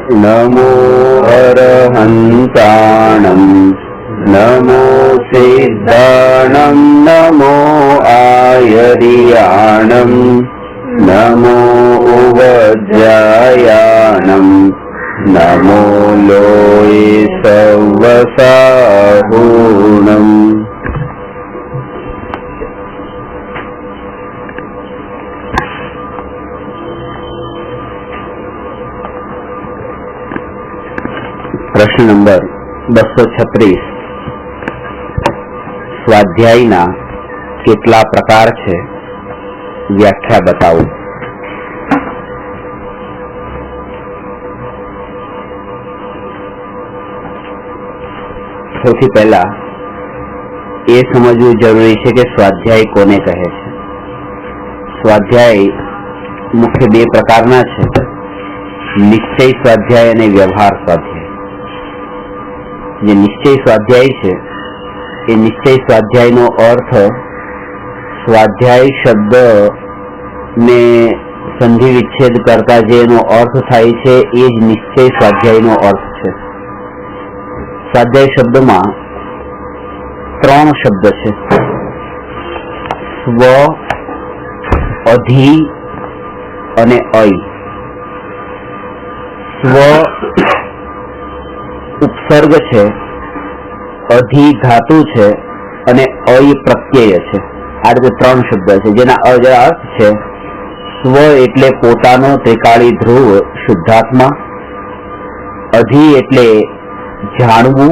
नमो अरहन्ताणं नमो सिद्धाणं नमो आयर्याणं नमो उवज्रायाणं नमो लोये सवसाहूणम्। प्रश्न नंबर 236 स्वाध्यायना કેટલા પ્રકાર છે વ્યાખ્યા બતાવો। સૌથી પહેલા એ સમજવું જરૂરી છે કે સ્વાધ્યાય કોને કહે છે। સ્વાધ્યાય મુખ્ય બે પ્રકારના છે, નિશ્ચય સ્વાધ્યાય અને વ્યવહાર સ્વાધ્યાય। જે નિશ્ચય સ્વાધ્યાય છે એ નિશ્ચય સ્વાધ્યાયનો અર્થ સ્વાધ્યાય શબ્દ ને સંધિ વિચ્છેદ કરતા જે એનો અર્થ થાય છે એ જ નિશ્ચય સ્વાધ્યાયનો અર્થ છે। સ્વાધ્યાય શબ્દમાં ત્રણ શબ્દ છે, સ્વ, અધિ અને અય। સ્વ ઉપસર્ગ છે, અધિ ધાતુ છે અને અય પ્રત્યય છે। આ રીતે ત્રણ શબ્દ છે જેના અર્થ છે સ્વ એટલે પોતાનો ત્રિકાળી ધ્રુવ શુદ્ધાત્મા, અધિ એટલે જાણવું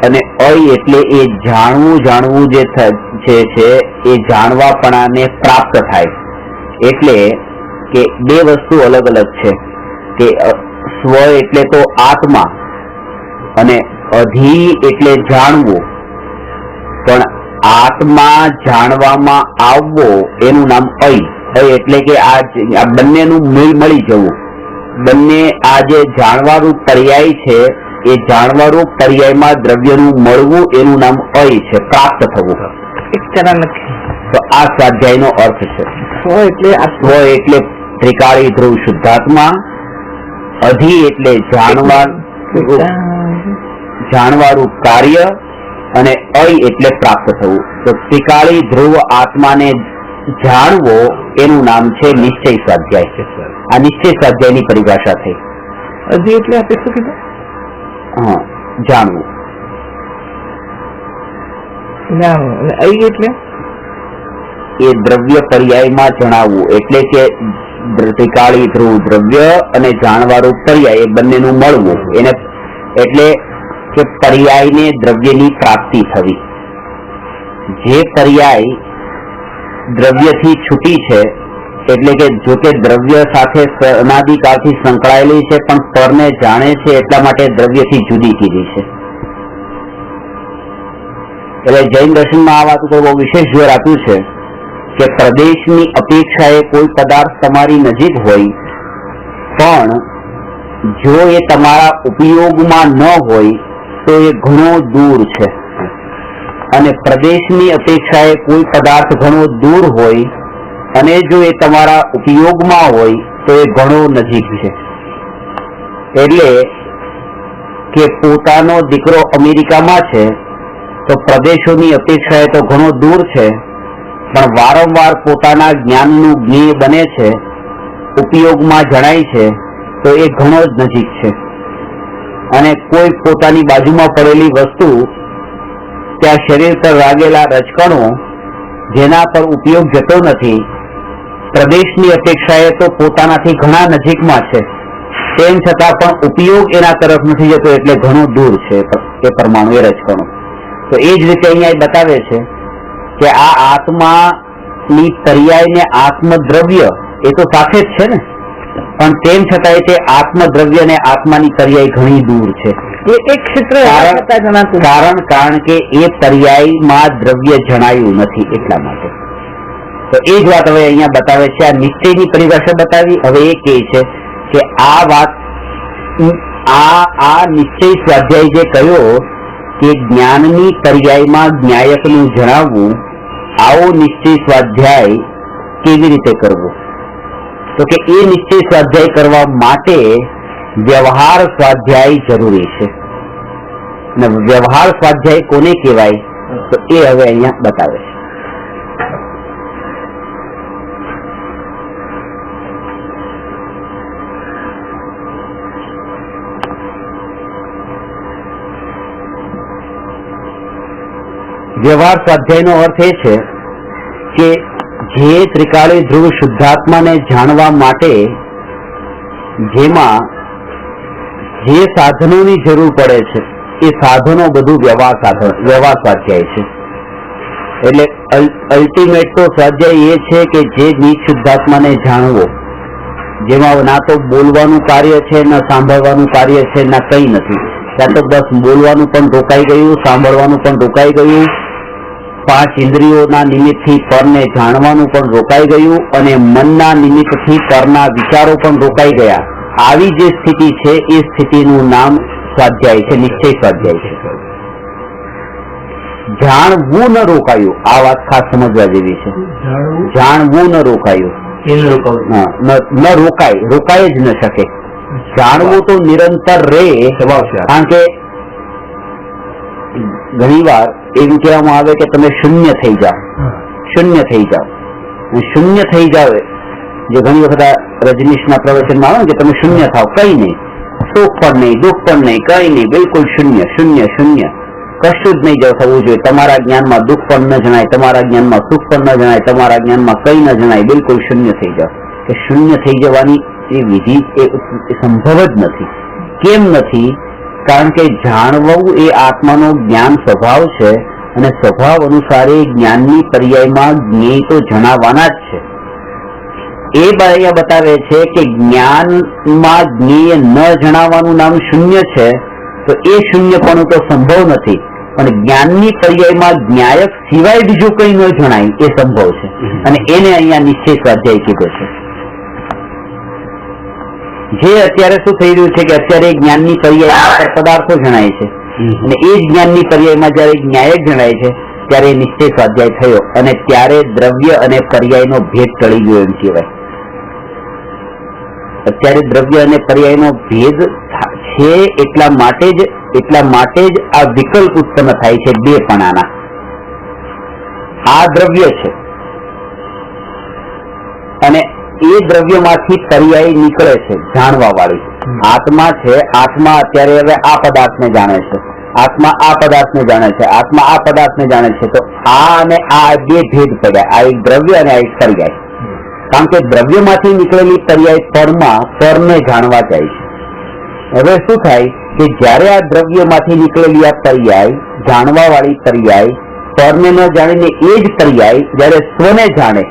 અને અય એટલે એ જાણવું જે છે એ જાણવાપણાને પ્રાપ્ત થાય। એટલે કે બે વસ્તુ અલગ અલગ છે કે સ્વ એટલે તો આત્મા અને અધિ એટલે જાણવું, પણ આત્મા જાણવામાં આવવો એનું નામ અય। અય એટલે કે આ બંનેનું મેળ મળી જવું। બંને આ જે જાણવારૂપ પર્યાય છે એ જાણવારૂપ પર્યાયમાં દ્રવ્યનું મળવું એનું નામ અય છે, પ્રાપ્ત થવું। તો આ સ્વાધ્યાયનો અર્થ છે। સ્વ એટલે ત્રિકાળી ધ્રુવ શુદ્ધાત્મા, અધિ એટલે જાણવારૂપ કાર્ય અને અય એટલે પ્રાપ્ત થવું। તો ત્રિકાળી ધ્રુવ આત્માને જાણવો એનું નામ છે નિશ્ચય સ્વાધ્યાય। આ નિશ્ચય સ્વાધ્યાયની પરિભાષા થઈ। અધિ એટલે આપણે શું કીધું? હા, જાણવું। અય એટલે એ દ્રવ્ય પર્યાયમાં જણાવવું, એટલે કે ત્રિકાળી ધ્રુવ દ્રવ્ય અને જાણવારૂપ પર્યાય એ બંનેનું મળવું, એને એટલે કે પર્યાયને દ્રવ્યની પ્રાપ્તિ થવી। જે પર્યાય દ્રવ્યથી છૂટી છે, એટલે કે જો કે દ્રવ્ય સાથે અનાદિકાળથી સંકળાયેલી છે પણ પરને જાણે છે એટલા માટે દ્રવ્યથી જુદી કીધી છે। એટલે જૈન દર્શનમાં આ વાતો તો બહુ વિશેષ જોર આપ્યું છે કે પ્રદેશની અપેક્ષાએ કોઈ પદાર્થ તમારી નજીક હોય પણ જો એ તમારા ઉપયોગમાં ન હોય તો એ ઘણો દૂર છે, અને પ્રદેશની અપેક્ષાએ કોઈ પદાર્થ ઘણો દૂર હોય અને જો એ તમારા ઉપયોગમાં હોય તો એ ઘણો નજીક છે। એટલે કે પોતાનો દીકરો અમેરિકામાં છે તો પ્રદેશોની અપેક્ષાએ તો ઘણો દૂર છે, પણ વારંવાર પોતાના જ્ઞાનનું જ્ઞેય બને છે, ઉપયોગમાં જણાય છે તો એ ઘણો જ નજીક છે। અને કોઈ પોતાની બાજુમાં પડેલી વસ્તુ, ત્યાં શરીર પર લાગેલા રજકણો જેના પર ઉપયોગ જતો નથી, પ્રદેશની અપેક્ષાએ તો પોતાનાથી ઘણા નજીકમાં છે, તેમ છતાં પણ ઉપયોગ એના તરફ નથી જતો એટલે ઘણું દૂર છે એ પરમાણુ, એ રજકણો। તો એ જ રીતે અહીંયા બતાવે છે કે આ આત્માની પર્યાય ને આત્મદ્રવ્ય એ તો સાથે જ છે ને, પણ તેમ છતાંય તે આત્મદ્રવ્ય ને આત્માની પર્યાય ઘણી દૂર છે। એ એક ક્ષેત્ર કારણ કે એ પર્યાયમાં દ્રવ્ય જણાયું નથી એટલા માટે। તો એ જ વાત હવે અહીંયા બતાવે છે। આ નિશ્ચયની પરિભાષા બતાવી। હવે એ કહે છે કે આ વાત આ નિશ્ચય સ્વાધ્યાય જે કહ્યો કે જ્ઞાનની પર્યાયમાં જ્ઞાયકનું જણાવવું, આવો નિશ્ચય સ્વાધ્યાય કેવી રીતે કરવો? તો કે એ નિશ્ચય સ્વાધ્યાય કરવા માટે વ્યવહાર સ્વાધ્યાય જરૂરી છે. અને વ્યવહાર સ્વાધ્યાય કોને કહેવાય તો એ હવે અહીંયા બતાવે છે. વ્યવહાર સ્વાધ્યાયનો અર્થ એ છે કે જે ત્રિકાળી ધ્રુવ શુદ્ધાત્માને જાણવા માટે જેમાં જે સાધનોની જરૂર પડે છે એ સાધનો બધું વ્યવહાર સ્વાધ્યાય છે. એટલે અલ્ટિમેટ તો સ્વાધ્યાય એ છે કે જે નીચ શુદ્ધાત્માને જાણવો, જેમાં ના તો બોલવાનું કાર્ય છે, ના સાંભળવાનું કાર્ય છે, ના કંઈ નથી. ત્યાં તો બસ બોલવાનું પણ રોકાઈ ગયું, સાંભળવાનું પણ રોકાઈ ગયું, 5 ઇન્દ્રિયોના નિમિત્તથી પરને જાણવાનું પણ રોકાઈ ગયું અને મનના નિમિત્તથી પરના વિચારો પણ રોકાઈ ગયા. આવી જે સ્થિતિ છે એ સ્થિતિનું નામ સ્વાધ્યાય છે, નિશ્ચય સ્વાધ્યાય છે. જાણવું ન રોકાયું, આ વાત ખાસ સમજવા જેવી છે. જાણવું ન રોકાયું, ન રોકાય, રોકાય જ ન શકે. જાણવું તો નિરંતર રહે, કારણ કે ઘણી વાર એવું કહેવામાં આવે કે તમે શૂન્ય થઈ જાઓ, શૂન્ય થઈ જાઓ. શૂન્ય થઈ જાવ, જે ઘણી વખત રજનીશના પ્રવચનમાં આવે ને કે તમે શૂન્ય થાવ, કઈ નહીં, સુખ પણ નહીં, દુઃખ પણ નહીં, કઈ નહીં, બિલકુલ શૂન્ય, શૂન્ય, શૂન્ય, કશું જ નહીં થવું જોઈએ. તમારા જ્ઞાનમાં દુઃખ પણ ન જણાય, તમારા જ્ઞાનમાં સુખ પણ ન જણાય, તમારા જ્ઞાનમાં કઈ ન જણાય, બિલકુલ શૂન્ય થઈ જાવ. કે શૂન્ય થઈ જવાની એ વિધિ એ સંભવ જ નથી. કેમ નથી? કારણ કે જાણવું એ આત્માનો જ્ઞાન સ્વભાવ છે અને સ્વભાવ અનુસારે જ્ઞાનની પર્યાયમાં જ્ઞેય તો જણાવવાના જ છે. એ અહીંયા બતાવે છે કે જ્ઞાનમાં જ્ઞેય ન જણાવવાનું નામ શૂન્ય છે, તો એ શૂન્યપણું તો સંભવ નથી. પણ જ્ઞાનની પર્યાયમાં જ્ઞાયક સિવાય બીજું કંઈ ન જણાય એ સંભવ છે, અને એને અહીંયા નિશ્ચય સ્વાધ્યાય કીધો છે. જે અત્યારે શું થઈ રહ્યું છે કે અત્યારે જ્ઞાનની પર્યાય પદાર્થો જણાય છે, અને એ જ જ્ઞાનની પર્યાયમાં જયારે જ્ઞાયક જણાય છે ત્યારે નિશ્ચય સ્વાધ્યાય થયો, અને ત્યારે દ્રવ્ય અને પર્યાયનો ભેદ ટળી ગયો એમ કહેવાય. અત્યારે દ્રવ્ય અને પર્યાયનો ભેદ છે, એટલા માટે જ આ વિકલ્પ ઉત્પન્ન થાય છે બેપણાના. આ દ્રવ્ય છે અને એ દ્રવ્યમાંથી પર્યાય નીકળે છે જાણવા વાળી. આત્મા છે, આત્મા અત્યારે હવે આ પદાર્થને જાણે છે, આત્મા આ પદાર્થને જાણે છે, આત્મા આ પદાર્થને જાણે છે. તો આ અને આ બે ભેદ પડ્યા, આ એક દ્રવ્ય અને આ એક પર્યાય. કારણ કે દ્રવ્યમાંથી નીકળેલી પર્યાય પરને જાણવા જાય છે. હવે શું થાય કે જયારે આ દ્રવ્યમાંથી નીકળેલી આ પર્યાય, જાણવા વાળી પર્યાય, પરને ન જાણીને એ જ પર્યાય જયારે સ્વને જાણે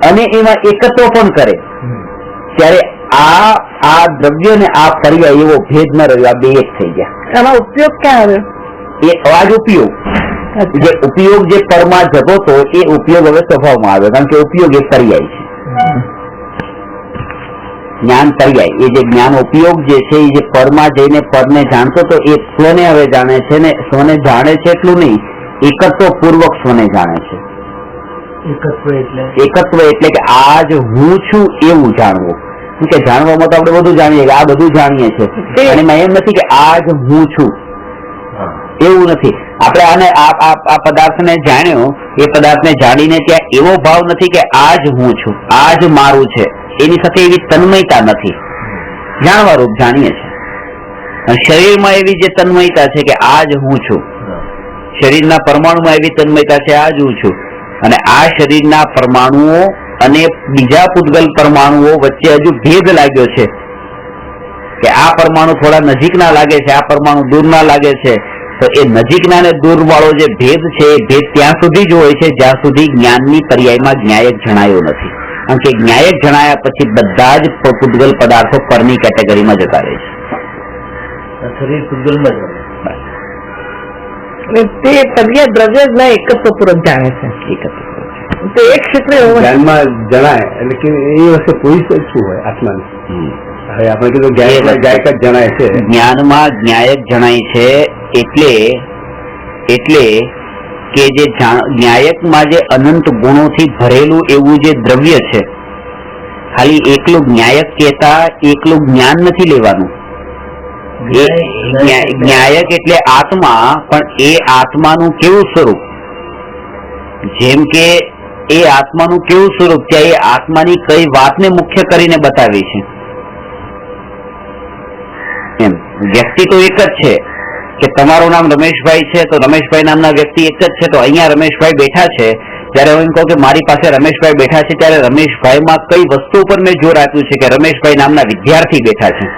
અને એમાં એકત્વ પણ કરે, ત્યારે આ દ્રવ્ય ને આ પર્યાય એવો ભેદ ન રહ્યો, આ બે એક થઈ ગયા. આમાં ઉપયોગ ક્યાં આવ્યો? એ અવાજ ઉપયોગ, જે ઉપયોગ જે પરમાં જતો હતો એ ઉપયોગ હવે સ્વભાવમાં આવ્યો, કારણ કે ઉપયોગ એ પર્યાય છે. જ્ઞાન પર્યાય, એ જે જ્ઞાન ઉપયોગ જે છે એ જે પરમાં જઈને પરને જાણતો તો એ સ્વને હવે જાણે છે, ને સ્વને જાણે છે એટલું નહીં, એકત્વ પૂર્વક સ્વને જાણે છે. એકત્વ એટલે કે આજ હું છું એવું જાણવું. કે જાણવામાં તો આપણે બધું જાણીએ, આ બધું જાણીએ છીએ, અને એમાં એમ નથી કે આજ હું છું એવું નથી. આપણે આને આ પદાર્થને જાણ્યો, એ પદાર્થને જાણીને ત્યાં એવો ભાવ નથી કે આજ હું છું, આજ મારું છે, એની સાથે એવી તન્મયતા નથી. જાણવા રૂપ જાણીએ છીએ. અને શરીરમાં એવી જે તન્મયતા છે કે આજ હું છું, શરીરના પરમાણુમાં એવી તન્મયતા છે આજ હું છું. અને આ શરીરના પરમાણુઓ અને બીજા પૂતગલ પરમાણુઓ વચ્ચે હજુ ભેદ લાગ્યો છે કે આ પરમાણુ થોડા નજીકના લાગે છે, આ પરમાણુ દૂરના લાગે છે. તો એ નજીકના ને દૂર વાળો જે ભેદ છે એ ભેદ ત્યાં સુધી જ હોય છે જ્યાં સુધી જ્ઞાનની પર્યાયમાં જ્ઞાયક જણાયો નથી. કારણ કે જ્ઞાયક જણાયા પછી બધા જ પૂતગલ પદાર્થો પરની કેટેગરીમાં જતા રહે છે. શરીર પૂતગલમાં જ તે પર્યાય દ્રવ્ય જ ના એકત્વ પૂર્વક જાણે છે. તો એક ક્ષેત્રે જ્ઞાનમાં જણાય એટલે કે એ વસ્તુ પૂરી શું હોય આત્માની. હવે આપણે કીધું ગાયક જ જણાય છે, જ્ઞાનમાં જ્ઞાયક જણાય છે એટલે કે જે જ્ઞાયકમાં જે અનંત ગુણોથી ભરેલું એવું જે દ્રવ્ય છે, ખાલી એકલું જ્ઞાયક કહેતા એકલું જ્ઞાન નથી લેવાનું. જ્ઞાયક એટલે આત્મા, પણ એ આત્માનું કેવું સ્વરૂપ? જેમ કે એ આત્માનું કેવું સ્વરૂપ, ત્યાં એ આત્માની કઈ વાતને મુખ્ય કરીને બતાવી છે. એમ વ્યક્તિ તો એક જ છે કે તમારું નામ રમેશભાઈ છે, તો રમેશભાઈ નામના વ્યક્તિ એક જ છે. તો અહીંયા રમેશભાઈ બેઠા છે, ત્યારે હું એમ કહું કે મારી પાસે રમેશભાઈ બેઠા છે, ત્યારે રમેશભાઈમાં કઈ વસ્તુ પર મેં જોર આપ્યું છે કે રમેશભાઈ નામના વિદ્યાર્થી બેઠા છે.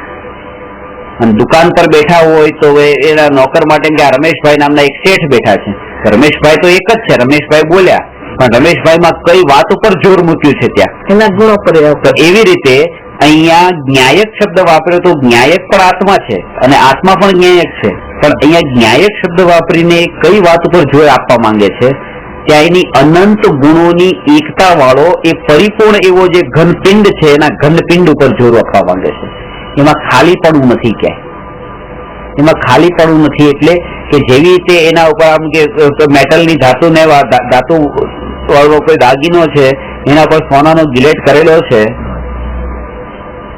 અને દુકાન પર બેઠા હોય તો એના નોકર માટે કે આ રમેશભાઈ નામના એક શેઠ બેઠા છે. રમેશભાઈ તો એક જ છે, રમેશભાઈ બોલ્યા, પણ રમેશભાઈમાં કઈ વાત ઉપર જોર મૂક્યું છે ત્યાં એના ગુણો પર. તો એવી રીતે અહીંયા જ્ઞાયક શબ્દ વાપર્યો, તો જ્ઞાયક પણ આત્મા છે અને આત્મા પણ જ્ઞાયક છે. પણ અહીંયા જ્ઞાયક શબ્દ વાપરીને કઈ વાત ઉપર જોર આપવા માંગે છે? ત્યાં એની અનંત ગુણોની એકતા વાળો એ પરિપૂર્ણ એવો જે ઘનપિંડ છે, એના ઘનપિંડ ઉપર જોર આપવા માંગે છે. એમાં ખાલીપણું નથી, ક્યાંય એમાં ખાલીપણું નથી. એટલે કે જેવી રીતે એના ઉપર આમ કે મેટલની ધાતુ ને ધાતુ વાળો કોઈ દાગીનો છે, એના પર સોનાનો ગિલેટ કરેલો છે,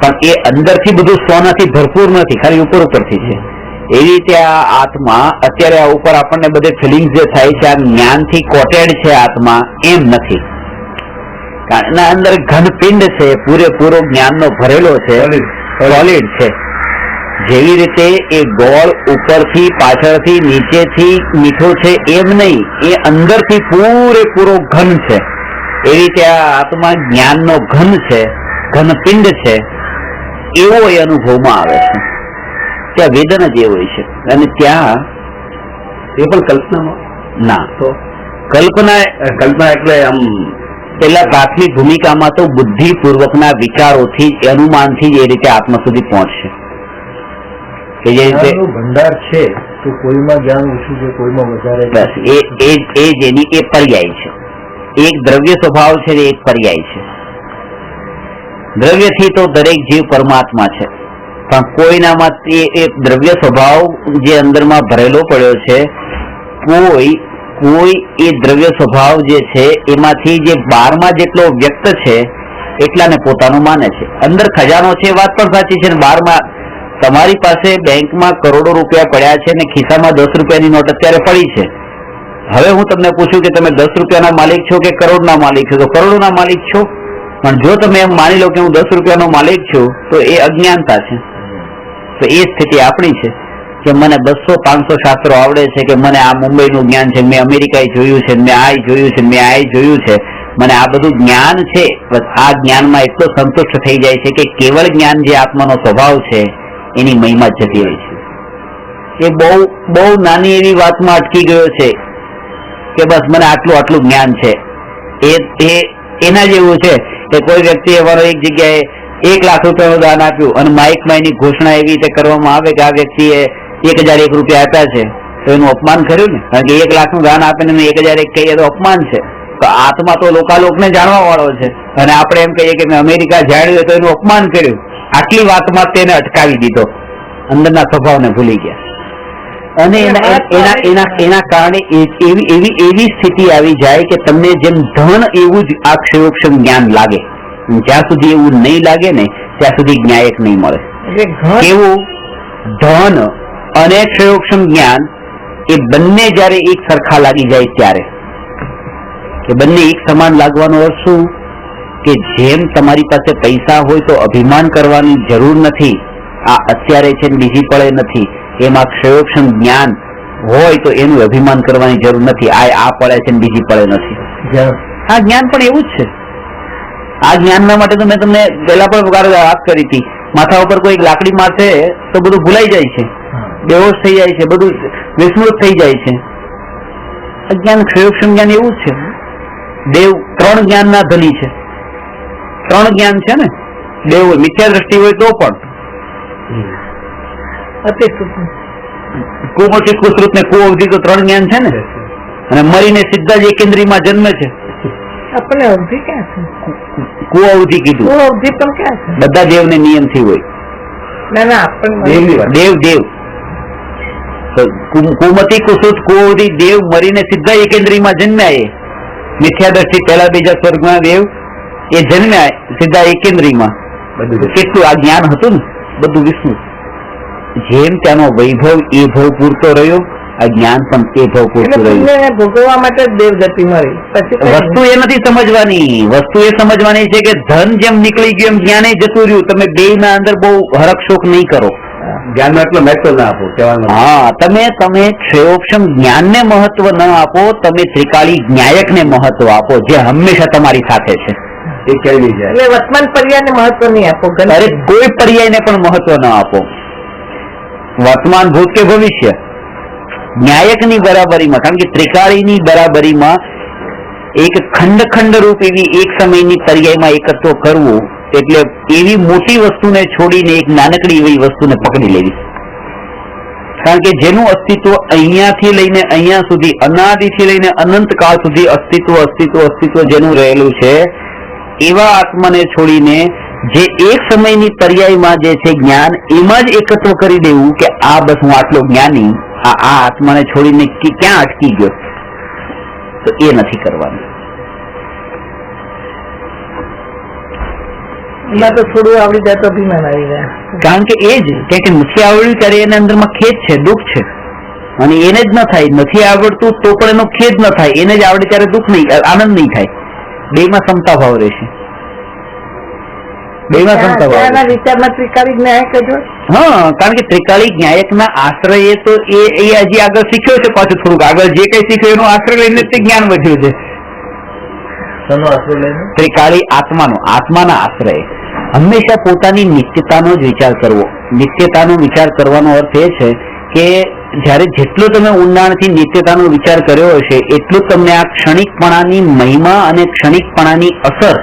પણ એ અંદરથી બધું સોનાથી ભરપૂર નથી, ખાલી ઉપર ઉપરથી છે. એવી રીતે આ આત્મા અત્યારે આ ઉપર આપણને બધે ફિલિંગ જે થાય છે, આ જ્ઞાનથી કોટેડ છે આત્મા, એમ નથી. કારણ એના અંદર ઘનપિંડ છે, પૂરેપૂરો જ્ઞાનનો ભરેલો છે, સોલિડ છે. જેવી રીતે એ ગોળ ઉપરથી પાછળથી નીચેથી મીઠો છે એમ નહીં, એ અંદરથી પૂરેપૂરો ઘન છે. એવી રીતે આ આત્મા જ્ઞાનનો ઘન છે, ઘનપિંડ છે, એવો એ અનુભવમાં આવે છે. ત્યાં વેદન જ એ હોય છે. અને ત્યાં એ પણ કલ્પનામાં ના, તો કલ્પના એટલે આમ પેલા પ્રાથમિક ભૂમિકામાં તો બુદ્ધિપૂર્વકના વિચારોથી જ, અનુમાનથી જ એ રીતે આત્મા સુધી પહોંચશે. કે જે રીતે ભંડાર છે, તો કોઈમાં જ્ઞાન ઓછું છે, કોઈમાં વધારે. બસ એ જેની એ પર્યાય છે. એક દ્રવ્ય સ્વભાવ છે, એક પર્યાય છે. દ્રવ્યથી તો દરેક જીવ પરમાત્મા છે, પણ કોઈનામાં એ દ્રવ્ય સ્વભાવ જે અંદરમાં ભરેલો પડ્યો છે, કોઈ એ દ્રવ્ય સ્વભાવ જે છે એમાંથી જે 12માં જેટલો વ્યક્ત છે એટલાને પોતાનું માને છે. અંદર ખજાનો છે, વાત પણ સાચી છે. ને 12માં તમારી પાસે બેંકમાં કરોડો રૂપિયા પડ્યા છે ને ખિસ્સામાં 10 રૂપિયાની નોટ અત્યારે પડી છે. હવે હું તમને પૂછું કે તમે 10 રૂપિયાના માલિક છો કે કરોડના માલિક છો? તો કરોડોના માલિક છો. પણ જો તમે એમ માની લો કે હું 10 રૂપિયાનો માલિક છું, તો એ અજ્ઞાનતા છે. તો એ સ્થિતિ આપણી છે કે મને 200-500 શાસ્ત્રો આવડે છે, કે મને આ મુંબઈનું જ્ઞાન છે, મેં અમેરિકાએ જોયું છે, મેં આ જોયું છે, મેં આ જોયું છે, મને આ બધું જ્ઞાન છે. બસ આ જ્ઞાનમાં એટલો સંતુષ્ટ થઈ જાય છે કે કેવળ જ્ઞાન જે આત્માનો સ્વભાવ છે એની મહિમા જતી હોય છે. એ બહુ નાની એવી વાતમાં અટકી ગયો છે કે બસ મને આટલું જ્ઞાન છે. એ એના જેવું છે કે કોઈ વ્યક્તિએ એક જગ્યાએ 1 લાખ રૂપિયાનું દાન આપ્યું અને માઇકમાં એની ઘોષણા એવી રીતે કરવામાં આવે કે આ વ્યક્તિએ 1001 રૂપિયા આપ્યા છે, તો એનું અપમાન કર્યું ને. કારણ કે 1 લાખનું દાન આપીને 1001 કહીએ તો અપમાન છે. તો આત્મા તો લોકાલોકને જાણવા વાળો છે, અને આપણે એમ કહીએ કે મેં અમેરિકા જાણ્યું તો એનું અપમાન કર્યું. આટલી વાતમાં તેને અટકાવી દીધો, અંદરના સ્વભાવને ભૂલી ગયા. અને એના કારણે એવી સ્થિતિ આવી જાય કે તમને જેમ ધન એવું જ આ ક્ષયોક્ષમ જ્ઞાન લાગે. જ્યાં સુધી એવું નહીં લાગે ને ત્યાં સુધી જ્ઞાયક નહીં મળે. કેવું ધન અને ક્ષયોક્ષમ જ્ઞાન એ બંને જયારે એક સરખા લાગી જાય ત્યારે, કે બંને એક સમાન લાગવાનો અર્થ શું? કે જેમ તમારી પાસે પૈસા હોય તો અભિમાન કરવાની જરૂર નથી, આ અત્યારે છે ને બીજી પળે નથી. એમાં ક્ષયોક્ષમ જ્ઞાન હોય તો એનું અભિમાન કરવાની જરૂર નથી, આ પડે છે ને બીજી પડે નથી. આ જ્ઞાન પણ એવું જ છે. આ જ્ઞાનના માટે તો મેં તમને પહેલા પણ વાત કરી હતી, માથા ઉપર કોઈ લાકડી મારશે તો બધું ભૂલાઈ જાય છે, બેહોશ થઈ જાય છે, બધું વિસ્મૃત થઈ જાય છે. અજ્ઞાન ક્ષયોક્ષમ જ્ઞાન એવું જ છે. દેવ 3 જ્ઞાનના ધની છે. 3 જ્ઞાન છે ને, દેવ મિથ્યા દ્રષ્ટિ હોય તો પણ કુમોચિત કુશ્રુત ને કુઅવધિ તો 3 જ્ઞાન છે ને. અને મરીને સીધા જ એકેન્દ્રીમાં જન્મે છે. આપણે અવધિ ક્યાં છે? કુઅવધિ કીધું. કુઅવધિ પણ ક્યાં છે? બધા દેવને નિયમથી હોય. ના આપણને દેવ કુમતી કુશ્રુત કુઅવધિ દેવ મરીને સીધા એકેન્દ્રીમાં જન્મ્યા. એ મિથ્યા દ્રષ્ટિ પહેલા બીજા સ્વર્ગમાં દેવ એ જન્મ્યા સીધા એકેન્દ્રીમાં. કેટલું આ જ્ઞાન હતું ને, બધું વિસ્મૃત. જેમ ત્યાંનો વૈભવ એ ભવ પૂરતો રહ્યો, આ જ્ઞાન પણ એ ભવ પૂરતું રહ્યું. એટલે ભોગવવા માટે દેવગતિ મળી. પછી વસ્તુ એ નથી સમજવાની, વસ્તુ એ સમજવાની છે કે ધન જેમ નીકળી ગયું એમ જ્ઞાને જતું રહ્યું. તમે બે ના અંદર બહુ હરકશોક નહીં કરો. જ્ઞાનનો એટલો મહત્વ ના આપો કહેવાનો. હા, તમે ક્ષયોક્ષમ જ્ઞાનને મહત્વ ન આપો, તમે ત્રિકાળી જ્ઞાયકને મહત્વ આપો, જે હંમેશા તમારી સાથે છે. એ ક્યાંય નહીં જાય. એટલે વર્તમાન પર્યાયને મહત્વ નહીં આપો. અરે કોઈ પર્યાયને પણ મહત્વ ન આપો. વર્તમાન, ભૂત કે ભવિષ્ય, ન્યાયકની બરાબરીમાં, કારણ કે ત્રિકાળીની બરાબરીમાં એક ખંડ ખંડ રૂપ એવી એક સમયની પર્યાયમાં એકત્વ કરવું એટલે એવી મોટી વસ્તુને છોડીને એક નાનકડી એવી વસ્તુને પકડી લેવી. કારણ કે જેનું અસ્તિત્વ અહીંયાથી લઈને અહીંયા સુધી, અનાદિથી લઈને અનંત કાળ સુધી અસ્તિત્વ અસ્તિત્વ અસ્તિત્વ જેનું રહેલું છે, એવા આત્માને છોડીને જે એક સમયની પર્યાયમાં જે છે જ્ઞાન, એમાં જ એકત્વ કરી દેવું કે આ બસ હું આટલો જ્ઞાની, આ આત્માને છોડીને ક્યાં અટકી ગયો, તો એ નથી કરવાનું. એમાં તો થોડું આવડી જાય તો અભિમાન આવી જાય. કારણ કે એ જ કે નથી આવડ્યું ત્યારે એના અંદરમાં ખેદ છે, દુઃખ છે, અને એને જ ન થાય. નથી આવડતું તો પણ એનો ખેદ ન થાય, એને જ આવડે ત્યારે દુઃખ નહીં, આનંદ નહીં થાય. બેમાં સમતા ભાવ રહેશે. બેમાં સમતા ભાવ. ત્યાંના વિચારમાં ત્રિકાળી જ્ઞાયક જ હોય. હા, કારણ કે ત્રિકાળી જ્ઞાયકના આશ્રય તો એ હજી આગળ શીખ્યો છે, પાછું થોડુંક આગળ જે કઈ શીખ્યું એનો આશ્રય લઈને તે જ્ઞાન વધ્યું છે. ત્રિકાળી આત્માના આશ્રય હંમેશા પોતાની નિત્યતાનો જ વિચાર કરવો. નિત્યતાનો વિચાર કરવાનો અર્થ એ છે કે જ્યારે જેટલો તમે ઊંડાણથી નિત્યતાનો વિચાર કર્યો હશે એટલું તમને આ ક્ષણિકપણાની મહિમા અને ક્ષણિકપણાની અસર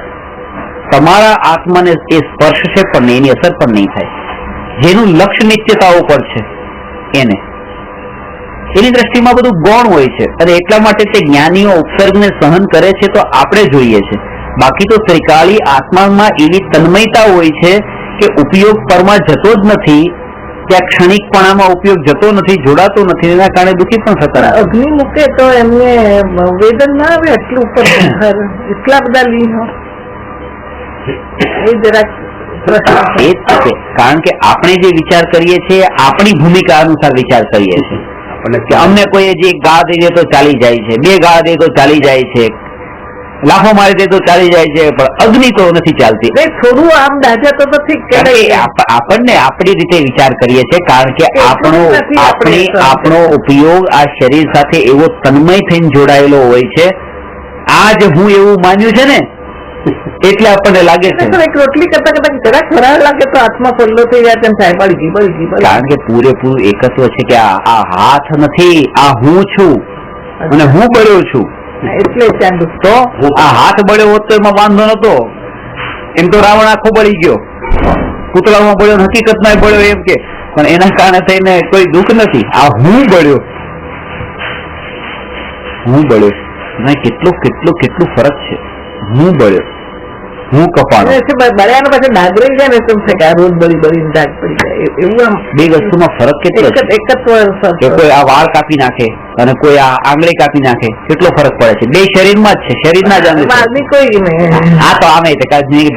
તમારા આત્માને એ સ્પર્શ છે પણ એની અસર પણ નહીં થાય. જેનું લક્ષ્ય નિત્યતાઓ પર છે એને એની દ્રષ્ટિમાં બધું ગૌણ હોય છે, અને એટલા માટે તે જ્ઞાનીઓ ઉપસર્ગને સહન કરે છે તો આપણે જોઈએ છે. બાકી તો ત્રિકાળી આત્મામાં એવી તન્મયતા હોય છે કે ઉપયોગ પરમાં જતો જ નથી, ત્યાં ક્ષણિકપણામાં ઉપયોગ જતો નથી, જોડાતો નથી, એના કારણે દુઃખી પણ થતા. અગ્નિ મૂકે તો એમને વેદન ના આવે એટલું ઉપર એટલા બધા લીન એ જરાક એ જ છે. કારણ કે આપણે જે વિચાર કરીએ છીએ આપણી ભૂમિકા અનુસાર વિચાર કરીએ છીએ. કે અમને કોઈ જે ગાળ દઈ દે તો ચાલી જાય છે, બે ગાળ દે તો ચાલી જાય છે, લાફો મારી દે તો ચાલી જાય છે, પણ અગ્નિ તો નથી ચાલતી. થોડું આમ દાજા તો ઠીક, આપણને આપણી રીતે વિચાર કરીએ છીએ. કારણ કે આપણો ઉપયોગ આ શરીર સાથે એવો તન્મય થઈને જોડાયેલો હોય છે. આ જ હું એવું માન્યું છે ને એટલે આપણને લાગે છે. રોટલી કરતા કરતા જરાક ખરાબ લાગે તો આત્મા ખુલ્લો થઈ જાય તેમ થાય. બળી ગઈ. કારણ કે પૂરેપૂરું એકત્વ છે કે આ હાથ નથી, આ હું છું અને હું બળ્યો છું. એટલે તો આ હાથ બળ્યો હોત તો એમાં વાંધો નતો. એમ તો રાવણ આખો બળી ગયો, પૂતળામાં બળ્યો, હકીકતમાં બળ્યો એમ કે, પણ એના કારણે થઈને કોઈ દુઃખ નથી. આ હું બળ્યો. કેટલું ફરક છે. હું બળ્યો, હું કપાળો. બળ્યાનો પાછળ ડાઘ રહી જાય ને એમ થાય કે આ રોજ બળી ડાઘ પડી જાય. એવું આમ બે વસ્તુમાં ફરક કેટલો છે. કોઈ આ વાળ કાપી નાખે અને કોઈ આ આંગળી કાપી નાખે, કેટલો ફરક પડે છે. બે શરીરમાં જ છે, શરીરના જ અંદર કોઈ આ તો આમે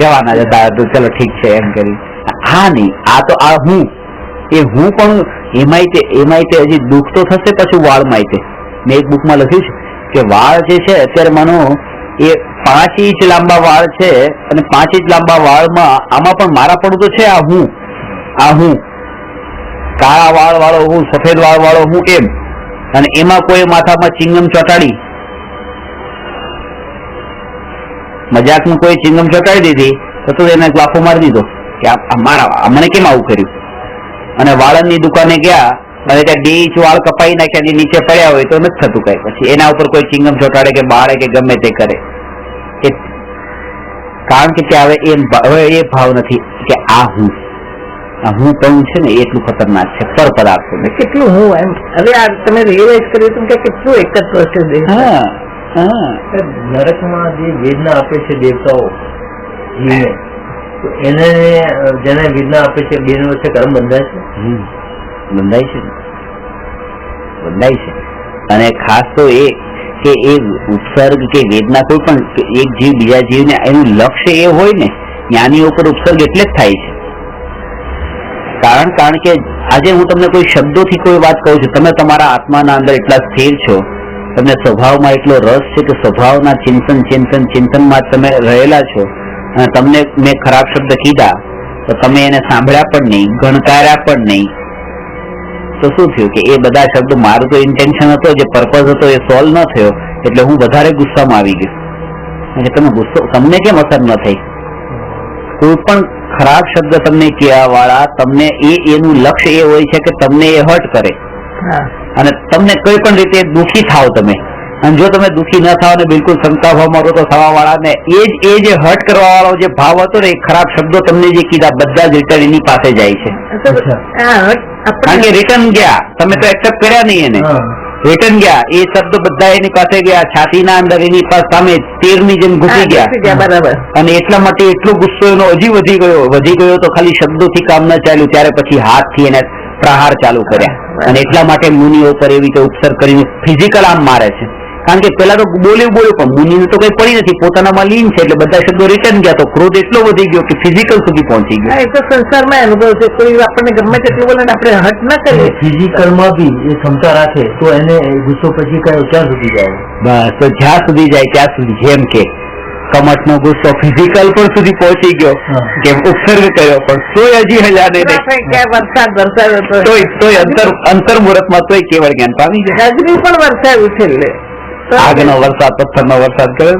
જવાના જતા ચલો ઠીક છે એમ કરી. હા નહીં, આ તો આ હું, એ હું પણ એમાંય તે હજી દુઃખ તો થશે. પછી વાળમાં મેં એક બુકમાં લખ્યું છે કે વાળ જે છે અત્યારે માનો એ 5 ઇંચ લાંબા વાળ છે અને 5 ઇંચ લાંબા વાળમાં આમાં પણ મારા પડું તો છે. આ હું કાળા વાળ વાળો હું, સફેદ વાળ વાળો હું એમ, અને એમાં કોઈ માથામાં ચિંગમ ચોટાડી, મજાકમાં કોઈ ચિંગમ ચોટાડી દીધી તો એને લાફો મારી દીધો કે મને કેમ આવું કર્યું. અને વાળંદની દુકાને ગયા અને ત્યાં 2 ઇંચ વાળ કપાઈ નાખ્યા, નીચે પડ્યા હોય તો નથી થતું કઈ. પછી એના ઉપર કોઈ ચિંગમ ચોટાડે કે બાળે કે ગમે તે કરે. કારણ કે હવે એ ભાવ નથી કે આ હું પણ છે ને એટલું ખતરનાક છે પર પદાર્થ. કેટલું હું એમ હવે આ તમે રિયલાઇઝ કર્યું કે કેટલું એકત્વ છે. નરકમાં જે વેદના આપે છે દેવતાઓ જીવને, એને જેને વેદના આપે છે બેન વચ્ચે કર્મ બંધાય છે. બંધાય છે. અને ખાસ તો એ કે એ ઉપસર્ગ કે વેદના કોઈ પણ એક જીવ બીજા જીવને એનું લક્ષ્ય એ હોય ને, જ્ઞાનીઓ પર ઉપસર્ગ એટલે જ થાય છે. કારણ કારણ કે આજે હું તમને કોઈ શબ્દોથી કોઈ વાત કહું છું, તમે તમારા આત્માના અંદર એટલા સ્થિર છો, તમને સ્વભાવમાં એટલો રસ છે કે સ્વભાવના ચિંતનમાં તમે રહેલા છો, અને તમને મેં ખરાબ શબ્દ કીધા તો તમે એને સાંભળ્યા પણ નહીં, ગણકાર્યા પણ નહીં, તો શું થયું કે એ બધા શબ્દો, મારું તો ઇન્ટેન્શન હતો, જે પર્પઝ હતો એ સોલ્વ ન થયો, એટલે હું વધારે ગુસ્સામાં આવી ગયો. અને તમે ગુસ્સો, તમને કેમ અસર ન થઈ? કોઈ પણ ખરાબ શબ્દ તમને કહેવા વાળા, તમને એનું લક્ષ્ય એ હોય છે કે તમને એ હર્ટ કરે અને તમને કોઈ પણ રીતે દુઃખી થાવ તમે. અને જો તમે દુઃખી ન થાવ ને બિલકુલ શંકા ભાવમાં રહો તો થવા વાળા ને એ જે હર્ટ કરવા વાળો જે ભાવ હતો ને, એ ખરાબ શબ્દો તમને જે કીધા બધા જ રિટર્ન એની પાસે જાય છે. કારણ કે રિટર્ન ગયા, તમે તો એક્સેપ્ટ કર્યા નહીં એને, રિટર્ન ગયા, એ શબ્દો બધા એની પાસે ગયા, છાતીના અંદર એની પાસે સામે તીરની જેમ ઘૂસી ગયા. બરાબર. અને એટલા માટે એટલો ગુસ્સો એનો હજી વધી ગયો તો ખાલી શબ્દોથી કામ ન ચાલ્યું, ત્યારે પછી હાથથી એને પ્રહાર ચાલુ કર્યા. અને એટલા માટે મુનિઓ ઉપર એવી રીતે ઉપસર્ગ કરીને ફિઝિકલ આમ મારે છે. કારણ કે પેલા તો બોલ્યું પણ મુનિને તો કઈ પડી નથી, પોતાનામાં લીન છે, એટલે બધા શબ્દો રિટર્ન ગયા, તો ક્રોધ એટલો વધી ગયો કે ફિઝિકલ સુધી પહોંચી ગયો. એ તો સંસારમાં અનુભવ છે, કોઈ આપણને ગમે તેટલું બોલે આપણે હટ ન કરીએ. ફિઝિકલમાં બી એ ક્ષમતા રાખે તો એને ગુસ્સો પછી ક્યાં સુધી જાય? બસ, તો જ્યાં સુધી જાય ત્યાં સુધી, જેમ કે કમટનો ગુસ્સો ફિઝિકલ પણ સુધી પહોંચી ગયો, કે ઉપસર્ગ કર્યો, પણ તોય હજી હજાને તોય અંતર મુહૂર્તમાં તોય કેવળ જ્ઞાન પામી જાય. ગજરી પણ વરસાવ્યું છે, એટલે આગનો વરસાદ, પથ્થરનો વરસાદ કરે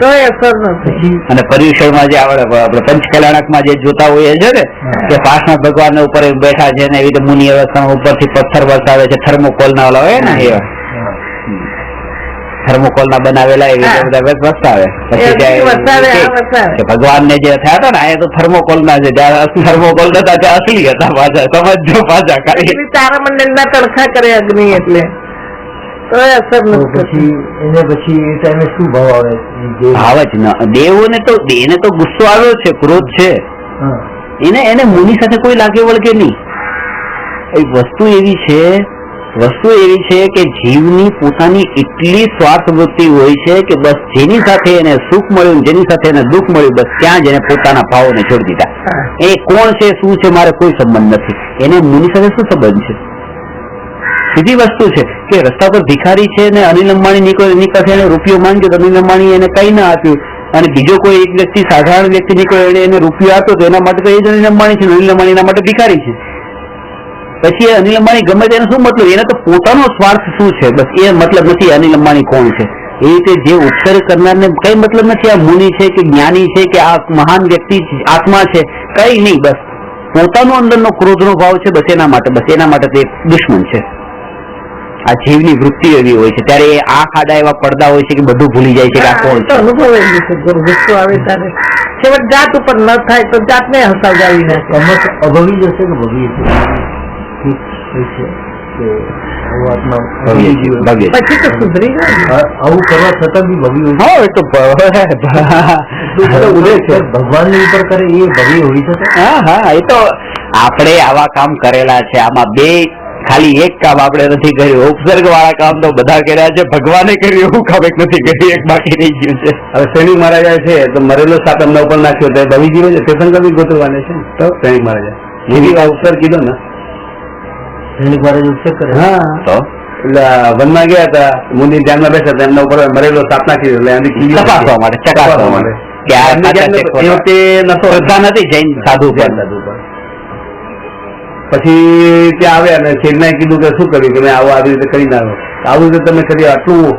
તો અસર નથી. અને પર્યુષણમાં જે આપણે પંચકલ્યાણકમાં જે જોતા હોઈએ છે ને, કે પાર્શ્વનાથ ભગવાન ઉપર બેઠા છે ને એવી રીતે મુનિ અવસ્થામાં ઉપરથી પથ્થર વરસાવે છે, થર્મોકોલ ના ઓલા હોય ને, એ થર્મોકોલ ના બનાવેલા એવી રીતે બધા વરસાવે. પછી ભગવાન ને જે થયા હતા ને, આ તો થર્મોકોલ ના છે, થર્મોકોલ નતા ત્યાં અસલી હતા પાછા, સમજો પાછા ખાલી તારામંડળ ના તડખા કરે અગ્નિ, એટલે તો અસર પછી એને પછી એ ટાઈમે શું ભાવ આવે? ભાવ જ ન, દેવોને તો એને તો ગુસ્સો આવ્યો છે, ક્રોધ છે, એને મુનિ સાથે કોઈ લાગે વળગે નહીં. એ વસ્તુ એવી છે કે જીવની પોતાની એટલી સ્વાર્થ વૃત્તિ હોય છે કે બસ જેની સાથે એને સુખ મળ્યું, જેની સાથે એને દુઃખ મળ્યું, બસ ત્યાં જ એને પોતાના ભાવોને છોડી દીધા. એ કોણ છે, શું છે, મારે કોઈ સંબંધ નથી. એને મુનિ સાથે શું સંબંધ છે? સીધી વસ્તુ છે કે રસ્તા પર ભિખારી છે ને અનિલ અંબાણી એની પાસે એને રૂપિયો માંગ્યો તો અનિલ અંબાણી એને કઈ ના આપ્યું, અને બીજો કોઈ એક વ્યક્તિ, સાધારણ વ્યક્તિ નીકળ્યો એને રૂપિયો આપ્યો તો એના માટે તો એ જ અનિલ અંબાણી છે, અનિલ અંબાણી એના માટે ભિખારી છે. પછી અનિલ અંબાણી ગમે તેને શું મતલબ, એને તો પોતાનો સ્વાર્થ શું છે, બસ એ મતલબ નથી અનિલ અંબાણી કોણ છે. એ રીતે જે ઉપસર્ગ કરનારને કઈ મતલબ નથી આ મુનિ છે કે જ્ઞાની છે કે આ મહાન વ્યક્તિ આત્મા છે, કઈ નહીં, બસ પોતાનો અંદરનો ક્રોધનો ભાવ છે, બસ એના માટે તે દુશ્મન છે. આ જીવની વૃત્તિ એવી હોય છે, ત્યારે એ આ ખાડા એવા પડદા હોય છે કે બધું ભૂલી જાય છે કે આ કોણ છે. અનુભવ ગુસ્સો આવે ત્યારે છેવટ જાત ઉપર ન થાય તો જાતને હસાવડાવી નાખે. કમત અભવી જશે કે ભવી છે? પછી તો સુધરી જાય. આવું કરવા છતાં બી ભવી હોય છે. ભગવાનની ઉપર કરે એ ભવી હોઈ શકે. હા, એ તો આપણે આવા કામ કરેલા છે. આમાં બે, ખાલી એક કામ આપણે નથી કર્યું, ઉપસર્ગ વાળા કામ તો બધા કર્યા છે, ભગવાને કર્યું એવું કામ એક નથી કર્યું, એક બાકી રહી ગયું છે. હવે સૈનિક મહારાજા છે તો મરેલો સાપ એમના ઉપર નાખ્યો તો ભવી જીવે છે, તીર્થંકર બી ગોતવાને છે તો સૈનિક મહારાજા એવી ઉપસર્ગ કીધો ને, સૈનિક મહારાજ ઉપસર્ગ કરે. હા, તો એટલે વનમાં ગયા હતા, મુનિ ધ્યાનમાં બેઠા હતા, એમના ઉપર મરેલો સાપ નાખી દીધો, એટલે તપાસવા માટે, ચકાસવા માટે કે આ વખતે નતો શ્રદ્ધા નથી જૈન સાધુ પર. પછી ત્યાં આવ્યા અને ચેન્નાઈ કીધું કે શું કર્યું કે મેં આવી રીતે કરી નાખ્યો, આવું રીતે તમે કરી આટલું,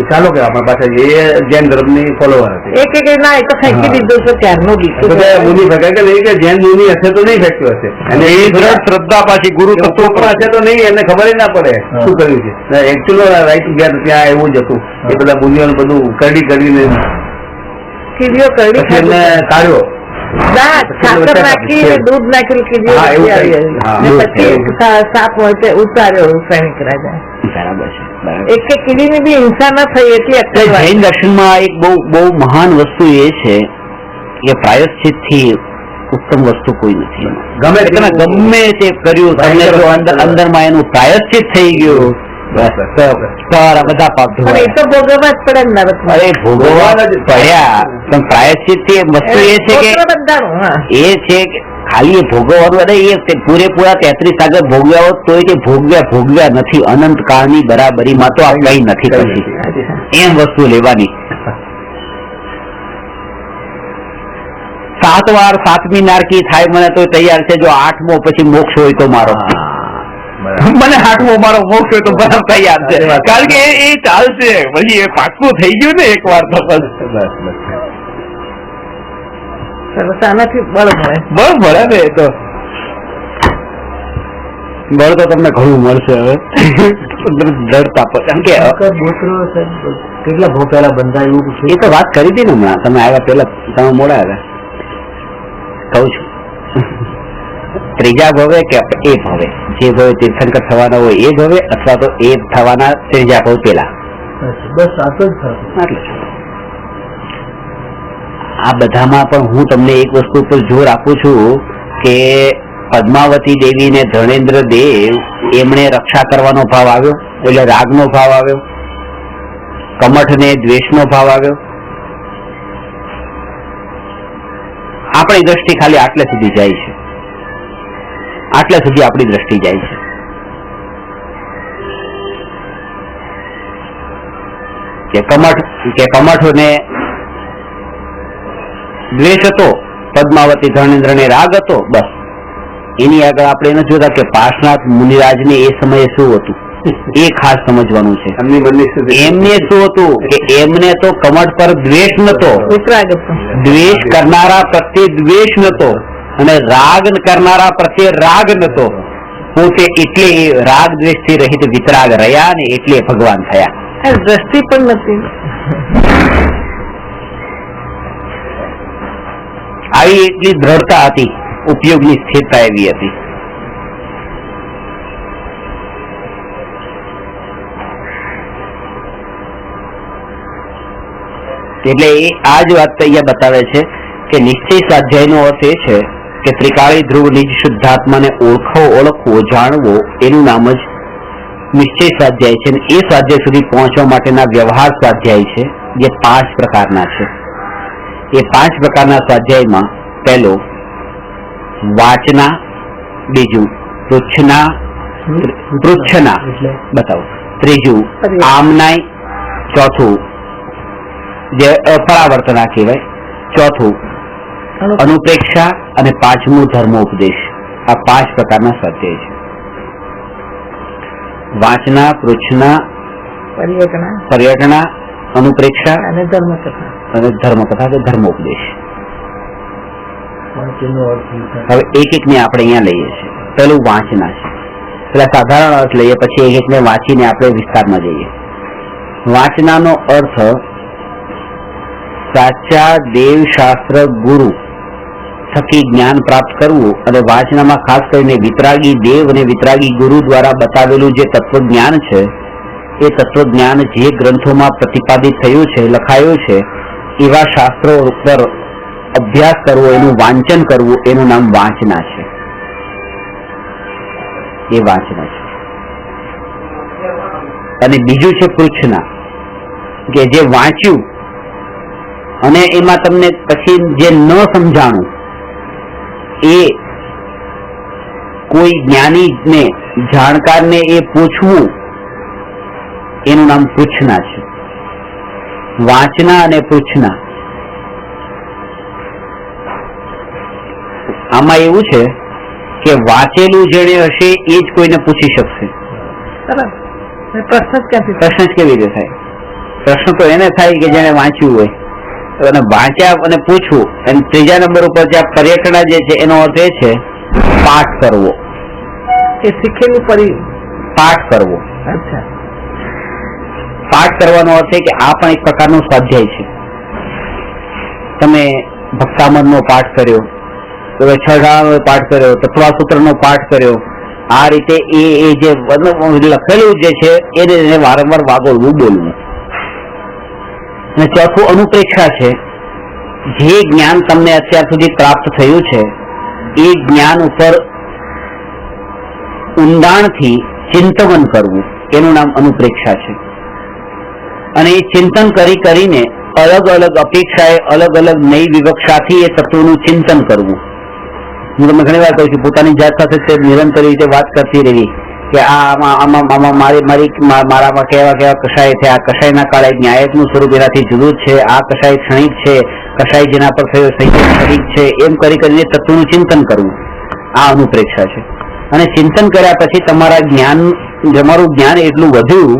ચાલો કે આપણા પાસે એ જૈન ધર્મની ફોલોવર હતી. એક ના એ તો ફેંકી દીધું છે ત્યારનું ગીત. મુનિ ફેંકાય કે નહીં, કે જૈન મુનિ હશે તો નહીં ફેંક્યું હશે, અને એ શ્રદ્ધા પાછી ગુરુ તત્વમાં હશે તો નહીં, એને ખબર ના પડે શું કર્યું છે. એકચ્યુઅલ રાઈટ ગયા ત્યાં એવું જ હતું, એ બધા મુનિઓને બધું કરીને કીડીઓ કરડી એમને કાઢ્યો, સાકર નાખી દૂધ નાખેલું કીડીઓ પછી સાપ હોય તે ઉતાર્યો સૈનિક રાજા. બરાબર છે. એક કીડીની બી હિંસા ન થઈ એટલી. જૈન દર્શનમાં એક બહુ મહાન વસ્તુ એ છે કે પ્રાયશ્ચિત થી ઉત્તમ વસ્તુ કોઈ નથી. ગમે તે કર્યું, તમને જો અંદરમાં એનું પ્રાયશ્ચિત થઈ ગયું, તમારા બધા પાપ પણ એ તો ભોગવવા જ પડે ને નરકમાં. અરે ભોગવવા પડ્યા, પણ પ્રાયશ્ચિત વસ્તુ એ છે કે બંધાણું, હા. એ છે કે ખાલી એ ભોગવવાનું, અરે એ પૂરેપૂરા 33 આગળ ભોગવ્યા હોત તો એ ભોગવ્યા નથી. અનંત કાળની બરાબરીમાં તો આ કઈ નથી પછી એમ વસ્તુ લેવાની. 7 વાર 7મી નારકી થાય મને તો તૈયાર છે. જો 8મો પછી મોક્ષ હોય તો મારો, મને 8મો મારો મોક્ષ હોય તો બરાબર તૈયાર છે. કારણ કે એ ચાલશે પછી એ પાકું થઈ ગયું ને એક વાર તો સરસ, આનાથી બળ મળે. બળ મળે ને. એ તો બળ તો તમને ઘણું મળશે હવે ડરતા. કારણ કે કેટલા ભો પેલા બંધાયું એ તો વાત કરી હતી ને હમણાં, તમે આવ્યા પેલા, તમે મોડા આવ્યા. કહું છું ત્રીજા ભવે કે એ ભવે, જે ભવે તીર્થંકર થવાના હોય એ ભવે, અથવા તો એ થવાના ત્રીજા ભવ પેલા. બસ આટલું જ આટલું. આ બધામાં પણ હું તમને એક વસ્તુ પર જોર આપું છું કે પદ્માવતી દેવી ને ધર્મેન્દ્ર દેવ એમણે રક્ષા કરવાનો ભાવ આવ્યો, એટલે રાગનો ભાવ આવ્યો. કમઠ ને દ્વેષનો ભાવ આવ્યો. આપણી દ્રષ્ટિ ખાલી આટલે સુધી જાય છે, આટલે સુધી આપણી દ્રષ્ટિ જાય છે કે કમઠ ને દ્વેષ હતો, પદ્માવતી ધર્મેન્દ્ર ને રાગ હતો. બસ એની આગળ આપણે એને જોતા કે પાર્શ્વનાથ મુનિરાજ ને એ સમયે શું હતું એ ખાસ સમજવાનું છે. એમને શું હતું કે એમને તો કમઠ પર દ્વેષ નતો, દ્વેષ કરનારા પ્રત્યે દ્વેષ નતો, અને રાગ કરનારા પ્રત્યે રાગ નતો. પોતે એટલે રાગ દ્વેષ થી રહિત વિતરાગ રહ્યા ને એટલે ભગવાન થયા. દ્રષ્ટિ પણ નથી. આવી એટલી દ્રઢતા હતી, ઉપયોગની સ્થિરતા એવી હતી. એટલે એ આ જ વાત અહીંયા બતાવે છે કે નિશ્ચય સ્વાધ્યાયનો અર્થ એ છે કે ત્રિકાળી ધ્રુવ નિજ શુદ્ધાત્માને ઓળખવો જાણવો, એનું નામ જ નિશ્ચય સ્વાધ્યાય છે. એ સ્વાધ્યાય સુધી પહોંચવા માટેના વ્યવહાર સ્વાધ્યાય છે, જે 5 પ્રકારના છે. એ 5 પ્રકારના સ્વાધ્યાયમાં પહેલો વાચના, બીજું પૃચ્છના બતાવો, ત્રીજું આમનાય, ચોથું જે પરાવર્તના કહેવાય, ચોથું અનુપ્રેક્ષા, અને 5મું ધર્મોપદેશ. આ 5 પ્રકારના સ્વાધ્યાય છે. વાચના, પૃચ્છના, પર્યટના, અનુપ્રેક્ષા અને ધર્મકથા કે ધર્મોપદેશ. હવે એક એક ને આપણે અહીંયા લઈએ છીએ. પેલું વાંચના છે, પેલા સાધારણ અર્થ લઈએ, પછી એક એક ને વાંચીને આપણે વિસ્તારમાં જઈએ. વાંચનાનો અર્થ સાચા દેવશાસ્ત્ર ગુરુ થકી જ્ઞાન પ્રાપ્ત કરવું, અને વાંચનામાં ખાસ કરીને વિતરાગી દેવ અને વિતરાગી ગુરુ દ્વારા બતાવેલું જે તત્વજ્ઞાન છે, એ તત્વજ્ઞાન જે ગ્રંથોમાં પ્રતિપાદિત થયું છે, લખાયું છે, એવા શાસ્ત્રો પર અભ્યાસ કરવો, એનું વાંચન કરવું, એનું નામ વાંચના છે. એ વાંચના છે. અને બીજું છે પૃચ્છના, કે જે વાંચ્યું અને એમાં તમને પછી જે ન સમજાણું એ કોઈ જ્ઞાનીને, જાણકારને એ પૂછવું, એનું નામ પૃચ્છના છે. વાંચના અને પૃચ્છના. આમાં એવું છે કે વાંચેલું જેણે હશે એ જ કોઈને પૂછી શકશે. પ્રશ્ન જ કેવી રીતે થાય? પ્રશ્ન તો એને થાય કે જેને વાંચ્યું હોય, અને વાંચ્યા અને પૂછવું. અને ત્રીજા નંબર ઉપર જે પર્યટના જે છે એનો અર્થ એ છે પાઠ કરવો, એ શીખેલું પાઠ કરવો. પાઠ કરવાનો અર્થ એ કે આ પણ એક પ્રકારનો સ્વાધ્યાય છે. તમે ભક્તામનનો પાઠ કર્યો, તો છઠાનો પાઠ કર્યો, તત્વાસૂત્રનો પાઠ કર્યો. આ રીતે એ જે લખેલું જે છે એને વારંવાર વાગોળવું, બોલવું. અને ચોથું અનુપ્રેક્ષા છે. જે જ્ઞાન તમને અત્યાર સુધી પ્રાપ્ત થયું છે એ જ્ઞાન ઉપર ઊંડાણથી ચિંતન કરવું, એનું નામ અનુપ્રેક્ષા છે. અને એ ચિંતન કરીને અલગ અલગ અપેક્ષાએ અલગ અલગ નઈ વિવક્ષાથી એ તત્વનું ચિંતન કરવું. હું તમને ઘણી વાર કહું છું, પોતાની જાત સાથે નિરંતર રીતે વાત કરતી રહેવી કે આમાં મારામાં કેવા કેવા કષાય છે, આ કષાયના કાળે ન્યાયકનું સ્વરૂપ એનાથી જુદું છે, આ કષાય ક્ષણિક છે, કષાય જેના પર થયો સંયમ ક્ષણિક છે, એમ કરીને તત્વનું ચિંતન કરવું. આ અનુપ્રેક્ષા છે. અને ચિંતન કર્યા પછી તમારું જ્ઞાન એટલું વધ્યું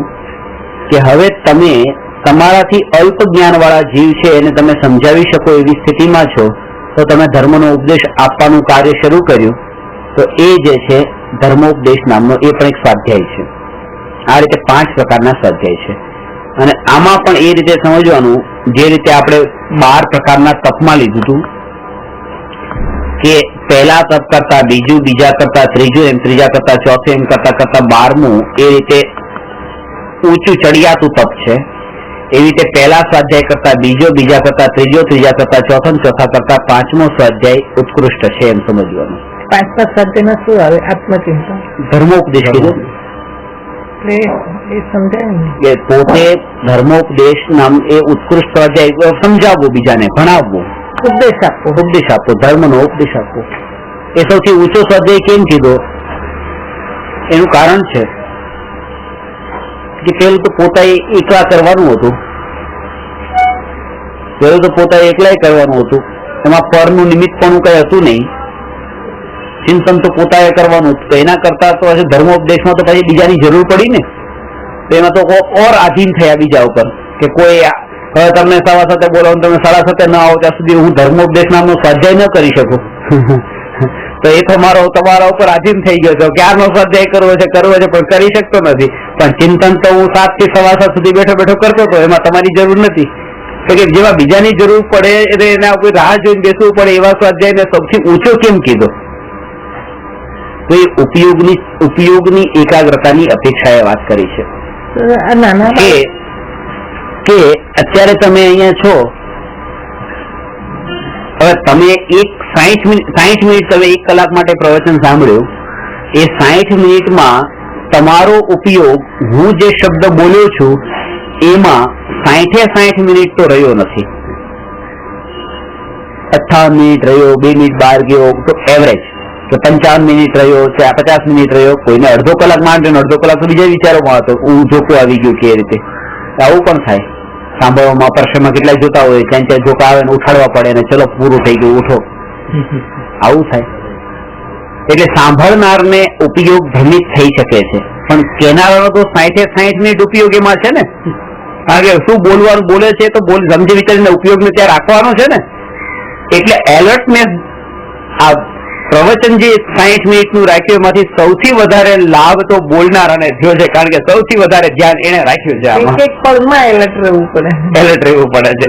કે હવે તમે તમારાથી અલ્પ જ્ઞાન વાળા જીવ છે એને તમે સમજાવી શકો એવી સ્થિતિમાં છો, તો તમે ધર્મનો ઉપદેશ આપવાનું કાર્ય શરૂ કર્યું. તો એ જે છે ધર્મોપદેશ નામનો એ પણ એક સ્વાધ્યાય છે. આ રીતે 5 પ્રકારના સ્વાધ્યાય છે. અને આમાં પણ એ રીતે સમજવાનું, જે રીતે આપણે 12 પ્રકારના તપમાં લીધું હતું કે પહેલા તપ કરતા બીજું, બીજા કરતા ત્રીજું, એમ ત્રીજા કરતા ચોથું, એમ કરતા કરતા 12મું એ રીતે ઊંચું ચડિયાતું તપ છે. એવી રીતે પહેલા સ્વાધ્યાય કરતા બીજો, બીજા કરતા ત્રીજો, ત્રીજા કરતા ચોથો, ચોથા કરતા 5મો સ્વાધ્યાય ઉત્કૃષ્ટ છે એમ સમજવાનું. 5મા સ્વાધ્યાયમાં શું આવે? આત્મચિંતન, ધર્મોપદેશ કીધું એ સમજાય કે પોતે ધર્મોપદેશ નામ એ ઉત્કૃષ્ટ સ્વાધ્યાય સમજાવવું, બીજાને ભણાવવું, ઉપદેશ આપવો, ધર્મનો ઉપદેશ આપવો. એ સૌથી ઊંચો સ્વાધ્યાય કેમ કીધો? એનું કારણ છે કે પેલું તો પોતા એકલા કરવાનું હતું, એમાં પરનું નિમિત્ત પણ કઈ હતું નહીં. ચિંતન તો પોતાએ કરવાનું. તો એના કરતા તો હજી ધર્મોપદેશમાં તો પછી બીજાની જરૂર પડી ને. તો એમાં તો ઓર આધીન થયા બીજા ઉપર કે કોઈ હવે તમને 7:15 બોલાવો, તમે 7:30 ન આવો ત્યાં સુધી હું ધર્મોપદેશ નામનો સ્વાધ્યાય ન કરી શકું. તો એ તો તમારા ઉપર આધીન થઈ ગયો છે. ક્યારનો સ્વાધ્યાય કરવો છે પણ કરી શકતો નથી. પણ ચિંતન તો હું 7 થી 7:15 સુધી બેઠો કરતો હતો, એમાં તમારી જરૂર નથી. તો કે જેમાં બીજાની જરૂર પડે એટલે એના ઉપર રાહ જોઈને બેસવું પડે એવા સ્વાધ્યાયને સૌથી ઊંચો કેમ કીધો? તો એ ઉપયોગની એકાગ્રતાની અપેક્ષાએ વાત કરી છે કે અત્યારે તમે અહીંયા છો, હવે તમે 60 મિનિટ તમે 1 કલાક માટે પ્રવચન સાંભળ્યું. એ 60 મિનિટમાં તમારો ઉપયોગ હું જે શબ્દ બોલ્યો છું એમાં 60 મિનિટ તો રહ્યો નથી. 58 મિનિટ રહ્યો, 2 મિનિટ બહાર ગયો, તો એવરેજ કે 55 મિનિટ રહ્યો, 50 મિનિટ રહ્યો, કોઈને અડધો કલાક માંડે, અડધો કલાક તો બીજા વિચારોમાં હતો, હું જોકો આવી ગયું કે એ રીતે. આવું પણ થાય. સાંભળવામાં પરસેમાં કેટલાય જોતા હોય, ત્યાં જોકા આવે ને ઉઠાડવા પડે ને ચલો પૂરું થઈ ગયું, ઉઠો. આવું થાય. એટલે સાંભળનારને ઉપયોગ ભ્રમિત થઈ શકે છે, પણ કેનારાનો તો 60 મિનિટ ઉપયોગ એમાં છે ને. કારણ કે શું બોલવાનું બોલે છે તો સમજી વિચારીને ઉપયોગને ત્યાં રાખવાનો છે ને. એટલે એલર્ટનેસ આ પ્રવચન જે 60 મિનિટનું રાખ્યું એમાંથી સૌથી વધારે લાભ તો બોલનારાને થયો છે, કારણ કે સૌથી વધારે ધ્યાન એને રાખ્યું છે. આમાં એક પળમાં એલર્ટ રહેવું પડે છે.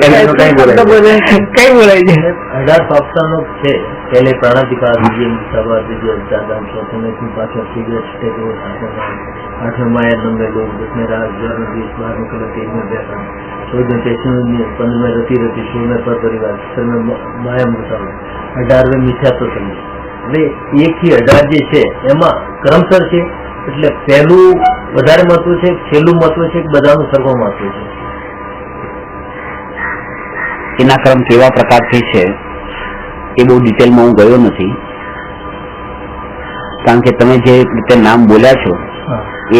કઈ બોલાય છે 18 ઓપ્શનો છે. पहले प्राणाधिकार सभा पांचवा सिगरेट स्टेट 8वें माया नंबर लोग 10वें राग 11वें 20 12वें कलर 13वें व्याकरण 14वें पेशन 15वें रति 16वें पर परिवार 17वें माया मुसाफर 18वें मिथ्यात्व संगीत. એટલે 1 થી 18 જે છે એમાં ક્રમસર છે. એટલે પહેલું વધારે મહત્વ છે, છેલ્લું મહત્વ છે, બધાનું સર્વ મહત્વ છે. એના ક્રમ કેવા પ્રકારથી છે એ બહુ ડિટેલમાં હું ગયો નથી, કારણ કે તમે જે રીતે નામ બોલ્યા છો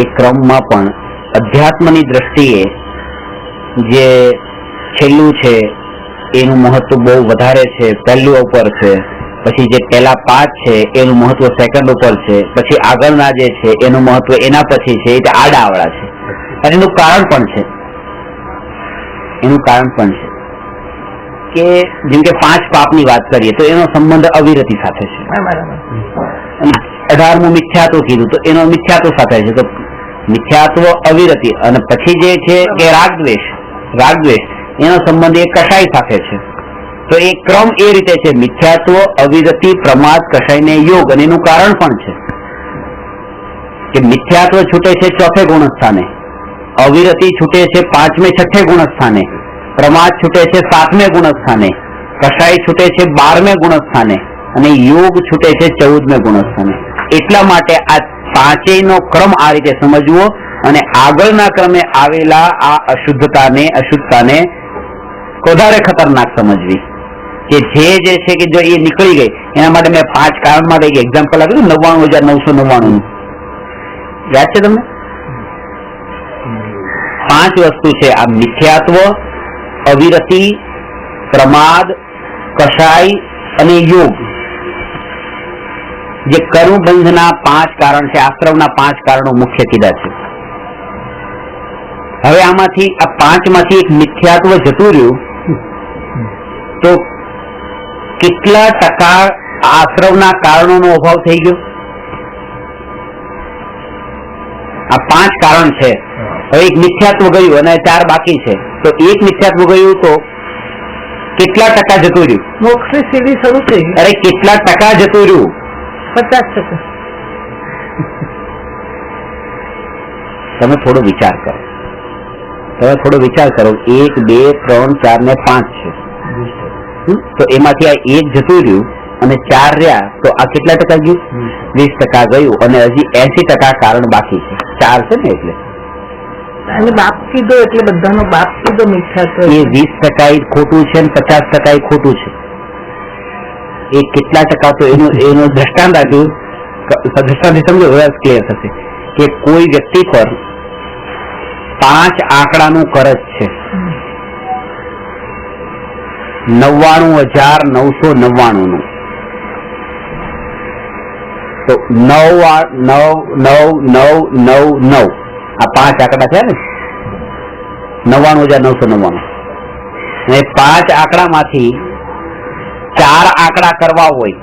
એ ક્રમમાં પણ અધ્યાત્મની દ્રષ્ટિએ જે છેલ્લું છે એનું મહત્વ બહુ વધારે છે, પહેલું ઉપર છે. પછી જે પહેલા 5 છે એનું મહત્વ સેકન્ડ ઉપર છે. પછી આગળના જે છે એનું મહત્વ એના પછી છે. એટલે આડાવડા છે. અને એનું કારણ પણ છે કે જેમ કે 5 પાપની વાત કરીએ તો એનો સંબંધ અવિરતિ સાથે છે. 18મું મિથ્યાત્વ કીધું તો એનો મિથ્યાત્વ સાથે છે. તો મિથ્યાત્વ, અવિરતિ, અને પછી જે છે કે રાગદ્વેષ એનો સંબંધ એ કષાય સાથે છે. તો એ ક્રમ એ રીતે છે: મિથ્યાત્વ, અવિરતિ, પ્રમાદ, કષાય ને યોગ. અને એનું કારણ પણ છે કે મિથ્યાત્વ છૂટે છે 4થે ગુણસ્થાને, અવિરતિ છૂટે છે 5મે 6થે ગુણસ્થાને, પ્રમાદ છૂટે છે 7મે ગુણસ્થાને, કષાય છૂટે છે 12મે ગુણસ્થાને, અને યોગ છૂટે છે 14મે ગુણસ્થાને. એટલા માટે આ પાંચેયનો ક્રમ આ રીતે સમજવો અને આગળના ક્રમે આવેલા આ અશુદ્ધતાને વધારે ખતરનાક સમજવી, કે જે છે કે જો એ નીકળી ગઈ એના માટે મેં 5 કારણમાં એક એક્ઝામ્પલ આપ્યું 99,999 યાદ છે તમને? 5 વસ્તુ છે આ: મિથ્યાત્વ, અવિરતિ, પ્રમાદ, કષાય અને યોગ. જે કર્મબંધના 5 કારણ છે, આશ્રમના 5 કારણો મુખ્ય કીધા છે. હવે આમાંથી આ 5 માંથી એક મિથ્યાત્વ જતું રહ્યું તો કેટલા ટકા આશ્રમના કારણોનો અભાવ થઈ ગયો? આ 5 કારણ છે. હવે એક મિથ્યાત્વ ગયું અને 4 બાકી છે, તો એક મિથ્યાત્વ ગયું તો કેટલા ટકા જતું રહ્યું? મોક્ષની સીડી શરૂ થઈ ગઈ. અરે કેટલા ટકા જતું રહ્યું? 50%. તમે થોડો વિચાર કરો, 1, 2, 3, 4 ને 5 છે, તો એમાંથી આ 1 જતું રહ્યું અને 4 રહ્યા, તો આ કેટલા ટકા ગયું? 20% ગયું અને હજી 80% કારણ બાકી છે. 4 છે ને એટલે અને બાપ કીધો એટલે બધાનો બાપ કીધો મિથ્યાત્વ. એ 20% ખોટું છે ને 50% ખોટું છે. એ કેટલા ટકા? તો એનું દ્રષ્ટાંત આપ્યું. દ્રષ્ટાંત સમજો, ક્લિયર થશે કે કોઈ વ્યક્તિ પર 5 આંકડાનું કરજ છે, 99,999 નું. તો 9,9,9,9,9 આ 5 આંકડા છે ને, 99,999. અને 5 આંકડામાંથી 4 આંકડા કરવા હોય,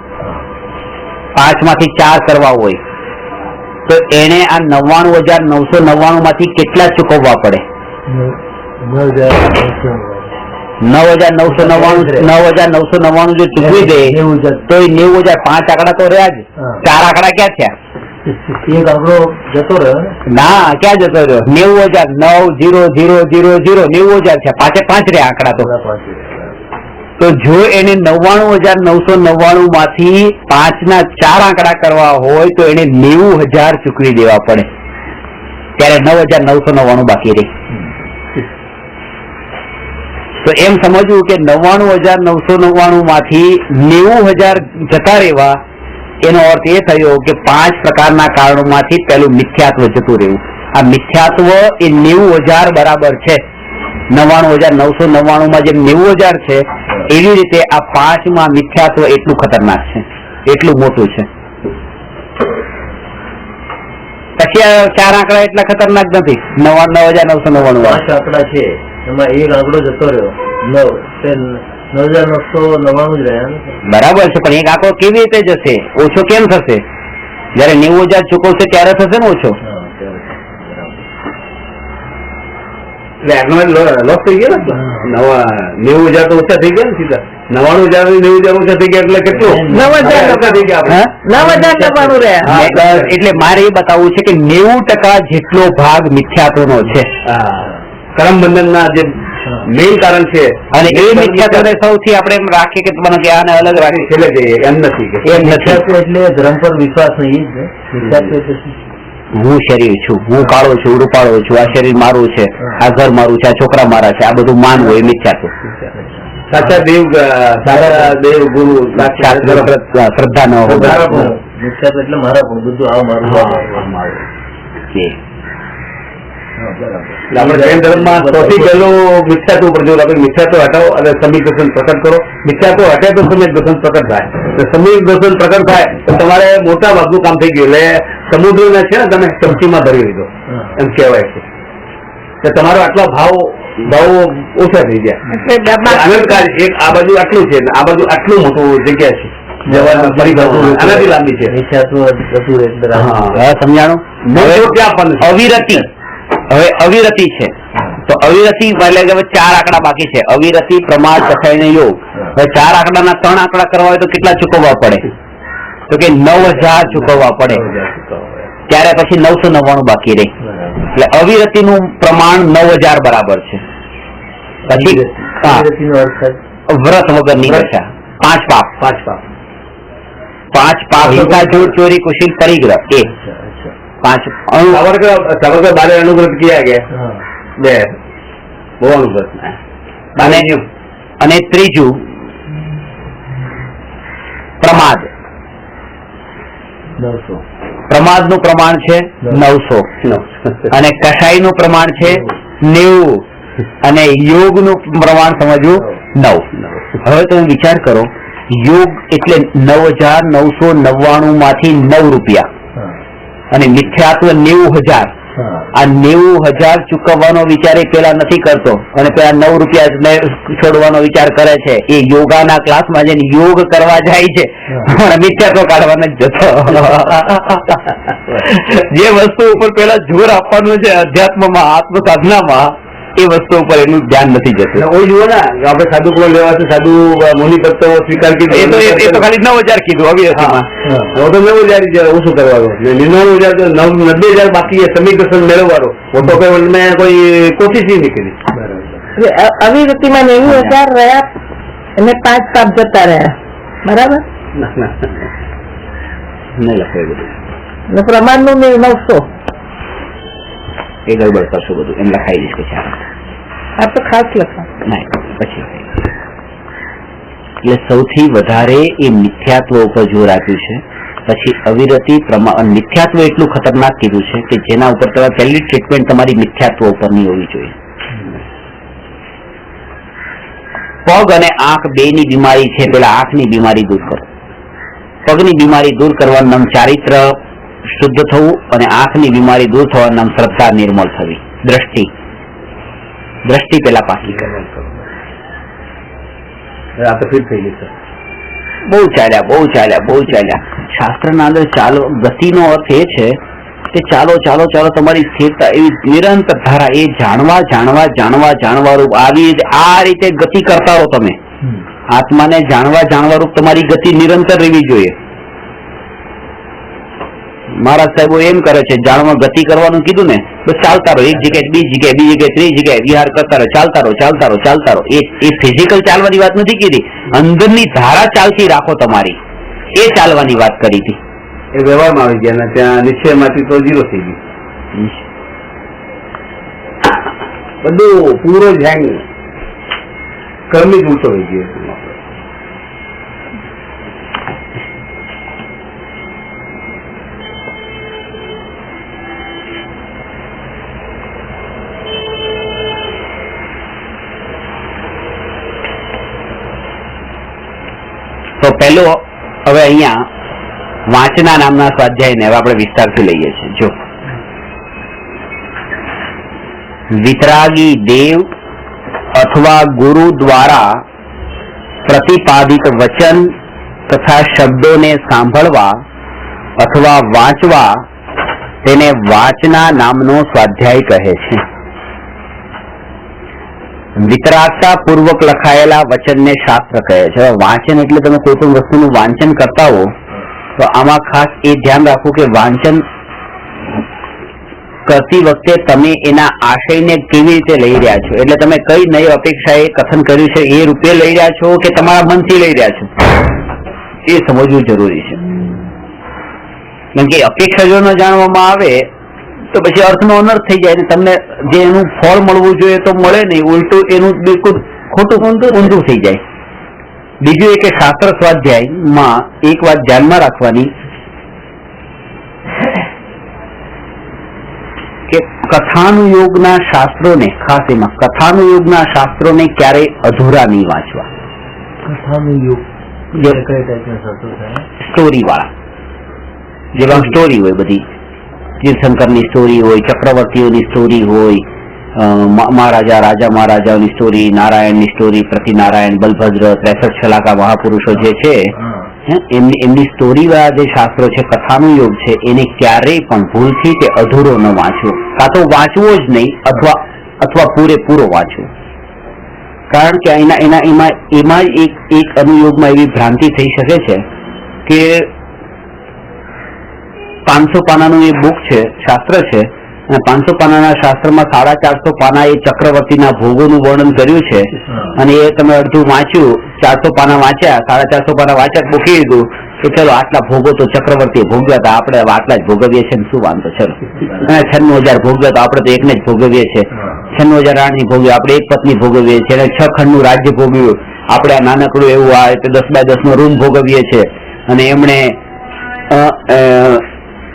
5 માંથી 4 કરવા હોય, તો એને આ 99,999 માંથી કેટલા ચૂકવવા પડે? 9,999 જો ચૂકવી દે તો 90,000. 5 આંકડા તો રહ્યા જ, 4 આંકડા ક્યાં થયા? એક આંકડો જતો રહ્યો ના, ક્યાં જતો રહ્યો? 90,000 90,000 થયા, પાછે 5 રહ્યા આંકડા. તો જો એને 99,999 માંથી 5 ના 4 આંકડા કરવા હોય તો એને 90,000 ચૂકવી દેવા પડે, ત્યારે 9,999 બાકી રહી. તો એમ સમજવું કે 99,999 માંથી 90,000 જતા રહેવા, એનો અર્થ એ થયો કે 5 પ્રકારના કારણોમાંથી પહેલું મિથ્યાત્વ જતું રહ્યું. આ મિથ્યાત્વ એ 90,000 બરાબર છે. 99,999 માં જેમ 90,000 છે, એવી રીતે આ 5 માં મિથ્યાત્વ એટલું ખતરનાક છે, એટલું મોટું છે. પછી આ 4 આંકડા એટલા ખતરનાક નથી. 9,999 5 આંકડા છે, એમાં એક આંકડો જતો રહ્યો 9,999 જ રહ્યા. બરાબર છે, પણ એક આંકડો કેવી રીતે જશે? ઓછો કેમ થશે? જયારે 90,000 ચૂકવશે ત્યારે થશે ને ઓછો. લોસ થઈ ગયા ને, 90,000 તો ઓછા થઈ ગયા ને સીધા. 99,000 ઓછા થઈ ગયા એટલે કેટલું? 9,000 થઈ ગયા. 9,099 રહ્યા. એટલે મારે એ બતાવવું છે કે 90% જેટલો ભાગ મિથ્યાત્વનો છે, કરમબંધન ના જે મેઇન કારણ છે. અને એ મિથ્યાત્વને સૌથી આપણે એમ રાખીએ કે મને આને અલગ રાખી છેલ્લે જઈએ, એમ નથી કે એમ નથી. એટલે ધર્મ પર વિશ્વાસ નહીં જ. મિથ્યાત્વ એટલે હું શરીર છું, હું કાળો છું, રૂપાળો છું, આ શરીર મારું છે, આ ઘર મારું છે, આ છોકરા મારા છે, આ બધું માનવું એ મિથ્યાત્વ. સાચા દેવ ગુરુ શ્રદ્ધા ન હોય. મિથ્યાત્વ એટલે મારા પણ બધું આવું મારું. આપણે જૈન ધર્મમાં સૌથી પહેલું મિથ્યાત્વ ઉપર જોયું. આપણે મિથ્યાત્વ હટાવો અને સમીક દર્શન પ્રકટ કરો. મિથ્યાત્વ હટે તો સમીક દર્શન પ્રકટ થાય. સમીક દર્શન પ્રકટ થાય તો તમારે મોટા ભાગનું કામ થઈ ગયું. એટલે સમુદ્રને છે ને તમે ચમચીમાં ભરી લીધો એમ કહેવાય છે. કે તમારો આટલા ભાવ ઓછા થઈ ગયા. અનંતકાળ એક આ બાજુ આટલું છે, આ બાજુ આટલું મોટું જગ્યા છે, આનાથી લાંબી છે. સમજાણું? અવિરતિ. હવે અવિરતિ છે, તો અવિરતિ એટલે કે 4 આંકડા બાકી છે. અવિરતિ, પ્રમાદ, કષાય ને યોગ. હવે 4 આંકડાના 3 આંકડા કરવા હોય તો કેટલા ચૂકવવા પડે? તો કે 9,000 ચૂકવવા પડે, ત્યારે પછી 999 બાકી રહે. એટલે અવિરતિ નું પ્રમાણ 9,000 બરાબર છે. પછી વ્રત વગરની દશા 5 પાપ. 5 પાપ હિંસા, ચોરી, કુશીલ, પરિગ્રહ. 5 સાવરકર બારે અનુવ્રત કિયા ગયા हाँ 2 બહુ અનુવ્રત અને ત્રીજું પ્રમાદ. 900 પ્રમાદનું પ્રમાણ છે 900 અને કસાઈનું પ્રમાણ છે 90 અને યોગનું પ્રમાણ સમજવું 9. હવે તમે વિચાર કરો, યોગ એટલે 9,999 માંથી 9 રૂપિયા हाँ અને મિથ્યાત્વ 90,000. हाँ આ 90,000 ચૂકવવાનો વિચાર એ પેલા નથી કરતો અને પેલા 9 રૂપિયા છોડવાનો વિચાર કરે છે. એ યોગાના ક્લાસમાં જઈને યોગ કરવા જાય છે પણ મિથ્યાત્વ કાઢવા નથી જતો. જે વસ્તુ ઉપર પેલા જોર આપવાનું છે અધ્યાત્મમાં, આત્મ સાધનામાં, એ વસ્તુ ઉપર એનું ધ્યાન નથી જતું. ઓય જુઓ ને આપણે સાધુ કોણ લેવાથી સાધુ મુનિ કરતો સ્વીકાર કીધો એ તો ખાલી 9,000 કીધું. અભિવ્યક્તિમાં હવે તો 90,000 ઓછું કરવાનું, 99,000 બાકી है समी दर्शन મેળવવાનો. वो तो मैं कोई कोशिश ही नहीं करी. અવિરતિમાં 90,000 રહ્યા અને 5 સાપ જતા રહ્યા, બરાબર? નહીં લખે બધું, અને પ્રમાણનું 900. એ ગડબડ કરશો બધું, એમ લખાઈ દઈશ પછી. આ તો ખાસ લખા. નહીં પછી. એટલે સૌથી વધારે એ મિથ્યાત્વ ઉપર જોર આપ્યું છે. પછી અવિરતિ મિથ્યાત્વ એટલું ખતરનાક કીધું છે કે જેના ઉપર પહેલી ટ્રીટમેન્ટ તમારી મિથ્યાત્વ ઉપરની હોવી જોઈએ. પગ અને આંખ બેની બીમારી છે, પેલા આંખની બીમારી દૂર કરો. પગની બીમારી દૂર કરવાનું નામ ચારિત્ર શુદ્ધ થવું અને આંખની બીમારી દૂર થવાનું નામ શ્રદ્ધા નિર્મળ થવી. દ્રષ્ટિ પેલા પાકી કરવાની. આ તો ફિટ થઈ ગઈ સર. બહુ ચાલ્યા. શાસ્ત્રના અંદર ચાલો, ગતિનો અર્થ એ છે કે ચાલો તમારી સ્થિરતા એવી નિરંતર ધારા, એ જાણવા રૂપ આવી આ રીતે ગતિ કરતા રહો. તમે આત્માને જાણવા રૂપ તમારી ગતિ નિરંતર રહેવી જોઈએ. મહારાજ સાહેબો એમ કરે છે, જાણવા ગતિ કરવાનું કીધું ને, બસ ચાલતા રહો. એક જગ્યાએ બીજી જગ્યાએ ત્રીજી જગ્યાએ વિહાર કરતા રહો. ચાલતા રહો. એ ફિઝિકલ ચાલવાની વાત નથી કીધી, અંદરની ધારા ચાલતી રાખો તમારી, એ ચાલવાની વાત કરી હતી. એ વ્યવહારમાં આવી ગયા ને ત્યાં નિશ્ચયમાંથી તો 0 થઈ ગયું. બધું પૂરો ધ્યાન કર્મી જ ઉલટો થઈ ગયો. તો પહેલો હવે અહીંયા વાંચના નામના સ્વાધ્યાયને હવે આપણે વિસ્તારથી લઈએ છીએ. જો વિતરાગી દેવ અથવા ગુરુ દ્વારા પ્રતિપાદિત વચન તથા શબ્દોને સાંભળવા અથવા વાંચવા તેને વાંચના નામનો સ્વાધ્યાય કહે છે. વિતરાગતા પૂર્વક લખાયેલા વચનને શાસ્ત્ર કહે છે. વાંચન એટલે તમે કોઈ પણ વસ્તુનું વાંચન કરતા હો તો આમાં ખાસ એ ધ્યાન રાખવું કે વાંચન કરતી વખતે તમે એના આશયને કેવી રીતે લઈ રહ્યા છો, એટલે તમે કઈ નઈ અપેક્ષાએ કથન કર્યું છે એ રૂપે લઈ રહ્યા છો કે તમારા મનથી લઈ રહ્યા છો, એ સમજવું જરૂરી છે. કેમ કે અપેક્ષા જો ન જાણવામાં આવે તો પછી અર્થનો અનર્થ થઈ જાય, તમને જે એનું ફળ મળવું જોઈએ તો મળે નહીં, ઉલટું એનું બિલકુલ ખોટું ઊંધું થઈ જાય. બીજું એ કે શાસ્ત્ર સ્વાધ્યાયમાં એક વાત ધ્યાનમાં રાખવાની કે કથાનુયોગના શાસ્ત્રોને, ખાસ એમાં કથાનુયોગના શાસ્ત્રોને ક્યારેય અધૂરા નહીં વાંચવા. કથાનુયોગ કઈ ટાઈપના શાસ્ત્રો છે? સ્ટોરી વાળા, જેમાં સ્ટોરી હોય, બધી તીર્થંકરની સ્ટોરી હોય, ચક્રવર્તીઓની સ્ટોરી હોય, રાજા મહારાજાઓની સ્ટોરી, નારાયણની સ્ટોરી, પ્રતિનારાયણ, બલભદ્ર, 63 છલાકા મહાપુરુષો જે છે એમની સ્ટોરી વાળા જે શાસ્ત્રો છે, કથાનું યોગ છે, એને ક્યારેય પણ ભૂલથી કે અધૂરો ન વાંચવો, કાં તો વાંચવો જ નહીં અથવા પૂરેપૂરો વાંચવો. કારણ કે એમાં એક અનુયોગમાં એવી ભ્રાંતિ થઈ શકે છે કે 500 પાનાનું એ બુક છે, શાસ્ત્ર છે, અને 500 પાનાના શાસ્ત્રમાં 450 પાના એ ચક્રવર્તીના ભોગોનું વર્ણન કર્યું છે, અને એ તમે અડધું વાંચ્યું, 400 પાના વાંચ્યા, 450 પાના વાંચ્યા, મૂકી દીધું, કે ચલો આટલા ભોગો તો ચક્રવર્તીએ ભોગવ્યા હતા, આપણે હવે આટલા જ ભોગવીએ છીએ ને શું વાંધો, ચલો 96,000 ભોગવ્યા તો આપણે તો એકને જ ભોગવીએ છીએ, 96,000 રાણી ભોગવી, આપણે એક પત્ની ભોગવીએ છીએ, અને 6 ખંડનું રાજ્ય ભોગવ્યું, આપણે આ નાનકડું એવું આ 10x10 નો રૂમ ભોગવીએ છીએ, અને એમણે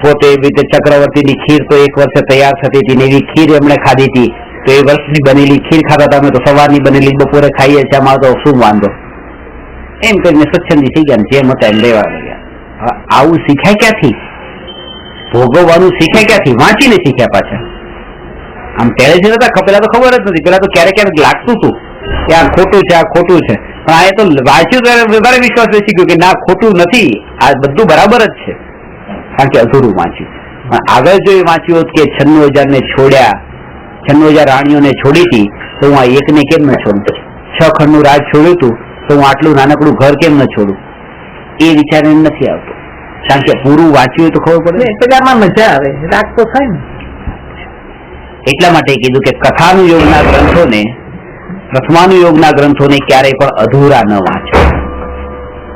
પોતે એવી રીતે ચક્રવર્તીની ખીર તો એક વર્ષે તૈયાર થતી હતી ને એવી ખીર એમણે ખાધી હતી, તો એ વર્ષની બનેલી ખીર ખાતા હતા, અમે તો સવારની બનેલી બપોરે ખાઈએ છીએ, આમાં તો શું વાંધો, એમ કરીને સ્વચ્છંદી થઈ ગયા, જેમ હતા એમ રહેવા લાગ્યા. આવું શીખ્યા ક્યાંથી? ભોગવવાનું શીખ્યા ક્યાંથી? વાંચીને શીખ્યા પાછા. આમ પહેલે છે નતા પેલા તો ખબર જ નથી, પેલા તો ક્યારેક ક્યારેક લાગતું હતું કે આ ખોટું છે, આ ખોટું છે, પણ આ તો વાંચ્યું ત્યારે વધારે વિશ્વાસ બેસી ગયો કે ના ખોટું નથી, આ બધું બરાબર જ છે, કારણ કે અધૂરું વાંચ્યું. પણ આગળ જો એ વાંચ્યું હોત કે 96,000 ને છોડ્યા, 96,000 રાણીઓને છોડી હતી, તો હું આ એકને કેમ ન છોડું, 6 ખંડનું રાજ છોડ્યું હતું તો હું આટલું નાનકડું ઘર કેમ ન છોડું, એ વિચાર નથી આવતો, કારણ કે પૂરું વાંચ્યું તો ખબર પડે, પેલામાં મજા આવે, રાગ તો થાય ને. એટલા માટે કીધું કે કથાનુયોગના ગ્રંથોને, પ્રથમાનુયોગના ગ્રંથોને ક્યારેય પણ અધૂરા ન વાંચો.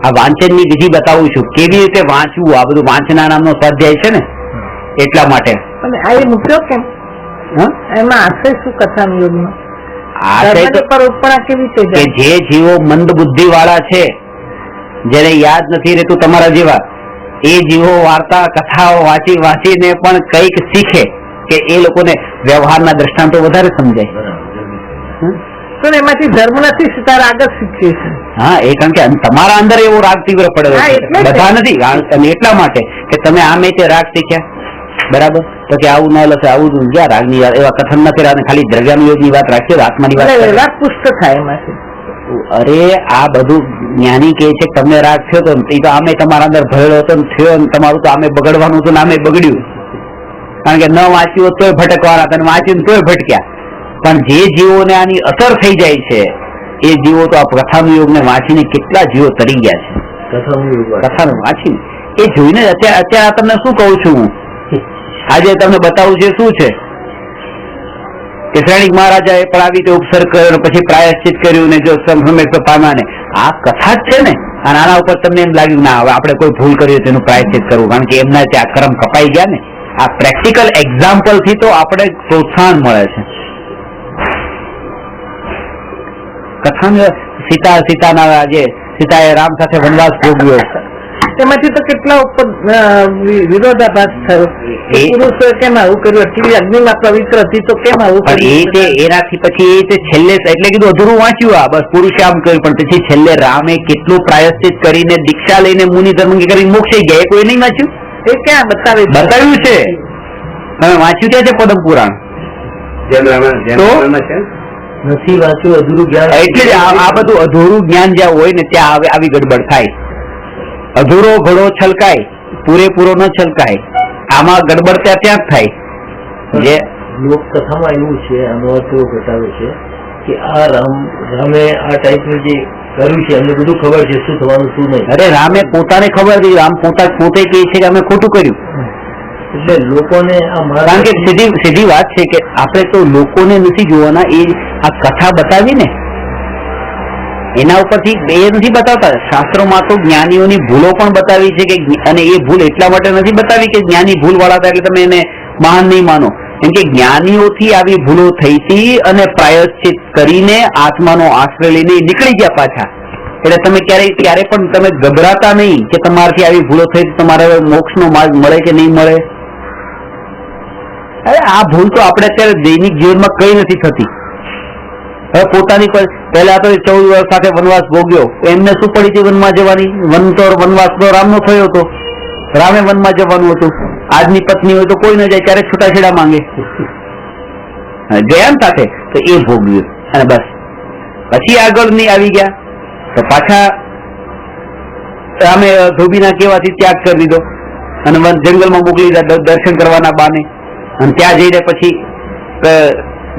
આ વાંચનની વિધિ બતાવું છું, કેવી રીતે વાંચવું, આ બધું વાંચના નામનો સ્વાધ્યાય છે ને, એટલા માટે. અને આ એ મૂક્યો કેમ? એમાં આશય શું કથાનુયોગમાં? આશય તો કેવી રીતે કે જે જીવો મંદ બુદ્ધિ વાળા છે, જેને યાદ નથી રહેતું તમારા જેવા, એ જીવો વાર્તા કથાઓ વાંચી વાંચીને પણ કંઈક શીખે, કે એ લોકોને વ્યવહારના દ્રષ્ટાંતો વધારે સમજાય. પણ એમાંથી ધર્મ નથી, સીધા રાગ જ શીખીએ છીએ. હા, એ કારણ કે તમારા અંદર એવો રાગ તીવ્ર પડેલો છે, બધા નથી, અને એટલા માટે કે તમે આમે તે રાગ શીખ્યા, બરાબર, તો કે આવું ન લખે, આવું ક્યાં રાગની વાત, એવા કથન નથી, અને ખાલી દ્રવ્યાનુયોગની વાત રાખીએ, આત્માની વાત રાગ પુષ્ટ થાય એમાંથી. અરે આ બધું જ્ઞાની કહે છે તમને રાગ થયો તો એ તો આમે તમારા અંદર ભરેલો હતો ને થયો, ને તમારું તો આમે બગડવાનું હતું ને આમે બગડ્યું, કારણ કે ન વાંચ્યું હોત તોય ભટકવાના હતા, વાંચ્યું તોય ભટક્યા. પણ જે જીવોને આની અસર થઈ જાય છે, એ જીવો તો આ કથાનુયોગને વાંચીને કેટલા જીવો તરી ગયા છે, કથાનું વાંચીને. એ જોઈને અત્યારે તમને શું કહું છું હું, આજે તમને બતાવું છે શું છે કે શ્રેણિક મહારાજાએ પણ આવી રીતે ઉપસર્ગ કર્યો, પછી પ્રાયશ્ચિત કર્યું, ને જો સમય પામ્યા, આ કથા જ છે ને. અને આના ઉપર તમને એમ લાગ્યું ના હવે આપણે કોઈ ભૂલ કરી તેનું પ્રાયશ્ચિત કરવું, કારણ કે એમના ત્યાં કર્મ કપાઈ ગયા ને. આ પ્રેક્ટિકલ એક્ઝામ્પલ થી તો આપણે પ્રોત્સાહન મળે છે. કથા સીતાના જે સીતાએ રામ સાથે વનવાસ ભોગવ્યો, એમાંથી તો કેટલા ઉપર વિરોધાભાસ થયો, પુરુષો કેમ આવું કર્યું, આટલી અગ્નિમાં પવિત્ર હતી તો કેમ આવું કર્યું. એનાથી પછી છેલ્લે એટલે કીધું અધૂરું વાંચ્યું, આ બસ પુરુષે આમ કર્યું, પણ પછી છેલ્લે રામે કેટલું પ્રાયશ્ચિત કરીને દીક્ષા લઈને મુનિ ધર્મ કરીને મોક્ષે ગયા, એ કોઈ નહીં વાંચ્યું? એ ક્યાં બતાવ્યું છે, તમે વાંચ્યું ક્યાં છે પદમ પુરાણ? નથી વાંચ્યું, અધૂરું જ્ઞાન. એટલે જ આ બધું અધૂરું જ્ઞાન જ્યાં હોય ને ત્યાં આવી ગડબડ થાય. અધૂરો ઘડો છલકાય, પૂરેપૂરો ન છલકાય, આમાં ગડબડ ત્યાં જ થાય. જે લોકકથામાં એવું છે, આનો અર્થ એવો બતાવે છે કે આ રામે આ ટાઈપનું જે કર્યું છે, એમને બધું ખબર છે શું થવાનું શું નહીં. અરે રામે પોતાને ખબર હતી, રામ પોતે કહે છે કે અમે ખોટું કર્યું. એટલે લોકોને કારણ કે સીધી વાત છે કે આપણે તો લોકોને નથી જોવાના, એ આ કથા બતાવી ને એના ઉપરથી એ નથી બતાવતા. શાસ્ત્રોમાં તો જ્ઞાનીઓની ભૂલો પણ બતાવી છે, કે અને એ ભૂલ એટલા માટે નથી બતાવી કે જ્ઞાની ભૂલ વાળા હતા એટલે તમે એને મહાન નહીં માનો, કેમ કે જ્ઞાનીઓથી આવી ભૂલો થઈ હતી અને પ્રાયશ્ચિત કરીને આત્માનો આશ્રય લઈને નીકળી ગયા પાછા. એટલે તમે ક્યારે પણ તમે ગભરાતા નહીં કે તમારાથી આવી ભૂલો થઈ, તમારે મોક્ષનો માર્ગ મળે કે નહીં મળે. અરે આ ભૂલ તો આપણે અત્યારે દૈનિક જીવનમાં કઈ નથી થતી. હવે પોતાની પહેલા તો 14 વર્ષ સાથે વનવાસ ભોગ્યો, એમને શું પડી હતી વનમાં જવાની? વનવાસ તો રામનો થયો હતો, રામે વનમાં જવાનું હતું. આજની પત્ની હોય તો કોઈ ન જાય, ક્યારેક છૂટાછેડા માંગે, ગયા સાથે તો એ ભોગવ્યું, અને બસ પછી આગળ નહીં આવી ગયા તો પાછા રામે ધોબીના કહેવાથી ત્યાગ કરી દીધો અને જંગલમાં મોકલી દીધા દર્શન કરવાના બાને. અને ત્યાં જઈને પછી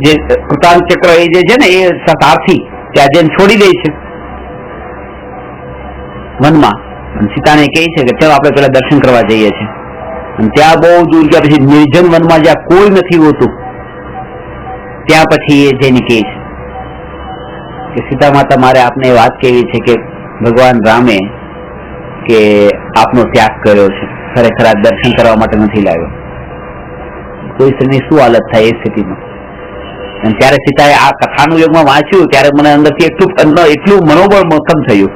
જે કૃતાંત ચક્ર એ જે છે ને એ સારથી ત્યાં જઈને છોડી દે છે વનમાં. સીતાને કહે છે કે ચલો આપણે પેલા દર્શન કરવા જઈએ છીએ. અને ત્યાં બહુ દૂર ગયા પછી નિર્જન વનમાં જ્યાં કોઈ નથી હોતું ત્યાં પછી એ જઈને કહે છે કે સીતા માતા મારે આપને વાત કેવી છે કે ભગવાન રામે કે આપનો ત્યાગ કર્યો છે, ખરેખર આ દર્શન કરવા માટે નથી લાવ્યો. કોઈ સ્ત્રીની શું હાલત થાય એ સ્થિતિમાં. અને ત્યારે સીતાએ આ કથાનું યુગમાં વાંચ્યું ત્યારે મને અંદરથી એટલું મનોબળ મક્કમ થયું.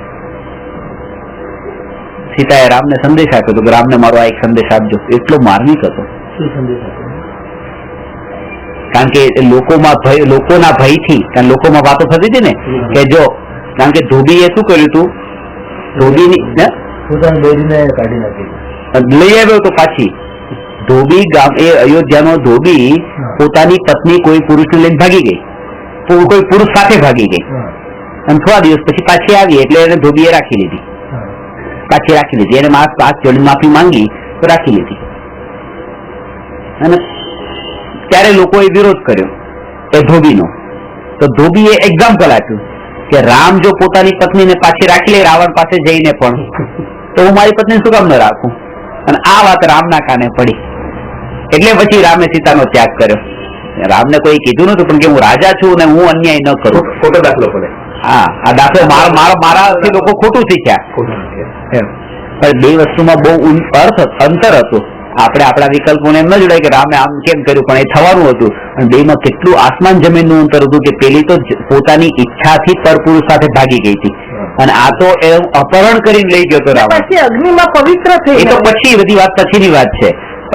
સીતાએ રામને સંદેશ આપ્યો હતો કે રામને મારો આ એક સંદેશ આપજો. એટલો માર્મિક હતો. શું સંદેશ આપ્યો? કારણ કે લોકોના ભયથી, કારણ લોકોમાં વાતો થતી હતી ને કે જો, કારણ કે ધોબીએ શું કર્યું હતું, ધોબીની પોતાની બેરીને કાઢી નાખી, લઈ આવ્યો તો પાછી. ધોબી ગામ, એ અયોધ્યાનો ધોબી પોતાની પત્ની કોઈ પુરુષને લઈને ભાગી ગઈ, કોઈ પુરુષ સાથે ભાગી ગઈ, અને થોડા દિવસ પછી પાછી આવી એટલે એને ધોબીએ રાખી લીધી. એને હાથ જોડીને માફી માંગી તો રાખી લીધી. અને ત્યારે લોકોએ વિરોધ કર્યો એ ધોબીનો. તો ધોબીએ એક્ઝામ્પલ આપ્યું કે રામ જો પોતાની પત્નીને પાછી રાખી લે રાવણ પાસે જઈને પણ, તો હું મારી પત્ની શું કામ ન રાખું. અને આ વાત રામના કાને પડી એટલે પછી રામે સીતાનો ત્યાગ કર્યો. રામને કોઈ કીધું નતું પણ કે હું રાજા છું ને હું અન્યાય ન કરું. ખોટો દાખલો પડે. હા, આ દાખલો મારાથી લોકો ખોટું શીખ્યા. પણ બે વસ્તુમાં બહુ અંતર હતું. આપણે આપણા વિકલ્પોને એમ ન જોડાય કે રામે આમ કેમ કર્યું, પણ એ થવાનું હતું. અને બેમાં કેટલું આસમાન જમીનનું અંતર હતું કે પેલી તો પોતાની ઈચ્છાથી પરપુરુષ સાથે ભાગી ગઈ હતી, અને આ તો અપહરણ કરીને લઈ ગયો હતો રાવણ. પછી અગ્નિમાં પવિત્ર થઈ. એ તો પછી બધી વાત પછીની વાત છે.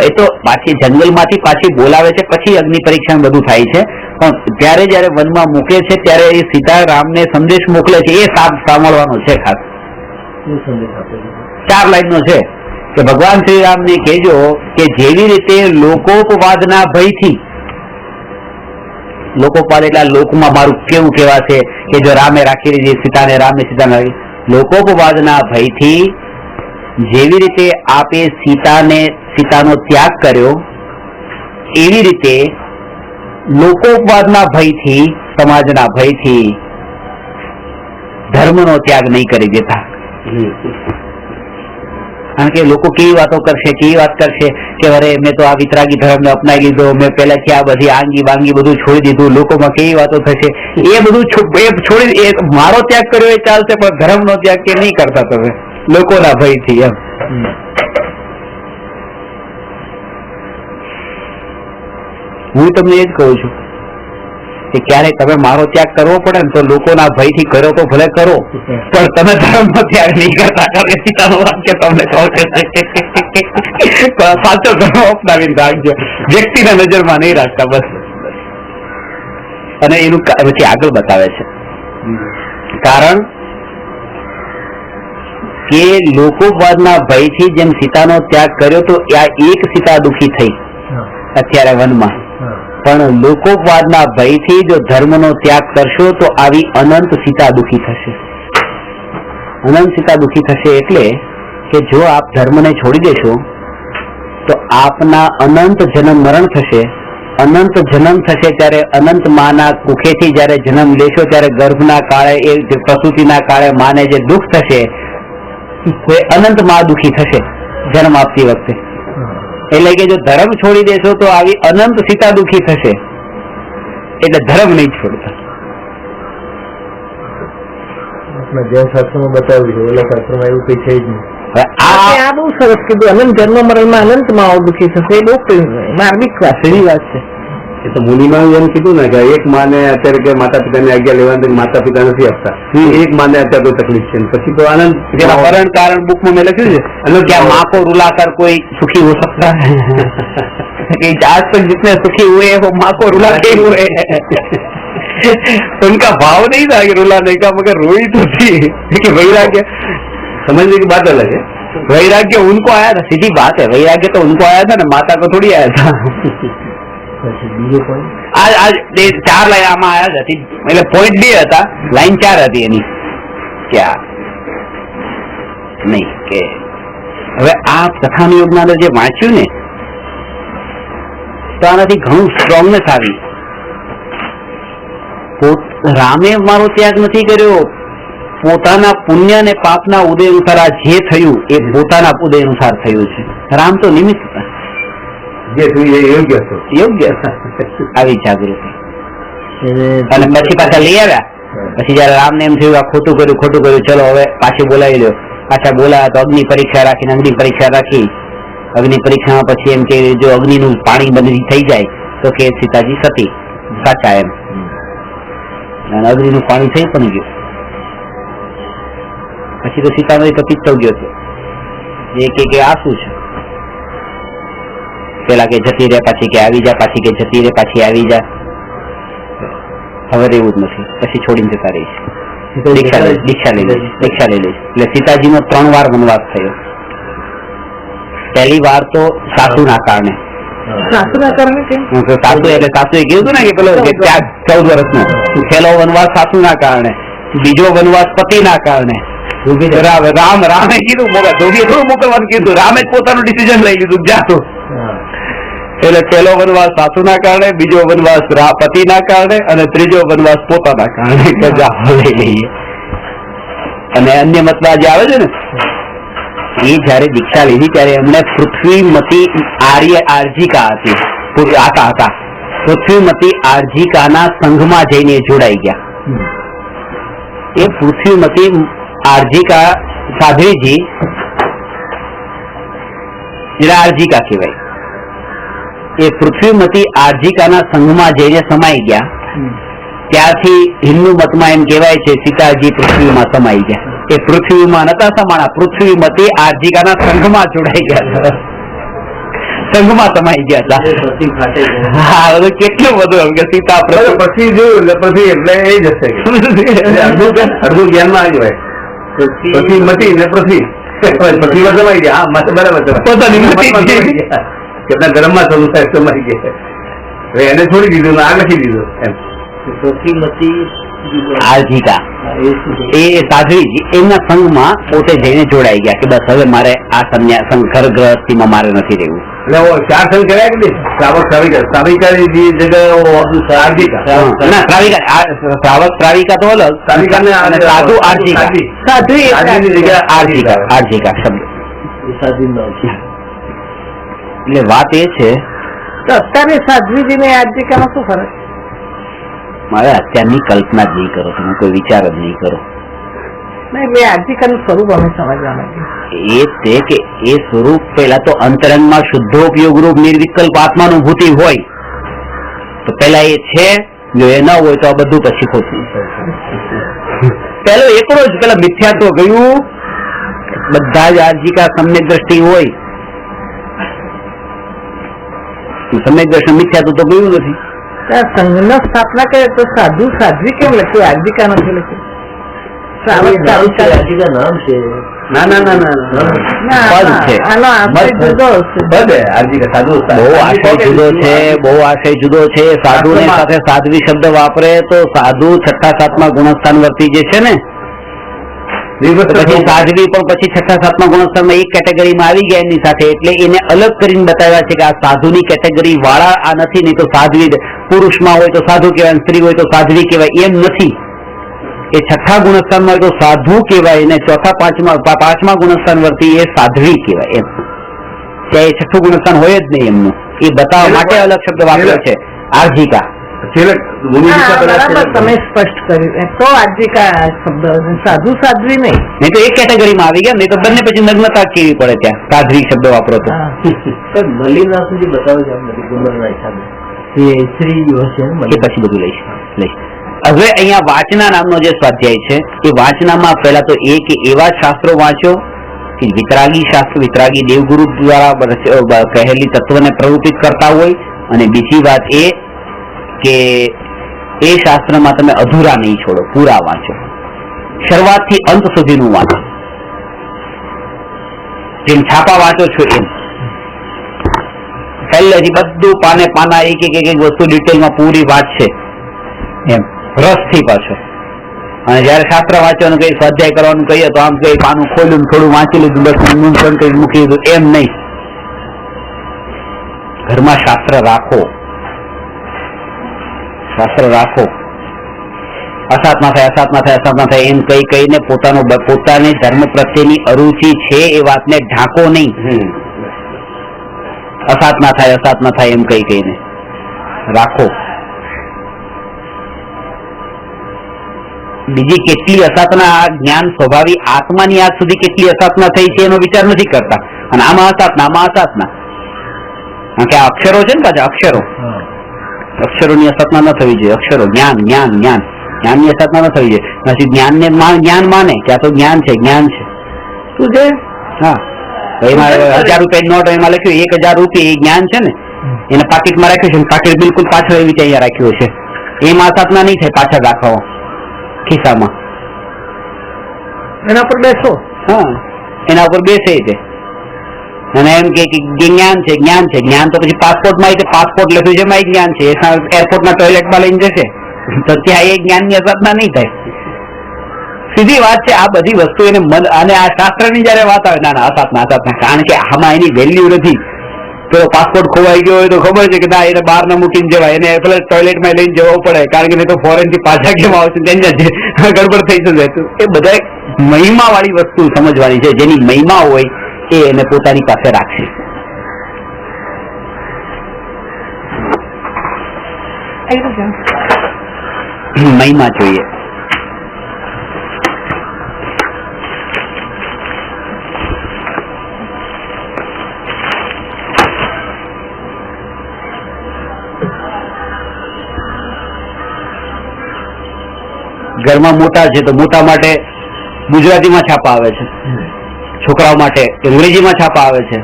એ તો પાછી જંગલમાંથી પાછી બોલાવે છે, પછી અગ્નિ પરીક્ષણ બધું થાય છે. પણ ત્યારે જયારે વનમાં મૂકે છે ત્યારે એ સીતા રામને સંદેશ મોકલે છે, એ સાંભળવાનો છે. ખાસ 4 લાઈનનો છે કે ભગવાન શ્રી રામને કહેજો કે જેવી રીતે લોકોપવાદના ભયથી, લોકોપવાદ એટલે લોકમાં મારું કેવું કહેવાશે કે જો રામે રાખી લીધી સીતાને, રામે સીતાને, લોકોપવાદના ભયથી જેવી રીતે આપે સીતાનો ત્યાગ કર્યો, એવી રીતે લોકોપવાદના ભયથી, સમાજના ભયથી ધર્મનો ત્યાગ નહીં કરી દેતા. કારણ કે લોકો કેવી વાતો કરશે, કેવી વાત કરશે કે અરે મેં તો આ વિતરાગી ધર્મને અપનાવી લીધો, મેં પહેલાથી આ બધી આંગી બાંગી બધું છોડી દીધું, લોકોમાં કેવી વાતો થશે. એ બધું છોડી, મારો ત્યાગ કર્યો એ ચાલશે, પણ ધર્મનો ત્યાગ કે નહીં કરતા તમે, લોકોના ભયથી. એમ હું તમને એ જ કહું છું કે ક્યારેક તમે મારો ત્યાગ કરવો પડે ને તો લોકોના ભયથી કરો તો ભલે કરો, પણ તમે ધર્મનો ત્યાગ નહીં કરતા. સીતાનો વાક્ય તમને કહો સાચો ધર્મ અપનાવીને રાખજો, વ્યક્તિના નજરમાં નહીં રાખતા. બસ. અને એનું પછી આગળ બતાવે છે કારણ કે લોકોપવાદના ભયથી જેમ સીતાનો ત્યાગ કર્યો તો આ એક સીતા દુઃખી થઈ અત્યારે વનમાં, પણ લોકોપવાદના ભયથી જો ધર્મનો ત્યાગ કરશો તો આવી અનંત સીતા દુઃખી થશે. અનંત સીતા દુઃખી થશે એટલે કે જો આપ ધર્મને છોડી દેશો તો આપના અનંત જન્મ મરણ થશે. અનંત જન્મ થશે ત્યારે અનંત માના કુખેથી જયારે જન્મ લેશો ત્યારે ગર્ભના કાળે, એ પ્રસૂતિના કાળે માને જે દુઃખ થશે તો એ અનંત માં દુઃખી થશે જન્મ આપતી વખતે. એટલે કે જો ધર્મ છોડી દેશો તો આવી અનંત સીતા દુઃખી થશે, એટલે ધર્મ નહીં છોડતા. જે શાસ્ત્રમાં બતાવ્યું છે ઓલા શાસ્ત્રમાં એવું કઈ છે જ નહીં. આ બહુ સરસ કીધું. અનંત જન્મ મરણમાં અનંત માં દુઃખી થશે, એ બહુ માર્મિક વાત છે. એવી વાત છે. એ તો મુનિમાં એમ કીધું ને કે એક માને અત્યારે કે માતા પિતાની આજ્ઞા લેવાની, માતા પિતા નથી આપતા, એક માને અત્યારે કોઈ તકલીફ છે. પછી તો આનંદ वर्ण कारण बुक में मैं लख्यू है क्या माँ को रुलाकर कोई सुखी हो सकता है कि आज तक जितने सुखी हुए हैं वो माँ को रुला के हुए हैं. उनका भाव नहीं था कि रुलाने का, मगर रोई तो थी कि वैराग्य समझने की बात अलग है. वैराग्य उनको आया था, सीधी बात है. वैराग्य तो उनको आया था ना, माता को थोड़ी आया था. आज 4 લાઈન આમાં આવ્યા હતી, એટલે પોઈન્ટ 2 હતા, લાઈન 4 હતી એની. ક્યાં નહીં કે હવે આ કથાનું યોગના અંદર જે વાંચ્યું ને તો આનાથી ઘણું સ્ટ્રોંગનેસ આવી. રામે મારો ત્યાગ નથી કર્યો, પોતાના પુણ્ય અને પાપના ઉદય અનુસાર આ જે થયું એ પોતાના ઉદય અનુસાર થયું છે. રામ તો નિમિત્ત હતા, જે થયું એ યોગ્ય હતું. યોગ્ય આવી જાગૃતિ. અને પછી પાછા લઈ આવ્યા. પછી જયારે રામને એમ થયું આ ખોટું કર્યું, ચલો હવે પાછી બોલાવી લો, પાછા બોલાયા તો અગ્નિ પરીક્ષા રાખીને અગ્નિ પરીક્ષા રાખી. અગ્નિ પરીક્ષામાં પછી એમ કે જો અગ્નિનું પાણી બંધ થઈ જાય તો કે સીતાજી સતી સાચા એમ. અને અગ્નિનું પાણી થઈ પણ ગયું. પછી તો સીતાનો પતિ થઈ ગયો હતો. એ કે આ શું છે? પેલા કે જતી રહે, પાછી કે આવી જા, પાછી કે જતી રહે, પાછી આવી જા. હવે એવું જ નથી. પછી છોડીને જતા રહીશ. દીક્ષા લઈ લઈશ. એટલે સીતાજીનો 3 વાર વનવાસ થયો. પહેલી વાર તો સાસુના કારણે. સાસુના કારણે કેમ? સાસુ એટલે સાસુએ કીધું હતું ને કે પેલો 14 વર્ષનો. પહેલો વનવાસ સાસુના કારણે, બીજો વનવાસ પતિના કારણે. રામે કીધું ધોબીએ થોડું મોકલવાનું કીધું, રામે જ પોતાનું ડિસિઝન લઈ લીધું જાતું. એટલે પહેલો વનવાસ સાસુના કારણે, બીજો વનવાસ પતિના કારણે અને ત્રીજો વનવાસ પોતાના કારણે લઈ લઈએ. અને અન્ય મતમાં જે આવે છે ને, એ જયારે દીક્ષા લીધી ત્યારે એમણે પૃથ્વીમતી આર્જિકા હતી હતા. પૃથ્વીમતી આર્જિકાના સંઘમાં જઈને જોડાઈ ગયા. એ પૃથ્વીમતી આર્જિકા સાધ્વીજી જેને આર્જિકા કહેવાય, એ પૃથ્વીમતી આર્જિકાના સંઘમાં જઈને સમાઈ ગયા. ત્યારથી હિન્દુ મતમાં એમ કહેવાય છે સીતાજી પૃથ્વીમાં સમાઈ ગયા. એ પૃથ્વીમાં નતા સમાણા, પૃથ્વીમતી આર્જિકાના સંઘમાં જોડાઈ ગયા, સંઘમાં સમાઈ ગયા હતા. હા, કેટલું બધું એમ કે સીતા પછી જોયું પછી એટલે એ જ હશે અડધું જ્ઞાનમાં આવી હોય. પછી મતી ને પૃથ્વી સમાઈ ગયા. હા, બરાબર કેટલા ગરમમાં સમાઈ ગયા. એને છોડી દીધું ને આ લખી દીધું એમ. આર્જિકા એ સાધ્વીજી એમના સંઘમાં પોતે જઈને જોડાઈ ગયા કે બસ હવે મારે આ ઘર ગૃહસ્થીમાં મારે નથી રહેવું. એટલે 4 સંઘ કહેવાય કે શ્રાવક શ્રાવિકા તો અલગ, સાધુ આર્જિકા. આર્જિકા શબ્દ એટલે વાત એ છે. અત્યારે સાધ્વીજી ને આર્જિકામાં શું ફરક? મારે અત્યારની કલ્પના જ નહીં કરો, તમે કોઈ વિચાર જ નહીં કરો. એટલે આર્જિકાનું સ્વરૂપ અમે સમજવાનું એ તે કે એ સ્વરૂપ પેલા તો અંતરંગમાં શુદ્ધોપયોગ રૂપ નિર્વિકલ્પ આત્માનુભૂતિ હોય તો પેલા એ છે. જો એ ન હોય તો આ બધું પછી ખોટું. પેલો એકડો જ પેલા મિથ્યાત્વ ગયું. બધા જ આર્જિકા સમ્યક દ્રષ્ટિ હોય. સમ્યક દ્રષ્ટિ મિથ્યાત્વ તો ગયું નથી. સંઘનો સ્થાપના કરે તો સાધુ સાધ્વી કેમ લખ્યું? આર્જિકા નથી લખ્યું. નામ છે. ના ના ના ના બહુ આશય જુદો છે, બહુ આશય જુદો છે. સાધુ ની સાથે સાધ્વી શબ્દ વાપરે તો સાધુ 6ઠા 7મા ગુણસ્થાન વર્તી જે છે ને, પછી સાધ્વી પણ પછી 6ઠા 7મા ગુણસ્થાનમાં એક કેટેગરીમાં આવી ગયા એમની સાથે. એટલે એને અલગ કરીને બતાવ્યા છે કે આ સાધુની કેટેગરી વાળા આ નથી. નહીં તો સાધ્વી પુરુષમાં હોય તો સાધુ કહેવાય, સ્ત્રી હોય તો સાધ્વી કહેવાય, એમ નથી. એ 6ઠા ગુણસ્થાનમાં હોય તો સાધુ કહેવાય ને 4થા 5મા ગુણસ્થાન વર્તી એ સાધ્વી કહેવાય. એમ ત્યાં એ 6ઠું ગુણસ્થાન હોય જ નહીં એમનું. એ બતાવવા માટે અલગ શબ્દ વાપર્યો છે આર્જિકા. તમે સ્પષ્ટ કર્યું તો આર્જિકા શબ્દ, સાધુ સાધ્વી નહીં તો એક કેટેગરીમાં આવી ગયા. નહીં તો બંને પછી નગ્નતા કેવી પડે ત્યાં સાધ્વી શબ્દ વાપરો તો. મલ્લિનાથજી બતાવે છે ઉંમરના હિસાબે એ સ્ત્રી હશે એ પછી બધું લઈશ. હવે અહીંયા વાચના નામનો જે સ્વાધ્યાય છે એ વાચનામાં પહેલા તો એ કે એવા શાસ્ત્રો વાંચો કે વિતરાગી શાસ્ત્ર, વિતરાગી દેવગુરુ દ્વારા કહેલી તત્વને પ્રવૃત્તિત કરતા હોય. અને બીજી વાત એ કે એ શાસ્ત્રમાં તમે અધૂરા નહીં છોડો, પૂરા વાંચો. શરૂઆતથી અંત સુધીનું વાંચો. જેમ છાપા વાંચો છો એમ પહેલેથી બધું પાના એક વસ્તુ ડિટેલમાં પૂરી વાંચશે એમ રસથી પાછો. અને જયારે શાસ્ત્ર વાંચવાનું કઈ સ્વાધ્યાય કરવાનું કહીએ તો આમ કઈ પાનું ખોલ્યું થોડું વાંચી લીધું બસ મૂકી દીધું એમ નહીં. ઘરમાં શાસ્ત્ર રાખો, શાસ્ત્ર રાખો. અસાત ના થાય એમ કહીને પોતાની ધર્મ પ્રત્યેની અરુચિ છે એ વાતને ઢાંકો નહીં. અસાત ના થાય એમ કહીને રાખો. બીજી કેટલી અસાધના આ જ્ઞાન સ્વભાવી આત્માની આજ સુધી કેટલી અસાધના થઈ છે એનો વિચાર નથી કરતા, અને આમાં અસાધના, આમાં અસાધના. કારણ કે આ અક્ષરો છે ને પાછા અક્ષરો, અક્ષરોની અસાધના ન થવી જોઈએ. અક્ષરો જ્ઞાન જ્ઞાન જ્ઞાન જ્ઞાનની અસાધના ન થવી જોઈએ. પછી જ્ઞાનને જ્ઞાન માને કે આ તો જ્ઞાન છે, જ્ઞાન છે શું છે. હા, એમાં 1000 રૂપિયા નોટ એમાં લખ્યું 1000 રૂપિયા એ જ્ઞાન છે ને, એને પાકીટમાં રાખ્યું છે, પાકીટ બિલકુલ પાછળ એવી રીતે અહીંયા રાખ્યું છે. એમાં અસાધના નહીં થાય પાછળ રાખવા ખિસ્સામાં, એના પર બેસો. હા, એના ઉપર બેસે છે અને એમ કે જ્ઞાન છે, જ્ઞાન છે. જ્ઞાન તો પછી પાસપોર્ટમાં પાસપોર્ટ લખ્યું છે એમાં જ્ઞાન છે. એરપોર્ટના ટોયલેટમાં લઈને જશે તો ત્યાં એ જ્ઞાનની અસાધના નહીં થાય. સીધી વાત છે. આ બધી વસ્તુ એને મન અને આ શાસ્ત્રની જયારે વાત આવે, ના ના અસાધના અસાધના, કારણ કે આમાં એની વેલ્યુ નથી. પેલો પાસપોર્ટ ખોવાઈ ગયો હોય તો ખબર છે કે ના એને બહાર ના મૂકીને જવાય, એને પેલા ટોયલેટમાં લઈને જવું પડે, કારણ કે નહીં તો ફોરેન થી પાછા કેમ આવશે ત્યાં ગડબડ થઈ જશે. એ બધા મહિમા વાળી વસ્તુ સમજવાની છે. જેની મહિમા હોય એ એને પોતાની પાસે રાખશે. મહિમા જોઈએ. ઘરમાં મોટા છે તો મોટા માટે ગુજરાતીમાં છાપા આવે છે, છોકરાઓ માટે અંગ્રેજીમાં છાપા આવે છે.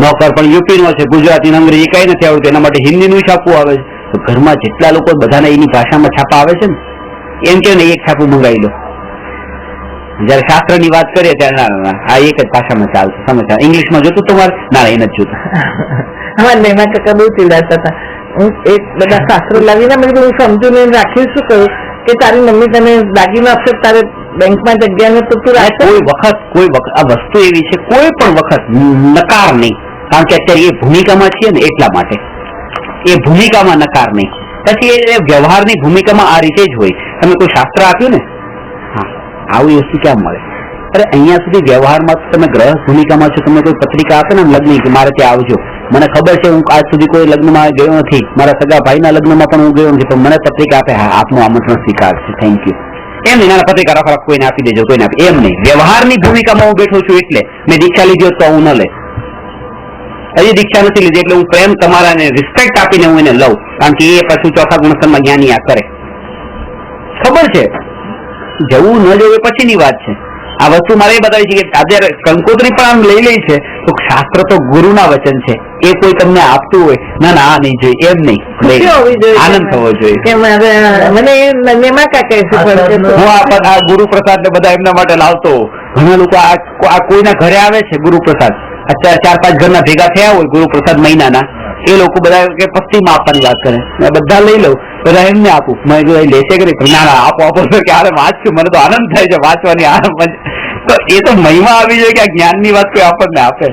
નોકર પણ યુપીનો છે, ગુજરાતી ને અંગ્રેજી કઈ નથી આવડતું, એના માટે હિન્દીનું છાપવું આવે છે. તો ઘરમાં જેટલા લોકો બધાને એની ભાષામાં છાપા આવે છે ને, એમ કે એક છાપું મંગાવી લો. જયારે શાસ્ત્રની વાત કરીએ ત્યારે ના ના આ એક જ ભાષામાં ચાલશે, સમજ. ઇંગ્લિશમાં જોતું તમારે? ના એ નથી જોતું. હા, મેમા કાકા બહુ ચીડાતા હતા. હું એક બધા શાસ્ત્રો લાવીને મેં કીધું હું સમજુ નહીં, રાખી શું કહ્યું કે તારી મમ્મી તને દાગીનો આપશે, તારે બેંકમાં જગ્યા ને તો તું રાખે. કોઈ વખત આ વસ્તુ એવી છે, કોઈ પણ વખત નકાર નહીં. કારણ કે અત્યારે એ ભૂમિકામાં છીએ ને એટલા માટે એ ભૂમિકામાં નકાર નહીં. પછી એ વ્યવહારની ભૂમિકામાં આ રીતે જ હોય. તમે કોઈ શાસ્ત્ર આપ્યું ને, હા આવી વસ્તુ ક્યાં મળે? અરે અહીંયા સુધી વ્યવહારમાં તમે ગ્રહ ભૂમિકામાં છો, તમે કોઈ પત્રિકા આપે ને લગ્ન કે મારે ત્યાં આવજો, મને ખબર છે હું આજ સુધી કોઈ લગ્નમાં ગયો નથી, મારા સગા ભાઈના લગ્નમાં પણ હું ગયો નથી, પણ મને પત્રિકા આપે, હા આપનું આમંત્રણ સ્વીકાર છે, થેન્ક યુ. એમ નહીં નાના પત્રિકા રાખો કોઈને આપી દેજો, કોઈને આપી, એમ નહીં. વ્યવહારની ભૂમિકામાં હું બેઠો છું એટલે મેં દીક્ષા લીધી હોત તો હું ન લે. હજી દીક્ષા નથી લીધી એટલે હું પ્રેમ તમારાને રિસ્પેક્ટ આપીને હું એને લઉં, કારણ કે એ પાછું ચોથા ગુણસ્તરમાં જ્ઞાની આ કરે. ખબર છે જવું ન જવું એ પછીની વાત છે. આ વસ્તુ મારે એ બતાવી છે કે અત્યારે કંકોત્રી પણ આમ લઈ લઈ છે તો શાસ્ત્ર તો ગુરુના વચન છે, એ કોઈ તમને આપતું હોય ના ના આ નહીં જોઈએ, એમ નહીં, આનંદ થવો જોઈએ. મને મેમા કાકા હું આ ગુરુ પ્રસાદ ને બધા એમના માટે લાવતો. ઘણા લોકો આ કોઈના ઘરે આવે છે ગુરુ પ્રસાદ, અત્યારે 4-5 ઘરના ભેગા થયા હોય ગુરુ પ્રસાદ મહિનાના, એ લોકો બધા કે પસ્તીમાં આપવાની વાત કરે, બધા લઈ લઉં, બધા એમને આપું. મેં લેશે કે નહીં? ના ના આપો આપો કે આરે વાંચશું, મને તો આનંદ થાય છે વાંચવાની આનંદ. તો એ તો મહિમા આવી જોઈએ કે આ જ્ઞાનની વાત કોઈ આપણને આપે.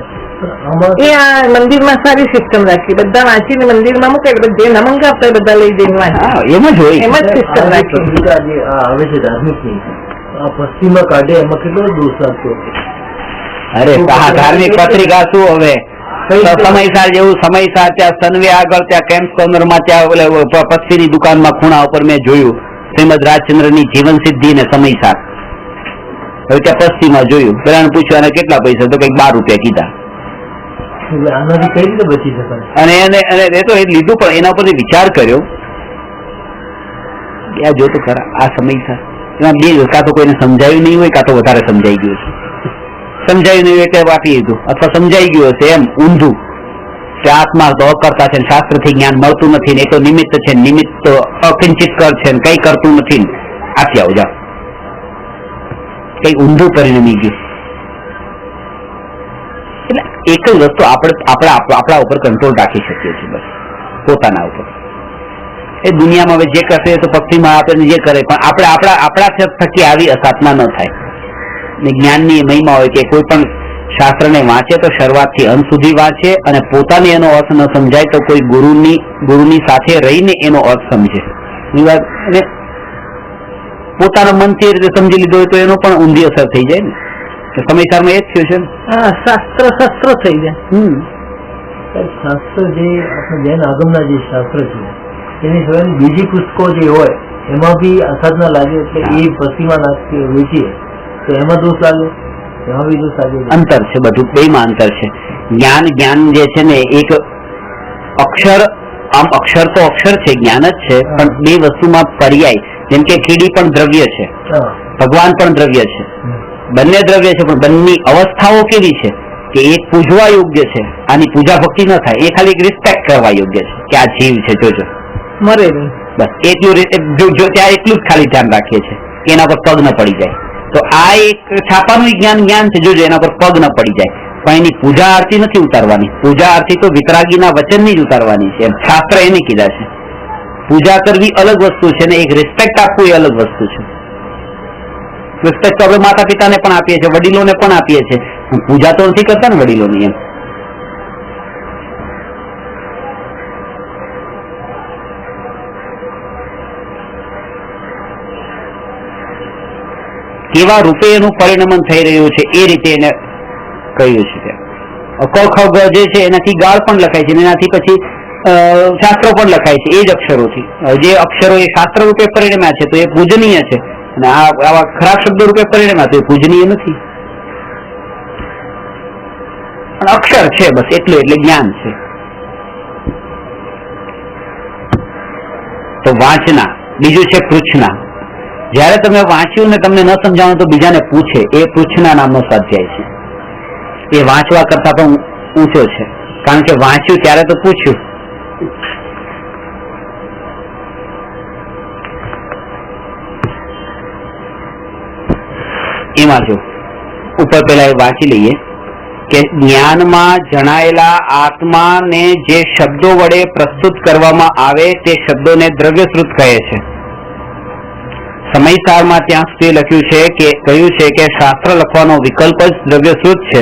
એ આ મંદિરમાં સારી સિસ્ટમ રાખી, બધા વાંચીને મંદિરમાં મૂકે, જે ન મંગાવતા બધા લઈ જઈને વાંચે. એમ જ હોય, એમ જ સિસ્ટમ રાખી. આવે છે ધાર્મિકની આ પશ્ચિમમાં કાઢે એમાં કેટલો દોષ લાગતો. અરે ધાર્મિક પત્રિકા શું હવે સમયસાર જેવું, સમયસાર ત્યાં સનવે આગળ ત્યાં કેમ્પ કોર્નરમાં ત્યાં પક્ષીની દુકાનમાં ખૂણા ઉપર મેં જોયું શ્રીમદ રાજચંદ્રની જીવન સિદ્ધિ ને સમયસાર. હવે ત્યાં પશ્ચિમમાં જોયું, પેલા પૂછ્યું અને કેટલા પૈસા, તો કઈક 12 રૂપિયા કીધા. આનાથી કઈ રીતે બચી શકાય? અને એને એ તો એ લીધું, પણ એના ઉપર વિચાર કર્યો આ જો તો ખરા આ સમયસાર એમાં બે કાં તો કોઈને સમજાયું નહીં હોય, કાં તો વધારે સમજાઈ ગયું છે. સમજાયું નહીં એટલે આપી દીધું, અથવા સમજાઈ ગયું હશે એમ ઊંધું કે આત્મા તો અકર્તા છે, શાસ્ત્ર થી જ્ઞાન મળતું નથી, ને એ તો નિમિત્ત છે, નિમિત્ત તો અકિંચિત કર છે, કઈ કરતું નથી, આપી આવો જાઓ. કઈ ઊંધું પરિણમી ગયું. એટલે એક જ વસ્તુ આપણે આપણા ઉપર કંટ્રોલ રાખી શકીએ છીએ, બસ પોતાના ઉપર. એ દુનિયામાં હવે જે કરશે તો પક્ષીમાં આપણે જે કરે, પણ આપણે આપણા થકી આવી અસાધના ન થાય. ને જ્ઞાનની મહિમા હોય કે કોઈ પણ શાસ્ત્રને વાંચે તો શરૂઆતથી અંત સુધી વાંચે, અને પોતાને એનો અર્થ ન સમજાય તો કોઈ ગુરુની સાથે રહીને એનો અર્થ સમજે. અને પોતાના મનથી એ રીતે સમજી લીધો હોય તો એનો પણ ઊંધી અસર થઈ જાય ને. સમયસારમાં એ જ થયું છે ને, શાસ્ત્ર શસ્ત્ર થઈ જાય. શાસ્ત્ર જે આપણે જૈન આગમના જે શાસ્ત્ર છે એની સિવાય બીજી પુસ્તકો જે હોય એમાં બી અસાધના લાગે એટલે એ પસીમાં નાખી વેચીએ તો એમાં દોષ લાગે, એમાં બી દોષ લાગે. અંતર છે, બધું બેમાં અંતર છે. જ્ઞાન જે છે ને એક અક્ષર, આમ અક્ષર તો અક્ષર છે, જ્ઞાન જ છે, પણ બે વસ્તુમાં પર્યાય. જેમ કે કીડી પણ દ્રવ્ય છે, ભગવાન પણ દ્રવ્ય છે, બંને દ્રવ્ય છે, પણ બંને અવસ્થાઓ કેવી છે કે એક પૂજવા યોગ્ય છે, આની પૂજા ભક્તિ ન થાય, એ ખાલી રિસ્પેક્ટ કરવા યોગ્ય છે કે આ જીવ છે, જોજો મરે નહીં, બસ એટલું જો ત્યાં એટલું જ ખાલી ધ્યાન રાખીએ છીએ કે એના પર પગ ન પડી જાય. તો આ એક છાપાનું જ્ઞાન છે, જોજો એના પર પગ ન પડી જાય. પણ એની પૂજા આરતી નથી ઉતારવાની. પૂજા આરતી તો વિતરાગીના વચનની જ ઉતારવાની છે, શાસ્ત્ર એને કીધા છે. પૂજા કરવી અલગ વસ્તુ છે ને એક રિસ્પેક્ટ આપવું એ અલગ વસ્તુ છે. રિસ્પેક્ટ તો આપણે માતા પિતાને પણ આપીએ છીએ, વડીલોને પણ આપીએ છીએ, પૂજા તો નથી કરતા ને વડીલોની. એમ કેવા રૂપે એનું પરિણમન થઈ રહ્યું છે એ રીતે એને કહ્યું છે. ક ખ ગ જે છે એનાથી ગાળ પણ લખાય છે, એનાથી પછી શાસ્ત્રો પણ લખાય છે એ જ અક્ષરોથી. જે અક્ષરો એ શાસ્ત્ર રૂપે પરિણમ્યા છે તો એ પૂજનીય છે, અને આવા ખરાબ શબ્દો રૂપે પરિણમ્યા તો એ પૂજનીય નથી. અક્ષર છે બસ એટલું, એટલે જ્ઞાન છે. તો વાંચના, બીજું છે પૃચ્છના. જયારે તમે વાંચ્યું ને તમને ન સમજાણું તો બીજાને પૂછે, એ પૃચ્છના નામનો સ્વાધ્યાય છે. એ વાંચવા કરતા પણ ઊંચો છે, કારણ કે વાંચ્યું ત્યારે તો પૂછ્યું. એમાં જો ઉપર પેલા એ વાંચી લઈએ કે જ્ઞાનમાં જણાયેલા આત્માને જે શબ્દો વડે પ્રસ્તુત કરવામાં આવે તે શબ્દોને દ્રવ્યશ્રુત કહે છે. સમયસારમાં ત્યાં સુધી લખ્યું છે કે કહ્યું છે કે શાસ્ત્ર લખવાનો વિકલ્પ જ દ્રવ્યશ્રુત છે.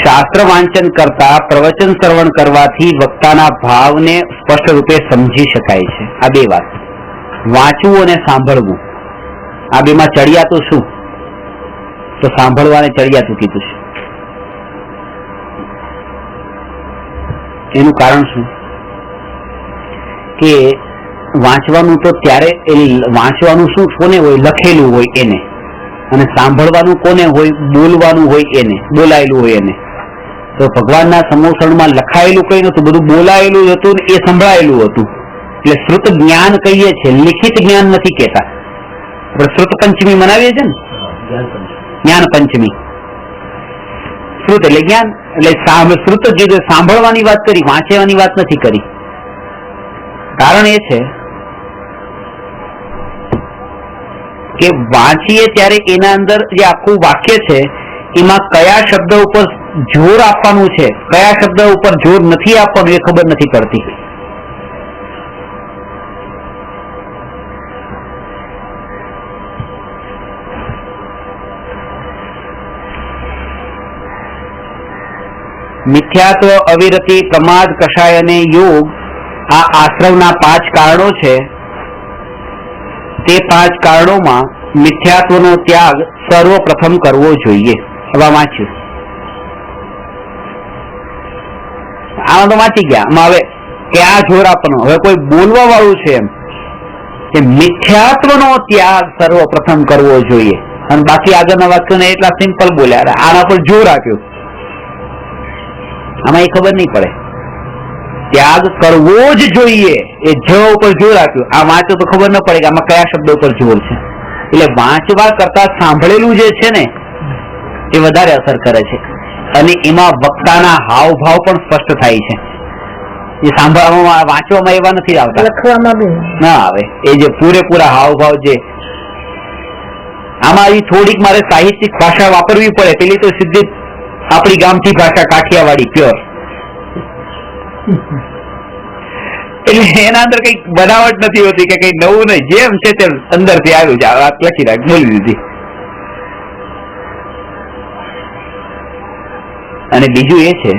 શાસ્ત્ર વાંચન કરતા પ્રવચન શ્રવણ કરવાથી વક્તાના ભાવને સ્પષ્ટ રૂપે સમજી શકાય છે. આ બે વાત, વાંચવું અને સાંભળવું, આ બેમાં ચડિયાતું શું? તો સાંભળવાને ચડિયાતું કીધું છે. એનું કારણ શું કે વાંચવાનું તો ત્યારે વાંચવાનું શું કોને હોય? લખેલું હોય એને. અને સાંભળવાનું કોને હોય? બોલવાનું હોય એને, બોલાયેલું હોય એને. તો ભગવાનના સમોસણમાં લખાયેલું કઈ નતું, બધું બોલાયેલું હતું ને એ સંભળાયેલું હતું. એટલે શ્રુત જ્ઞાન કહીએ છીએ, લિખિત જ્ઞાન નથી કહેતા. આપણે શ્રુત પંચમી મનાવીએ છીએ ને, જ્ઞાન પંચમી. શ્રુત એટલે જ્ઞાન, એટલે શ્રુત કીધું, સાંભળવાની વાત કરી, વાંચવાની વાત નથી કરી. કારણ એ છે કે વાંચીએ ત્યારે એના અંદર જે આખું વાક્ય છે એમાં કયા શબ્દ ઉપર જોર આપવાનું છે, કયા શબ્દ ઉપર જોર નથી આપવાનું એ ખબર નથી પડતી. મિથ્યાત્વ, અવિરતિ, પ્રમાદ, કષાય અને યોગ આ આશ્રવના 5 કારણો છે. તે 5 કારણોમાં મિથ્યાત્વનો ત્યાગ સર્વપ્રથમ કરવો જોઈએ. હવે વાંચ્યું, આમાં તો વાંચી ગયા. આમાં હવે કે આ જોર આપવાનું, હવે કોઈ બોલવા વાળું છે એમ કે મિથ્યાત્વનો ત્યાગ સર્વપ્રથમ કરવો જોઈએ, અને બાકી આગળના વાક્યોને એટલા સિમ્પલ બોલ્યા, આના પર જોર આપ્યું. આમાં એ ખબર નહીં પડે. ત્યાગ કરવો જ જોઈએ એ જ ઉપર જોર આપ્યું. આ વાંચો તો ખબર ન પડે કે આમાં કયા શબ્દો પર જોર છે. એટલે વાંચવા કરતા સાંભળેલું જે છે ને એ વધારે અસર કરે છે, અને એમાં વક્તાના હાવભાવ પણ સ્પષ્ટ થાય છે. એ સાંભળવામાં, વાંચવામાં એવા નથી આવતા, લખવામાં બી ના આવે. એ જે પૂરેપૂરા હાવભાવ જે આમાં એ થોડીક મારે સાહિત્યિક ભાષા વાપરવી પડે. પેલી તો સીધી આપણી ગામથી ભાષા, કાઠિયાવાડી પ્યોર. એટલે એના અંદર કઈ બનાવટ નથી હોતી કે કઈ નવું નહીં, જેમ છે તેમ અંદરથી આવ્યું છે. વાત લખી રાખ, બોલી દીધી. અને બીજું એ છે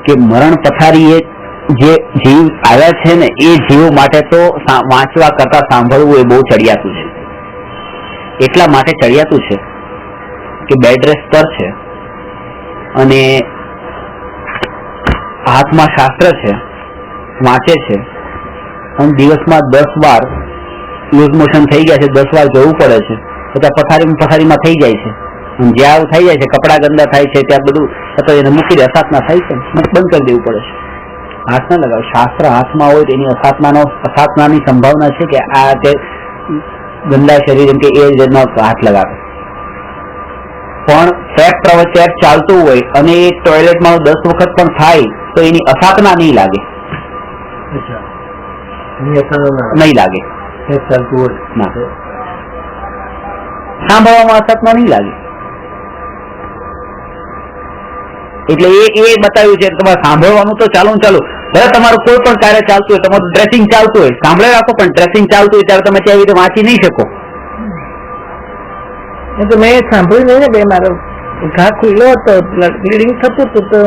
કે મરણ પથારી જે જીવ આવ્યા છે ને એ જીવ માટે તો વાંચવા કરતા સાંભળવું એ બહુ ચડિયાતું છે. એટલા માટે ચડિયાતું છે કે બેડ રેસ્ટ પર છે અને હાથમાં શાસ્ત્ર છે, વાંચે છે, અને દિવસમાં 10 વાર લૂઝ મોશન થઈ ગયા છે, 10 વાર જવું પડે છે, તો ત્યાં પથારીમાં થઈ જાય છે, જ્યાં આવું થઈ જાય છે, કપડા ગંદા થાય છે, ત્યાં બધું અથવા એને મૂકી દે, અસાધના થાય છે, બંધ કરી દેવું પડે છે. હાથ ના લગાવ. શાસ્ત્ર હાથમાં હોય તો એની અસાધનાની સંભાવના છે કે આ તે ગંદા શરીર એમ કે એ રીતના હાથ લગાવે. પણ ટેપ ચાલતું હોય અને એ ટોયલેટમાં 10 વખત પણ થાય તો એની અસાધના નહીં લાગે, નહીં લાગે, ચાલતું હોય ના, સાંભળવામાં અસાધના નહીં લાગે. એટલે એ બતાવ્યું છે તમારે સાંભળવાનું તો ચાલુ ભલે તમારું કોઈ પણ કાર્ય ચાલતું હોય, તમારું ડ્રેસિંગ ચાલતું હોય, સાંભળે રાખો, પણ ડ્રેસિંગ ચાલતું હોય ત્યારે તમે ત્યાં રીતે વાંચી નહીં શકો. તો મેં સાંભળ્યું નહીં ને, બે મારો ઘા ખુલ્લો હતો, બ્લીડિંગ થતું હતું તો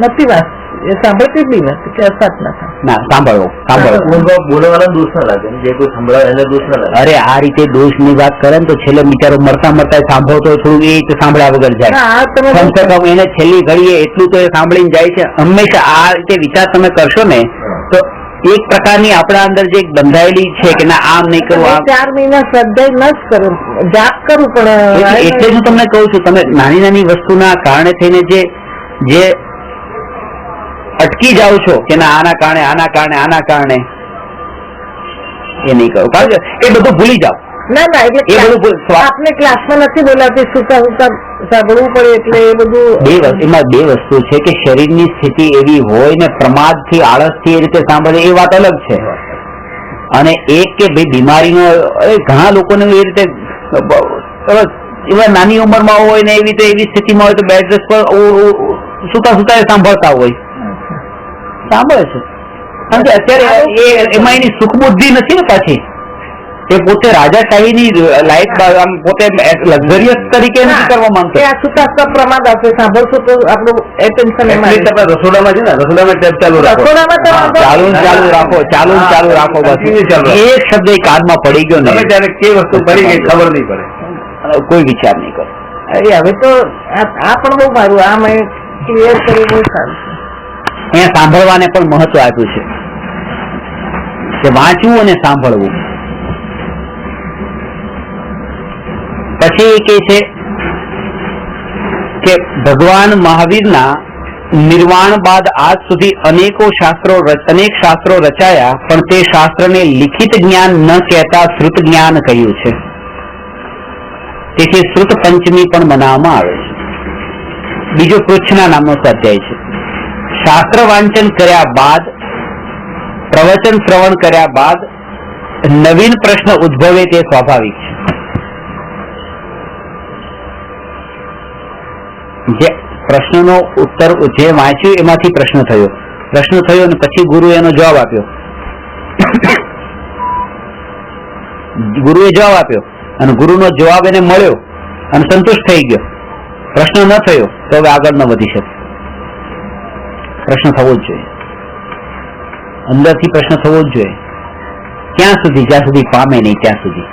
નથી વાત એ સાંભળતી બી નથી કે અસાધના થાય. ના, સાંભળવો બોલવાના દોષ ના લાગે, જે કોઈ સંભળાવે એને દોષ ના લાગે. અરે આ રીતે દોષ ની વાત કરે ને તો છેલ્લે બિચારો મરતા સાંભળતો હોય, થોડું એ રીતે સાંભળ્યા વગર જાય. કમસે કમ એને છેલ્લી ઘડીએ એટલું તો એ સાંભળીને જાય છે. હંમેશા આ રીતે વિચાર તમે કરશો ને તો એક પ્રકારની આપણા અંદર જે બંધાયેલી છે કે ના આમ નહીં કરવું, 4 મહિના શ્રદ્ધા ન જ કરું, જાપ કરું, પણ એટલે જ હું તમને કહું છું, તમે નાની વસ્તુના કારણે થઈને જે અટકી જાઓ છો કે ના આના કારણે એ નહીં કરો, કારણ કે એ બધું ભૂલી જાઓ. ના એટલે આપને ક્લાસમાં નથી બોલાતી, સુતા સાંભળવું પડે, એટલે એ બધું એમાં બે વસ્તુ છે કે શરીરની સ્થિતિ એવી હોય ને પ્રમાદથી આળસથી એ રીતે સાંભળે એ વાત અલગ છે, અને એક કે ભાઈ બીમારીનો ઘણા લોકોને એ રીતે એવા નાની ઉંમરમાં હોય ને એવી સ્થિતિમાં હોય તો બેડ રેસ્ટ પર સુતા એ સાંભળતા હોય, સાંભળે છે. કારણ કે અત્યારે એમાં એની સુખ બુદ્ધિ નથી ને, પાછી એ પોતે રાજાશાહીની લાઈફ પોતે લક્ઝરિયસ તરીકે નથી કરવા માંગતો. સુતા પ્રમાદ હશે, સાંભળશો તો આપણું એટેન્શન રસોડામાં છે ને, રસોડામાં ટેપ ચાલુ રાખો, ચાલુ રાખો બસ. એક શબ્દ એ કાનમાં પડી ગયો ને ત્યારે કઈ વસ્તુ પડી ગઈ ખબર નહીં પડે, કોઈ વિચાર નહીં કરે. હવે તો આ પણ બહુ સારું, આ મેં ક્લિયર કર્યું, બહુ સારું. અહીંયા સાંભળવાને પણ મહત્વ આપ્યું છે કે વાંચવું અને સાંભળવું. પછી એ કહે છે કે ભગવાન મહાવીરના નિર્વાણ બાદ આજ સુધી અનેક શાસ્ત્રો રચાયા, પણ તે શાસ્ત્રને લિખિત જ્ઞાન ન કહેતા શ્રુત જ્ઞાન કહ્યું છે. તેથી શ્રુત પંચમી પણ મનાવવામાં આવે છે. બીજો પૃચ્છના નામનો સ્વાધ્યાય છે. શાસ્ત્ર વાંચન કર્યા બાદ, પ્રવચન શ્રવણ કર્યા બાદ નવીન પ્રશ્ન ઉદ્ભવે તે સ્વાભાવિક છે. જે પ્રશ્નનો ઉત્તર જે વાંચ્યું એમાંથી પ્રશ્ન થયો અને પછી ગુરુએ એનો જવાબ આપ્યો. ગુરુએ જવાબ આપ્યો અને ગુરુનો જવાબ એને મળ્યો અને સંતુષ્ટ થઈ ગયો. પ્રશ્ન ન થયો તો હવે આગળ ન વધી શકે. પ્રશ્ન થવો જ જોઈએ, અંદરથી પ્રશ્ન થવો જ જોઈએ. ક્યાં સુધી? જ્યાં સુધી પામે નહીં ત્યાં સુધી.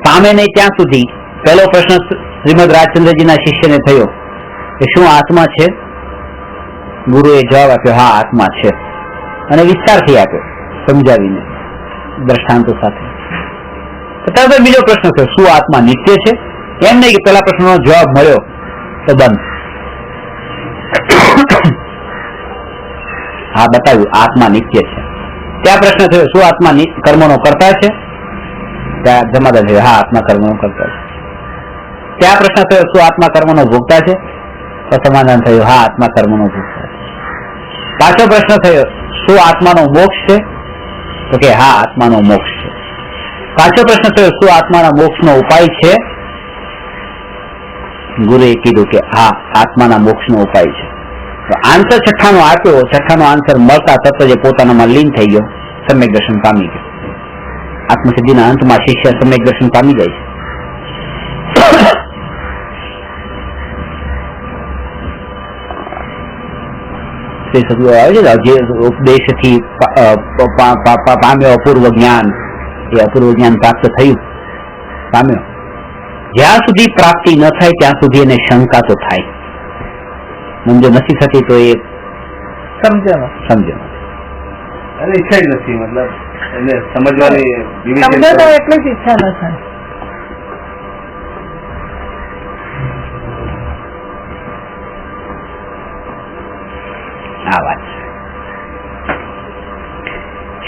પામે નહીં ત્યાં સુધી. પહેલો પ્રશ્ન શ્રીમદ રાજચંદ્રજીના શિષ્યને થયો કે શું આત્મા છે? ગુરુએ જવાબ આપ્યો, હા આત્મા છે, અને વિસ્તારથી આપ્યો, સમજાવીને દ્રષ્ટાંતો સાથે. ત્યારબાદ બીજો પ્રશ્ન થયો, શું આત્મા નિત્ય છે? એમ નહીં કે પેલા પ્રશ્નનો જવાબ મળ્યો તો બંધ. હા બતાવ્યું આત્મા નિત્ય છે. ત્યાં પ્રશ્ન થયો, શું આત્મા કર્મનો કરતા છે? ત્યાં જમાદાર થયો, હા આત્મા કર્મનો કરતા છે. ત્યાં પ્રશ્ન થયો, શું આત્મા કર્મનો ભોગતા છે? તો સમાધાન થયું, હા આત્મા કર્મનો ભોગતા છે. પાછો પ્રશ્ન થયો, શું આત્માનો મોક્ષ છે? તો કે હા આત્માનો મોક્ષ છે. પાછો પ્રશ્ન થયો, શું આત્માના મોક્ષનો ઉપાય છે? ગુરુએ કીધું કે હા આત્માના મોક્ષનો ઉપાય છે. તો આન્સર છઠ્ઠાનો આપ્યો. છઠ્ઠાનો આન્સર મળતા તરત જ પોતાનામાં લીન થઈ ગયો, સમ્યક દર્શન પામી ગયો. આત્મસિદ્ધિના અંતમાં શિષ્ય સમ્યક દર્શન પામી જાય છે. આવે છે જે ઉપદેશથી પામ્યો અપૂર્વ જ્ઞાન, એ અપૂર્વ જ્ઞાન પ્રાપ્ત થયું, પામ્યો. જ્યાં સુધી પ્રાપ્તિ ન થાય ત્યાં સુધી એને શંકા તો થાય. સમજો નથી થતી તો એ સમજો અને ઈચ્છા જ નથી, મતલબ એને સમજવાની સમજો તો એટલી જ ઈચ્છા ન થાય. આ વાત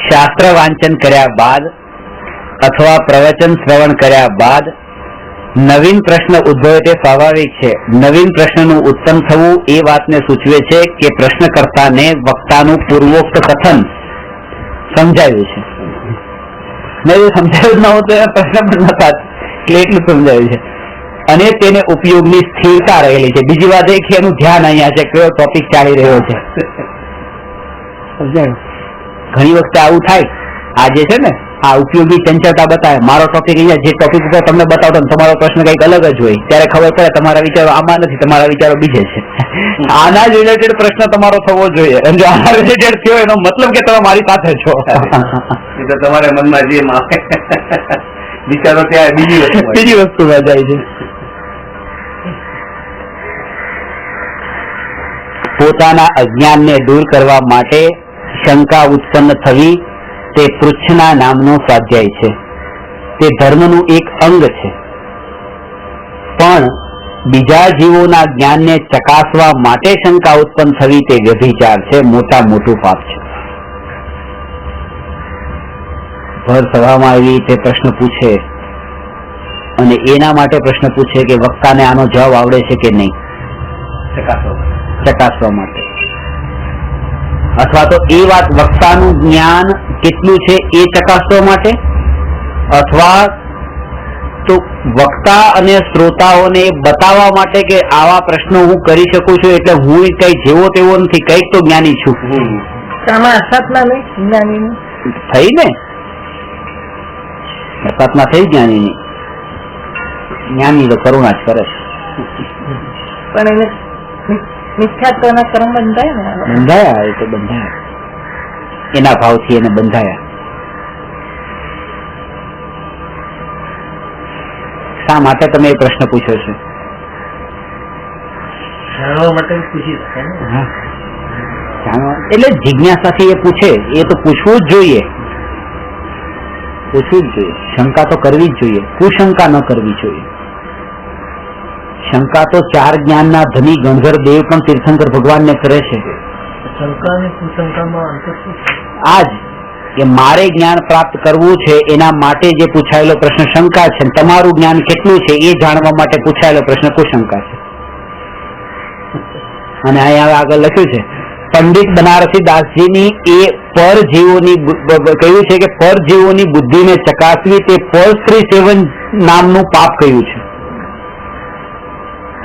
શાસ્ત્ર વાંચન કર્યા બાદ અથવા પ્રવચન શ્રવણ કર્યા બાદ નવીન પ્રશ્ન ઉદ્ભવે તે સ્વાભાવિક છે. નવીન પ્રશ્નનું ઉત્પન્ન થવું એ વાતને સૂચવે છે કે પ્રશ્નકર્તાને વક્તાનું પૂર્વોક્ત કથન સમજાયું છે. નહીં સમજાયું ન હોત તો પ્રશ્ન પણ નતા એટલે એટલું સમજાયું છે અને તેને ઉપયોગની સ્થિરતા રહેલી છે. બીજી વાત એ કે એનું ધ્યાન અહીંયા છે, કયો ટોપિક ચાલી રહ્યો છે. સમજાયું? ઘણી વખતે આવું થાય. આજે છે ને આ ઉપયોગી ચંચળતા બતાવે. મારો ટોપિક અહીંયા જે ટોપિક ઉપર તમને બતાવતો તમારો પ્રશ્ન કંઈક અલગ જ હોય, ત્યારે ખબર પડે તમારા વિચારો આમાં નથી, તમારા વિચારો બીજે છે. આના જ રિલેટેડ પ્રશ્ન તમારો થવો જોઈએ. અને જો આના રિલેટેડ થયો એનો મતલબ કે તમે મારી સાથે છો. એ તો તમારા મનમાં જે વિચારો ત્યાં બીજી વસ્તુમાં જાય છે. પોતાના અજ્ઞાનને દૂર કરવા માટે શંકા ઉત્પન્ન થવી તે પૃચ્છના નામનો સ્વાધ્યાય છે. તે ધર્મનું એક અંગ છે. પણ બીજા જીવોના જ્ઞાનને ચકાસવા માટે શંકા ઉત્પન્ન થવી તે વ્યભિચાર છે, મોટું પાપ છે. ભર સભામાં આવી તે પ્રશ્ન પૂછે અને એના માટે પ્રશ્ન પૂછે કે વક્તાને આનો જવાબ આવડે છે કે નહીં, ચકાસવા માટે. અથવા તો એ વાત વક્તાનું જ્ઞાન કેટલું છે એ ચકાસવા માટે, અથવા તો વક્તા અને શ્રોતાઓને બતાવવા માટે કે આવા પ્રશ્નો હું કરી શકું છું એટલે હું કઈ જેવો તેવો નથી, કઈક તો જ્ઞાની છું. થઈ ને અસાતમાં થઈ જ્ઞાની તો કરુણા જ કરે છે. પણ એને મિથ્યાત્વના કર્મ બંધાયા એ તો બંધાયા, એના ભાવથી એને બંધાયા. શા માટે તમે એ પ્રશ્ન પૂછ્યો છે? જાણવા માટે પૂછી શકે. એટલે જિજ્ઞાસાથી એ પૂછે, એ તો પૂછવું જ જોઈએ. શંકા તો કરવી જ જોઈએ, કુશંકા ન કરવી જોઈએ. શંકા તો ચાર જ્ઞાનના ધની ગણધર દેવ પણ તીર્થંકર ભગવાનને કરે છે. શંકા અને કુશંકામાં અંતર શું છે? આજ કે મારે જ્ઞાન પ્રાપ્ત કરવું છે એના માટે જે પૂછાયેલો પ્રશ્ન શંકા છે, તમારું જ્ઞાન કેટલું છે એ જાણવા માટે પૂછાયેલો પ્રશ્ન કુશંકા છે. અને અહીંયા આગળ લખ્યું છે પંડિત બનારસી દાસજીની એ પરજીવોની કહ્યું છે કે પરજીવોની બુદ્ધિને ચકાસવી તે પર સ્ત્રી સેવન નામનું પાપ કહ્યું છે.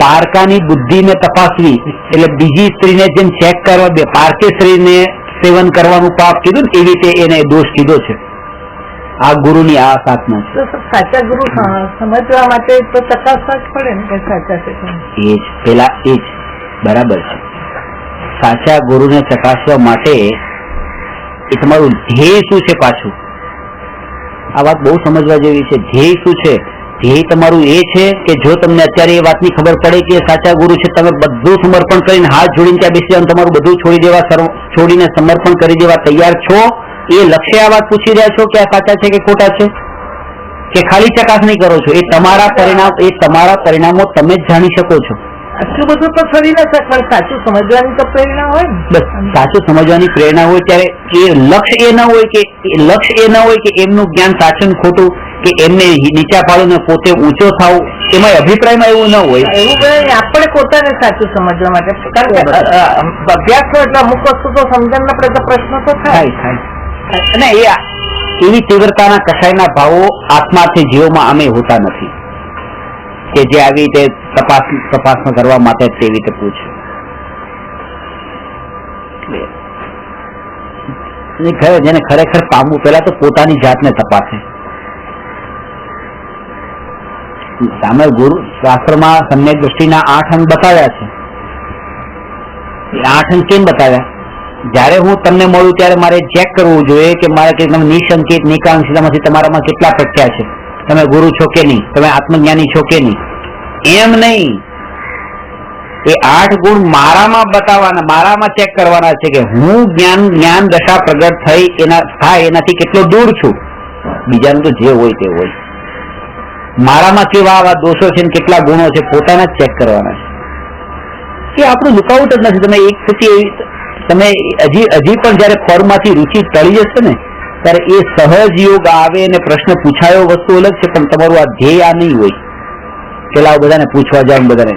પારકાની બુદ્ધિને તપાસવી એટલે બીજી સ્ત્રીને જેમ ચેક કરવા દે, પારકી સ્ત્રીને સેવન કરવાનું પાપ કીધું ને એવી રીતે એને દોષ કીધો છે. આ ગુરુની આ સાધના છે. સાચા ગુરુ સમજવા માટે તો ચકાસવા જ પડે ને કે સાચા છે. એ જ પેલા એ જ બરાબર છે. સાચા ગુરુને ચકાસવા માટે એ તમારું ધ્યેય શું છે? પાછું આ વાત બહુ સમજવા જેવી છે. ધ્યેય શું છે? ધ્યેય તમારું એ છે કે જો તમને અત્યારે એ વાતની ખબર પડે કે સાચા ગુરુ છે, તમે બધું સમર્પણ કરીને હાથ જોડીને ત્યાં બેસી જાવ, તમારું બધું છોડીને સમર્પણ કરી દેવા તૈયાર છો. એ લક્ષ્ય આ વાત પૂછી રહ્યા છો કે આ સાચા છે કે ખોટા છે, કે ખાલી ચકાસણી કરો છો? એ તમારા પરિણામો તમે જ જાણી શકો છો. આટલું બધું તો ફરી ન શકે, સાચું સમજવાની તો પ્રેરણા હોય ને. બસ સાચું સમજવાની પ્રેરણા હોય ત્યારે એ લક્ષ્ય એ ન હોય કે એમનું જ્ઞાન સાચું ખોટું, કે એમને નીચા પાડું ને પોતે ઊંચો થાવું, એમાં અભિપ્રાયમાં એવું ન હોય. એવું આપણે પોતાને સાચું સમજવા માટે, કારણ કે અભ્યાસ એટલે અમુક વસ્તુ તો સમજણ ના પડે તો પ્રશ્ન તો થાય. અને એવી તીવ્રતાના કસાયના ભાવો આત્માથી જીવોમાં આમે હોતા નથી કે જે આવી રીતે તપાસ કરવા માટે તેવી રીતે પૂછે. જેને ખરેખર પામવું પેલા તો પોતાની જાતને તપાસે. સામે ગુરુ શાસ્ત્રમાં સમ્યક દ્રષ્ટિના 8 અંગ બતાવ્યા છે. એ 8 અંગ કેમ બતાવ્યા? જયારે હું તમને મળું ત્યારે મારે ચેક કરવું જોઈએ કે મારે તમે નિશંકિત નિકાંક્ષિતામાંથી તમારામાં કેટલા પ્રત્યા છે, તમે ગુરુ છો કે નહીં, તમે આત્મજ્ઞાની છો કે નહીં. એમ નહીં એ 8 ગુણ મારામાં બતાવવાના, મારામાં ચેક કરવાના છે કે હું જ્ઞાન દશા પ્રગટ થઈ એનાથી કેટલો દૂર છું. બીજાનું તો જે હોય તે હોય. મારામાં કેવા આવા દોષો છે ને કેટલા ગુણો છે પોતાના જ ચેક કરવાના છે. એ આપણું લુકઆઉટ જ નથી. તમે એક પછી તમે હજી પણ જયારે ફોર્મમાંથી રુચિ ટળી જશે ને ત્યારે એ સહજ યોગ આવે અને પ્રશ્ન પૂછાયો વસ્તુ અલગ છે, પણ તમારું આ ધ્યેય આ નહીં હોય પેલા બધાને પૂછવા જાવ બધાને.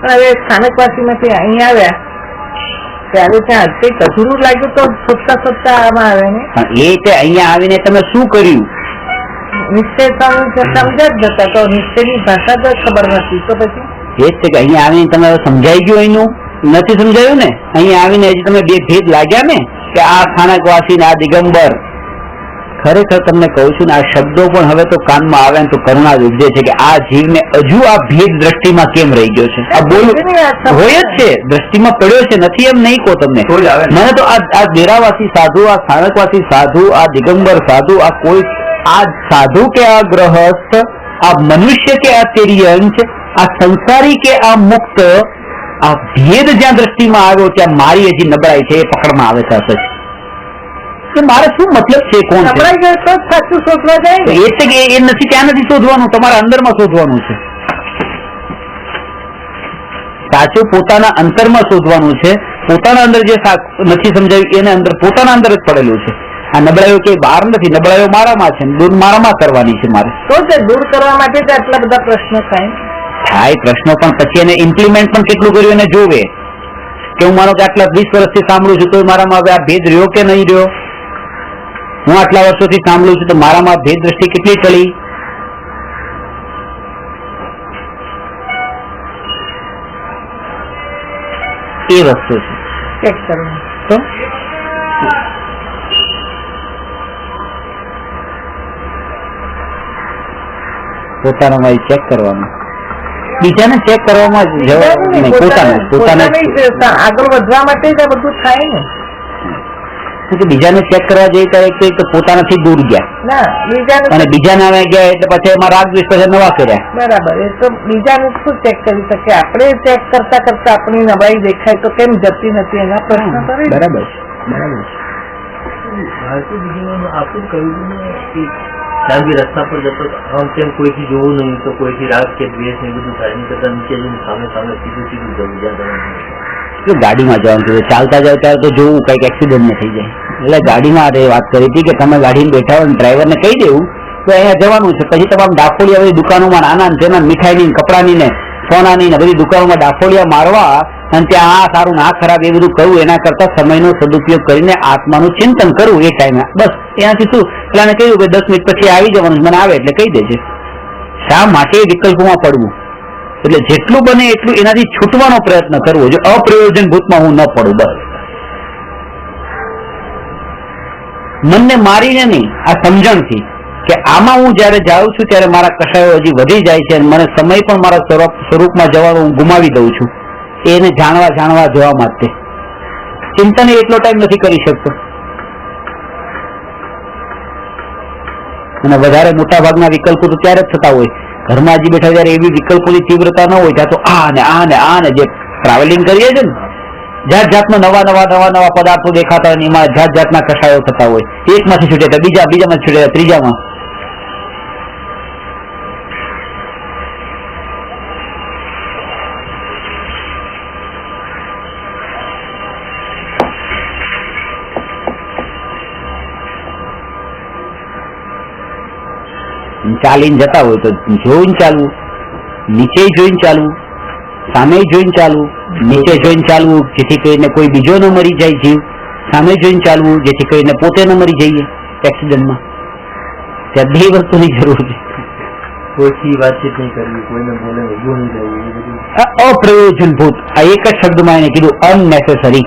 હવે સ્થાનકવાસીમાંથી અહીંયા આવ્યા ત્યારે ત્યાં કંઈક અધૂરું લાગ્યું તો શોધતા આમાં આવે ને. એ તે અહીંયા આવીને તમે શું કર્યું? નિશ્ચય સમજ્યા જ જતા તો નિશ્ચયની ભાષા જ ખબર નથી. તો પછી એ જ છે કે અહીંયા આવીને તમે સમજાઈ ગયું, એનું નથી સમજાયું ને. અહીંયા આવીને હજી તમે બે ભેદ લાગ્યા ને કે આ સ્થાનકવાસી ને આ દિગંબર. ખરેખર તમને કહું છું ને આ શબ્દો પણ હવે તો કાનમાં આવે ને તો કરુણા ઉપજે છે કે આ જીવને હજુ આ ભેદ દ્રષ્ટિમાં કેમ રહી ગયો છે. આ બોલું હોય જ છે, દ્રષ્ટિમાં પડ્યો છે, નથી એમ નહીં કહો તમને. મને તો આ ડેરાવાસી સાધુ, આ સ્થાનકવાસી સાધુ, આ દિગંબર સાધુ, આ કોઈ આ સાધુ કે આ ગ્રહસ્થ, આ મનુષ્ય કે આ તેરિયંચ, આ સંસારી કે આ મુક્ત, આ ભેદ જ્યાં દ્રષ્ટિમાં આવ્યો ત્યાં મારી હજી નબળાઈ છે એ પકડમાં આવે છે. કે મારે શું મતલબ છે, કોણ છે? સાચું શોધવા જાય એટલે કે એ નથી, ત્યાં નથી શોધવાનું, તમારા અંદરમાં શોધવાનું છે. સાચું પોતાના અંતરમાં શોધવાનું છે. પોતાના અંદર જે નથી સમજાયું એને અંદર પોતાના અંદર જ પડેલું છે. આ નબળાઈઓ કે બહાર નથી, નબળાઈઓ મારામાં છે, દૂર મારામાં કરવાની છે મારે. તો તે દૂર કરવા માટે જ આટલા બધા પ્રશ્નો થાય પ્રશ્નો, પણ પછી એને ઇમ્પ્લિમેન્ટ પણ કેટલું કર્યું એને જોવે. કે હું માનો કે આટલા 20 વર્ષથી સાંભળું છું તો મારામાં હવે આ ભેદ રહ્યો કે નહીં રહ્યો. હું આટલા વર્ષોથી સાંભળું છું તો મારામાં ભેદ દ્રષ્ટિ કેટલી ટળી. એ વસ્તુ છે ચેક કરવું. તો પોતાનામાં ચેક કરવાનું, બીજાને ચેક કરવામાં પોતાને આગળ વધવા માટે જ આ બધું થાય ને. બીજાને ચેક કરવા જઈએ ત્યારે એક પોતાનાથી દૂર ગયા અને બીજાને ગયા એટલે પછી એમાં રાગ દ્વેષ પછી નવા કર્યા. બરાબર. એ તો બીજાને શું ચેક કરી શકે? આપણે ચેક કરતા કરતા આપણી નબળાઈ દેખાય તો કેમ જતી નથી એના પ્રશ્ન કરે. બરાબર બરાબર. ભારતીય જીવનમાં આપણું કહ્યું ને કે ત્યાં બી રસ્તા પર જતો આમ તેમ કોઈથી જોવું નહીં તો કોઈથી રાગ કે દ્વેષ ને બધું થાય નહીં કરતા નીચે જઈને સામે સીધું જવું જ્યાં ગાડીમાં જવાનું, ચાલતા જાવ ત્યારે તો જોવું કઈક એક્સિડન્ટ ન થઈ જાય. એટલે ગાડીમાં વાત કરી હતી કે તમે ગાડીમાં બેઠા હોય ડ્રાઈવરને કહી દેવું તો અહીંયા જવાનું છે. પછી તમામ ડાફોડિયા બધી દુકાનોમાં નાના તેના મીઠાઈની કપડાની ને સોનાની ને બધી દુકાનોમાં ડાફોડિયા મારવા અને ત્યાં આ સારું ના ખરાબ એ બધું કરવું એના કરતા સમયનો સદુપયોગ કરીને આત્માનું ચિંતન કરવું એ ટાઈમે. બસ એનાથી શું પેલાને કહ્યું કે 10 મિનિટ પછી આવી જવાનું, મને આવે એટલે કહી દેજે. શા માટે વિકલ્પોમાં પડવું? એટલે જેટલું બને એટલું એનાથી છૂટવાનો પ્રયત્ન કરવો, જો અપ્રયોજનભૂતમાં હું ન પડું. બસ મનને મારીને નહીં, આ સમજણથી કે આમાં હું જયારે જાઉં છું ત્યારે મારા કષાયો હજી વધી જાય છે અને મને સમય પણ મારા સ્વરૂપમાં જવાનો હું ગુમાવી દઉં છું. એને જાણવા જવા માટે ચિંતન એટલો ટાઈમ નથી કરી શકતો. અને વધારે મોટા ભાગના વિકલ્પો તો ત્યારે જ થતા હોય ઘરમાં હજી બેઠા જયારે એવી વિકલ્પોની તીવ્રતા ન હોય ત્યાં તો આ ને જે ટ્રાવેલિંગ કરીએ છે ને જાત જાતના નવા પદાર્થો દેખાતા હોય એમાં જાત જાતના કષાયો થતા હોય. એકમાંથી છૂટે બીજામાં છૂટે ત્રીજામાં. ચાલીને જતા હોય તો જોઈને ચાલવું, નીચે જોઈને ચાલવું, સામે જોઈને ચાલવું, નીચે જોઈને ચાલવું જેથી કરીને કોઈ બીજો ન મરી જાય જીવ, સામે જોઈને ચાલવું જેથી કરીને પોતે ન મરી જઈએ એક્સિડન્ટમાં. ત્યાં બે વસ્તુની જરૂર છે. કોઈથી વાતચીત નહીં કરવી, કોઈને બોલે ઉભું નહીં રહેવું, અપ્રયોજનભૂત. આ એક જ શબ્દમાં એને કીધું અનનેસેસરી.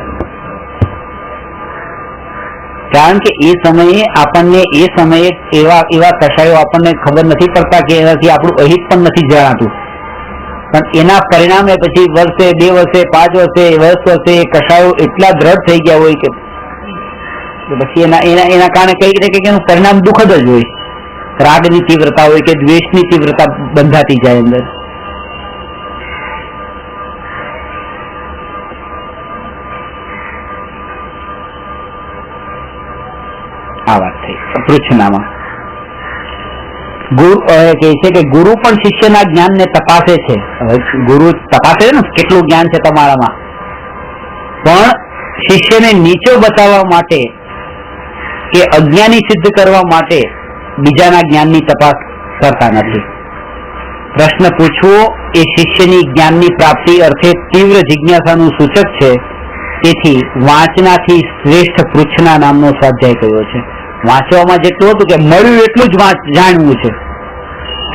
કારણ કે એ સમયે એવા કષાયો આપણને ખબર નથી પડતા કે એનાથી આપણું અહિત પણ નથી જણાતું, પણ એના પરિણામે પછી વર્ષે 2 વર્ષે 5 વર્ષે એ કષાયો એટલા દ્રઢ થઈ ગયા હોય કે પછી એના કારણે કઈક ને કઈક એનું પરિણામ દુઃખદ જ હોય. રાગની તીવ્રતા હોય કે દ્વેષની તીવ્રતા બંધાતી જાય અંદર. આ વાત થઈ પૃચ્છનામાં. ગુરુ કહે છે કે ગુરુ પણ શિષ્યના જ્ઞાનને તપાસે છે. હવે ગુરુ તપાસે છે ને કેટલું જ્ઞાન છે તમારામાં, પણ શિષ્યને નીચો બતાવવા માટે કે અજ્ઞાની સિદ્ધ કરવા માટે બીજાના જ્ઞાનની તપાસ કરતા નથી. પ્રશ્ન પૂછવો એ શિષ્યની જ્ઞાનની પ્રાપ્તિ અર્થે તીવ્ર જિજ્ઞાસાનું સૂચક છે. તેથી વાંચનાથી શ્રેષ્ઠ પૃચ્છના નામનો સ્વાધ્યાય કર્યો છે. વાંચવામાં જેટલું હતું કે મળ્યું એટલું જ જાણવું છે,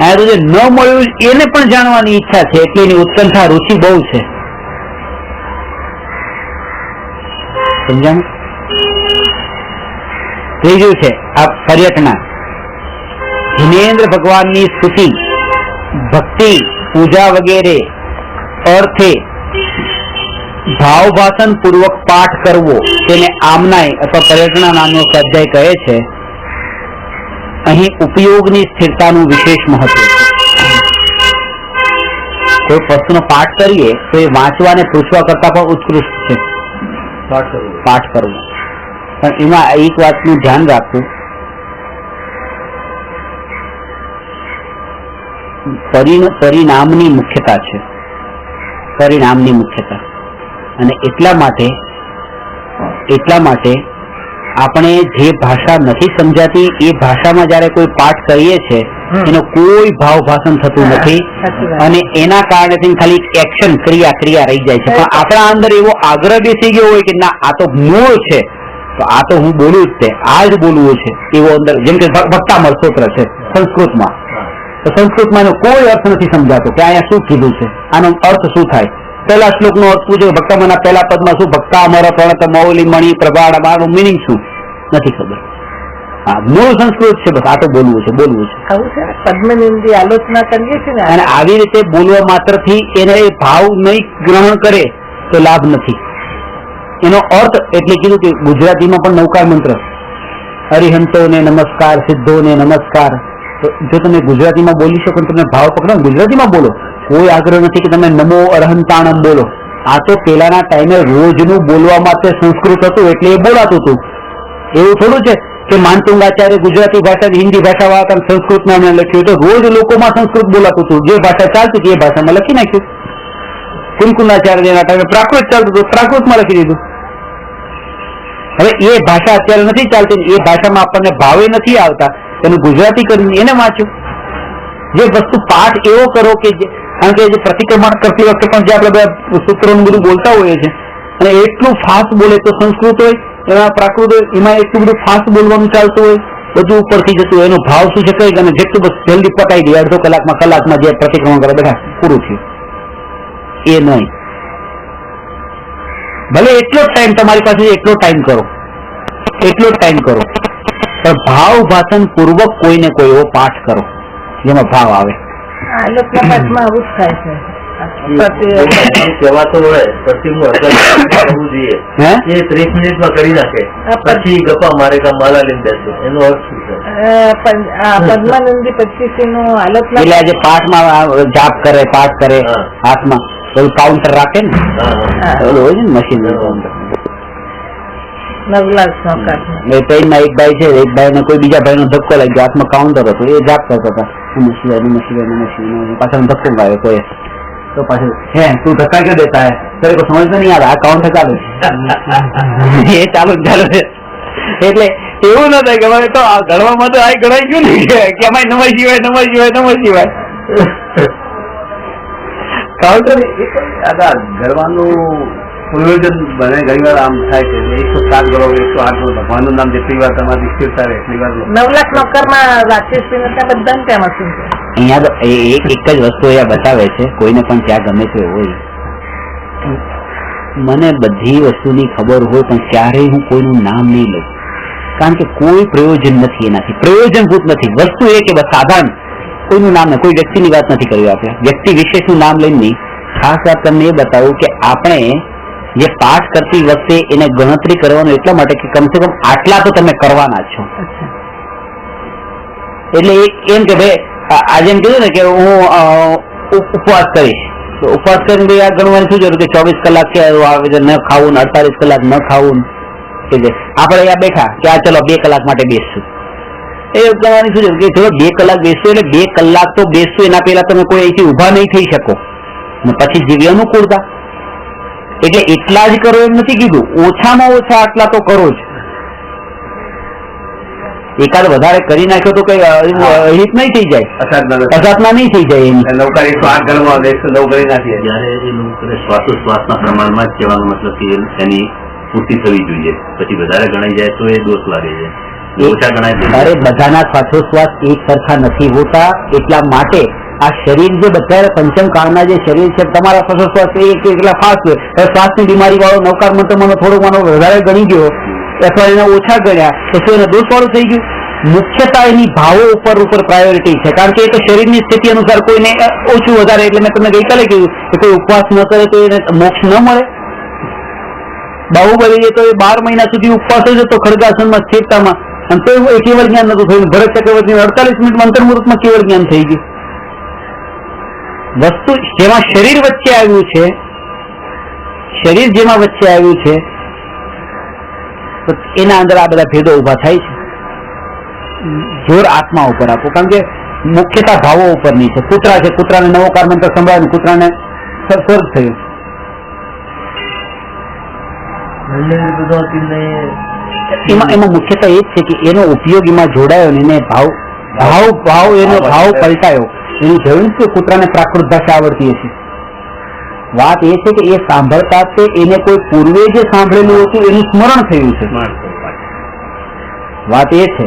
આ તો જે ન મળ્યું એને પણ જાણવાની ઈચ્છા છે, એટલે એની ઉત્કંઠા રુચિ બહુ છે. સમજાણું? ત્રીજું છે આ પર્યટના. જિનેન્દ્ર ભગવાનની સ્તુતિ, ભક્તિ, પૂજા વગેરે અર્થે ભાવભાષણ પૂર્વક પાઠ કરવો તેને આમનાય અથવા પર્યટના નામનો સ્વાધ્યાય કહે છે. અહીં ઉપયોગની સ્થિરતાનું વિશેષ મહત્વ છે. કોઈ વસ્તુનો પાઠ કરીએ તો એ વાંચવા અને પૂછવા કરતા પણ ઉત્કૃષ્ટ છે પાઠ કરવો. પણ એમાં એક વાતનું ધ્યાન રાખવું, પરિણામની મુખ્યતા છે, પરિણામની મુખ્યતા. અને એટલા માટે આપણે જે ભાષા નથી સમજાતી એ ભાષામાં જયારે કોઈ પાઠ કરીએ છીએ એનો કોઈ ભાવ ભાષણ થતું નથી, અને એના કારણે ખાલી એક્શન ક્રિયા રહી જાય છે. પણ આપણા અંદર એવો આગ્રહ બેસી ગયો હોય કે ના આ તો મૂળ છે, તો આ તો હું બોલું જ તે, આ જ બોલવું છે એવો અંદર. જેમ કે ભક્તામળ સ્તોત્ર છે સંસ્કૃતમાં, તો સંસ્કૃતમાં એનો કોઈ અર્થ નથી સમજાતો કે અહીંયા શું કીધું છે, આનો અર્થ શું થાય. પહેલા શ્લોક નો અર્થ પૂછ્યો, ભક્તામળના પહેલા પદમાં શું ભક્તામર પ્રણત મૌલી મણિ પ્રભાળ, આનું મિનિંગ શું નથી ખબર. હા, મૂળ સંસ્કૃત છે, બસ આ તો બોલવું છે. પદ્મનિંદી આલોચના કરીએ છીએ ને, અને આવી રીતે બોલવા માત્રથી એને ભાવ નહીં ગ્રહણ કરે તો લાભ નથી. એનો અર્થ એટલે કીધું કે ગુજરાતીમાં પણ નૌકાર મંત્ર, અરિહંતોને નમસ્કાર, સિદ્ધોને નમસ્કાર. તો જો તમે ગુજરાતીમાં બોલી શકો, તમને ભાવ પકડો, ગુજરાતીમાં બોલો. કોઈ આગ્રહ નથી કે તમે નમો અરહંતાણમ બોલો. આ તો પેલાના ટાઈમે રોજનું બોલવા માટે સંસ્કૃત હતું એટલે એ બોલાતું હતું. એવું થોડું છે કે માનતુંગાચાર્ય ગુજરાતી ભાષા હિન્દી ભાષા વાળા સંસ્કૃતમાં એમણે લખ્યું, તો રોજ લોકોમાં સંસ્કૃત બોલાતું હતું. જે ભાષા ચાલતી હતી એ ભાષામાં લખી નાખ્યું. કુલકુંડાચાર્યના ટાઈમે પ્રાકૃત ચાલતું હતું, પ્રાકૃતમાં લખી દીધું. હવે એ ભાષા અત્યારે નથી ચાલતી, એ ભાષામાં આપણને ભાવે નથી આવતા, એનું ગુજરાતી કરીને એને વાંચ્યું. જે વસ્તુ પાઠ એવો કરો કે કારણ કે જે પ્રતિક્રમણ કરતી વખતે પણ જે આપણે બધા સૂત્રોનું બધું બોલતા હોઈએ છીએ, અને એટલું ફાસ્ટ બોલે તો સંસ્કૃત હોય, એમાં પ્રાકૃત હોય, એમાં એટલું બધું ફાસ્ટ બોલવાનું ચાલતું હોય, બધું ઉપરથી જતું હોય. એનો ભાવ શું છે કઈ, અને જેટલું બસ જલ્દી પતાવી દે, અડધો કલાકમાં જે પ્રતિક્રમણ કરે બધા પૂરું થયું. એ નહીં. ભલે એટલો જ ટાઈમ તમારી પાસે, એટલો ટાઈમ કરો, પણ ભાવ ભાષણ પૂર્વક કોઈને કોઈ એવો પાઠ કરો જેમાં ભાવ આવે. આલોચના પાઠમાં આવું જ થાય છે. કહેવાતો હોય પછી હું કરવું જોઈએ, એ 30 મિનિટમાં કરી નાખે, પછી ગપ્પા મારે કા માલા લઈને બેસે, એનો અર્થ શું છે? પદ્માનંદી 25 નું આલોચના એટલે આજે પાઠમાં જાપ કરે, પાઠ કરે, હાથમાં કાઉન્ટર રાખે ને, હોય ને મશીન કાઉન્ટર. ટ્રેનમાં એક ભાઈ છે, એક ભાઈ ને કોઈ બીજા ભાઈ નો ધક્કો લાગ્યો, હાથમાં કાઉન્ટર હતું, એ જાપ કરતા હતા, પાછળ ધક્કો લાવ્યો કોઈ, तो पास है तू धक्का क्यों देता है, तेरे को समझ में नहीं आ रहा काउंटर चालू ये चालू है. એટલે એવું ન થાય કે હવે તો આ ગણવામાં તો આ ગણાઈ ગયું ને કે અમારે નમઃ શિવાય કાઉન્ટર ગણવાનું પ્રયોજન બને. ઘણી વાર આમ થાય છે 107 ગણો, 108 ગણો, ભગવાનનું નામ જેટલી વાર તમારી સ્થિરતા રહે એટલી વાર. 9 લાખ નોકરમાં રાકેશ બધા ત્યાં મશીન છે. અહીંયા તો એક જ વસ્તુ અહીંયા બતાવે છે, કોઈને પણ ત્યાં ગમે તે હોય, મને બધી વસ્તુની ખબર હોય પણ ક્યારેય હું કોઈનું નામ નહીં લઉં, કારણ કે કોઈ પ્રયોજન નથી, એનાથી પ્રયોજનભૂત નથી. વસ્તુ એ કે બસ સાધારણ કોઈનું નામ નહીં, કોઈ વ્યક્તિની વાત નથી કરવી. આપણે વ્યક્તિ વિશેષનું નામ લઈને નહીં. ખાસ વાત તમને એ બતાવું કે આપણે જે પાઠ કરતી વખતે એને ગણતરી કરવાનું એટલા માટે કે કમસે કમ આટલા તો તમે કરવાના છો. એટલે એમ કે ભાઈ આજે એમ કીધું ને કે હું ઉપવાસ કરીશ, તો ઉપવાસ કરીને આ ગણવાની શું જરૂર કે 24 કલાક કે ન ખાવું, 48 કલાક ન ખાવું, કે આપણે અહીંયા બેઠા કે આ ચલો 2 કલાક માટે બેસશું, એ કહેવાની શું છે કે ચલો 2 કલાક બેસશું એટલે 2 કલાક તો બેસશું, એના પહેલા તમે કોઈ અહીંથી ઉભા નહીં થઈ શકો ને પછી જીવી અનુકૂળતા એટલે એટલા જ કરો એમ નથી કીધું, ઓછામાં ઓછા આટલા તો કરો જ. એકાદ વધારે કરી નાખ્યો તો કઈ હિત નહીં થઈ જાય, અસાધના નહીં થઈ જાય એની. નવકારી 108 ગણવા 109 કરી નાખીએ. જયારે એ લોકો શ્વાસોશ્વાસના પ્રમાણમાં જ કહેવાનો મતલબ કે એની પૂર્તિ થવી જોઈએ, પછી વધારે ગણાઈ જાય તો એ દોષ લાગે છે, ઓછા ગણાય. અરે બધાના શ્વાસોશ્વાસ એક સરખા નથી હોતા, એટલા માટે આ શરીર જે બધા પંચમ કાળના જે શરીર છે, તમારા શ્વાસોશ્વાસ એટલા ફાસ્ટ હોય, શ્વાસની બીમારી વાળો નવકાર મંત્ર મને થોડો મને વધારે ગણી ગયો અથવા એને ઓછા ગણ્યા તો શું એને દોષ વાળું થઈ ગયું? મુખ્યતા એની ભાવો ઉપર પ્રાયોરિટી છે, કારણ કે એ તો શરીરની સ્થિતિ અનુસાર કોઈને ઓછું વધારે, એટલે મેં તમને ગઈકાલે કહ્યું કે કોઈ ઉપવાસ ન કરે તો એને મોક્ષ ન મળે. બાહુબલી તો એ 12 મહિના સુધી ઉપવાસ જ હતો ખડગાસનમાં સ્થિરતામાં, અને તો એ કેવળ જ્ઞાન નતું થયું. ભરત ચક્રવર્તી 48 મિનિટમાં અંતર્મુહૂર્તમાં કેવળ જ્ઞાન થઈ ગયું. વસ્તુ જેમાં શરીર વચ્ચે આવ્યું છે, શરીર જેમાં વચ્ચે આવ્યું છે તો એના અંદર આ બધા ભેદો ઉભા થાય છે. જોર આત્મા ઉપર આપો, કારણ કે મુખ્યતા ભાવો ઉપરની છે. કૂતરા છે, કૂતરાને નવો કાર મંત્ર સંભળાવ્યો, કૂતરાને સ્વર્ગ થયું. એમાં મુખ્યતા એ જ છે કે એનો ઉપયોગ એમાં જોડાયો ને એને એનો ભાવ પલટાયો. એનું જોયું કે કૂતરાને પ્રાકૃત ભાષા આવડતી હશે. વાત એ છે કે એ સાંભળતા તે એને કોઈ પૂર્વે જે સાંભળેલું હતું એનું સ્મરણ થયું છે. વાત એ છે.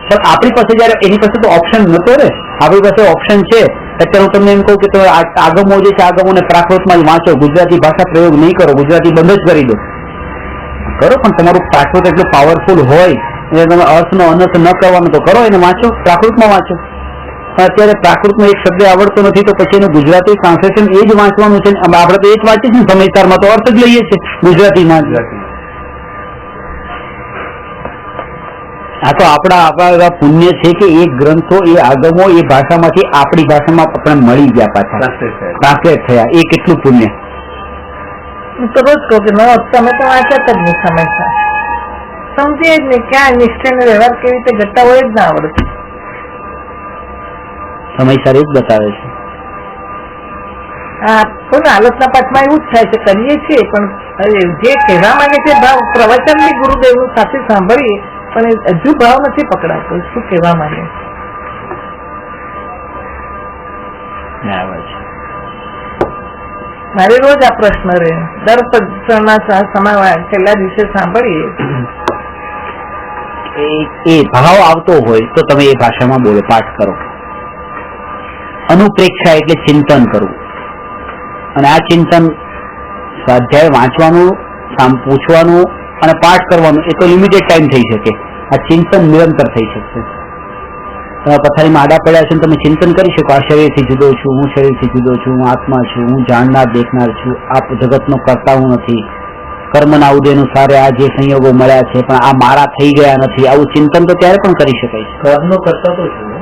પણ આપણી પાસે જયારે એની પાસે તો ઓપ્શન નતો રે, આપણી પાસે ઓપ્શન છે. અત્યારે હું તમને એમ કહું કે તમે આગમો જે છે આગમોને પ્રાકૃતમાં જ વાંચો, ગુજરાતી ભાષા પ્રયોગ નહીં કરો, ગુજરાતી બંધ જ કરી દો. કરો પણ તમારું પ્રાકૃત એટલું પાવરફુલ હોય એટલે તમે અર્થનો અનર્થ ન કરવાનો તો કરો, એને વાંચો, પ્રાકૃતમાં વાંચો. અત્યારે પ્રાકૃતમાં એક શબ્દ આવડતો નથી તો પછી એનું ગુજરાતી ટ્રાન્સલેશન એ જ વાંચવાનું છે. આપણે તો એ જ વાંચીએ છીએ સમયસારમાં તો અર્થ જ લઈએ છીએ ગુજરાતીમાં. આ તો આપણા પુણ્ય છે કે એ ગ્રંથો એ આગમો એ ભાષામાંથી આપણી ભાષામાં આપણે મળી ગયા, પાછા ટ્રાન્સલેટ થયા. એ કેટલું પુણ્ય. હું તો રોજ કહું કે તમે તો વાંચત જ નહીં સમયસર, સમજીએ જ નહીં ક્યાં નિશ્ચય વ્યવહાર કેવી રીતે ઘટતા હોય જ ના આવડતું. સમયસર જ બતાવે છે. કોઈ આલોચના પાઠમાં એવું જ થાય છે, કરીએ છીએ પણ જે કહેવા માંગે છે ભાવ પ્રવચન બી ગુરુદેવનું સાથે સાંભળીએ પણ હજુ ભાવ નથી પકડાતો શું કહેવા માંગે. મારે રોજ આ પ્રશ્ન રહે, દર સમય છેલ્લા દિવસે સાંભળીએ એ ભાવ આવતો હોય તો તમે એ ભાષામાં બોલો, પાઠ કરો. અનુપ્રેક્ષા એટલે ચિંતન કરવું, અને આ ચિંતન સ્વાધ્યાય વાંચવાનું, પૂછવાનું અને પાઠ કરવાનું એ તો લિમિટેડ ટાઈમ થઈ શકે. આ ચિંતન નિરંતર થઈ શકશે. તમે પથારીમાં આડા પડ્યા છો તમે ચિંતન કરી શકો, આ શરીરથી જુદો છું, હું શરીરથી જુદો છું, હું આત્મા છું, હું જાણનાર દેખનાર છું, આ જગતનો કરતા હું નથી, કર્મના ઉદય અનુસાર આ જે સંયોગો મળ્યા છે પણ આ મારા થઈ ગયા નથી. આવું ચિંતન તો ત્યારે પણ કરી શકાય છે. કર્મનો કરતા તો છું,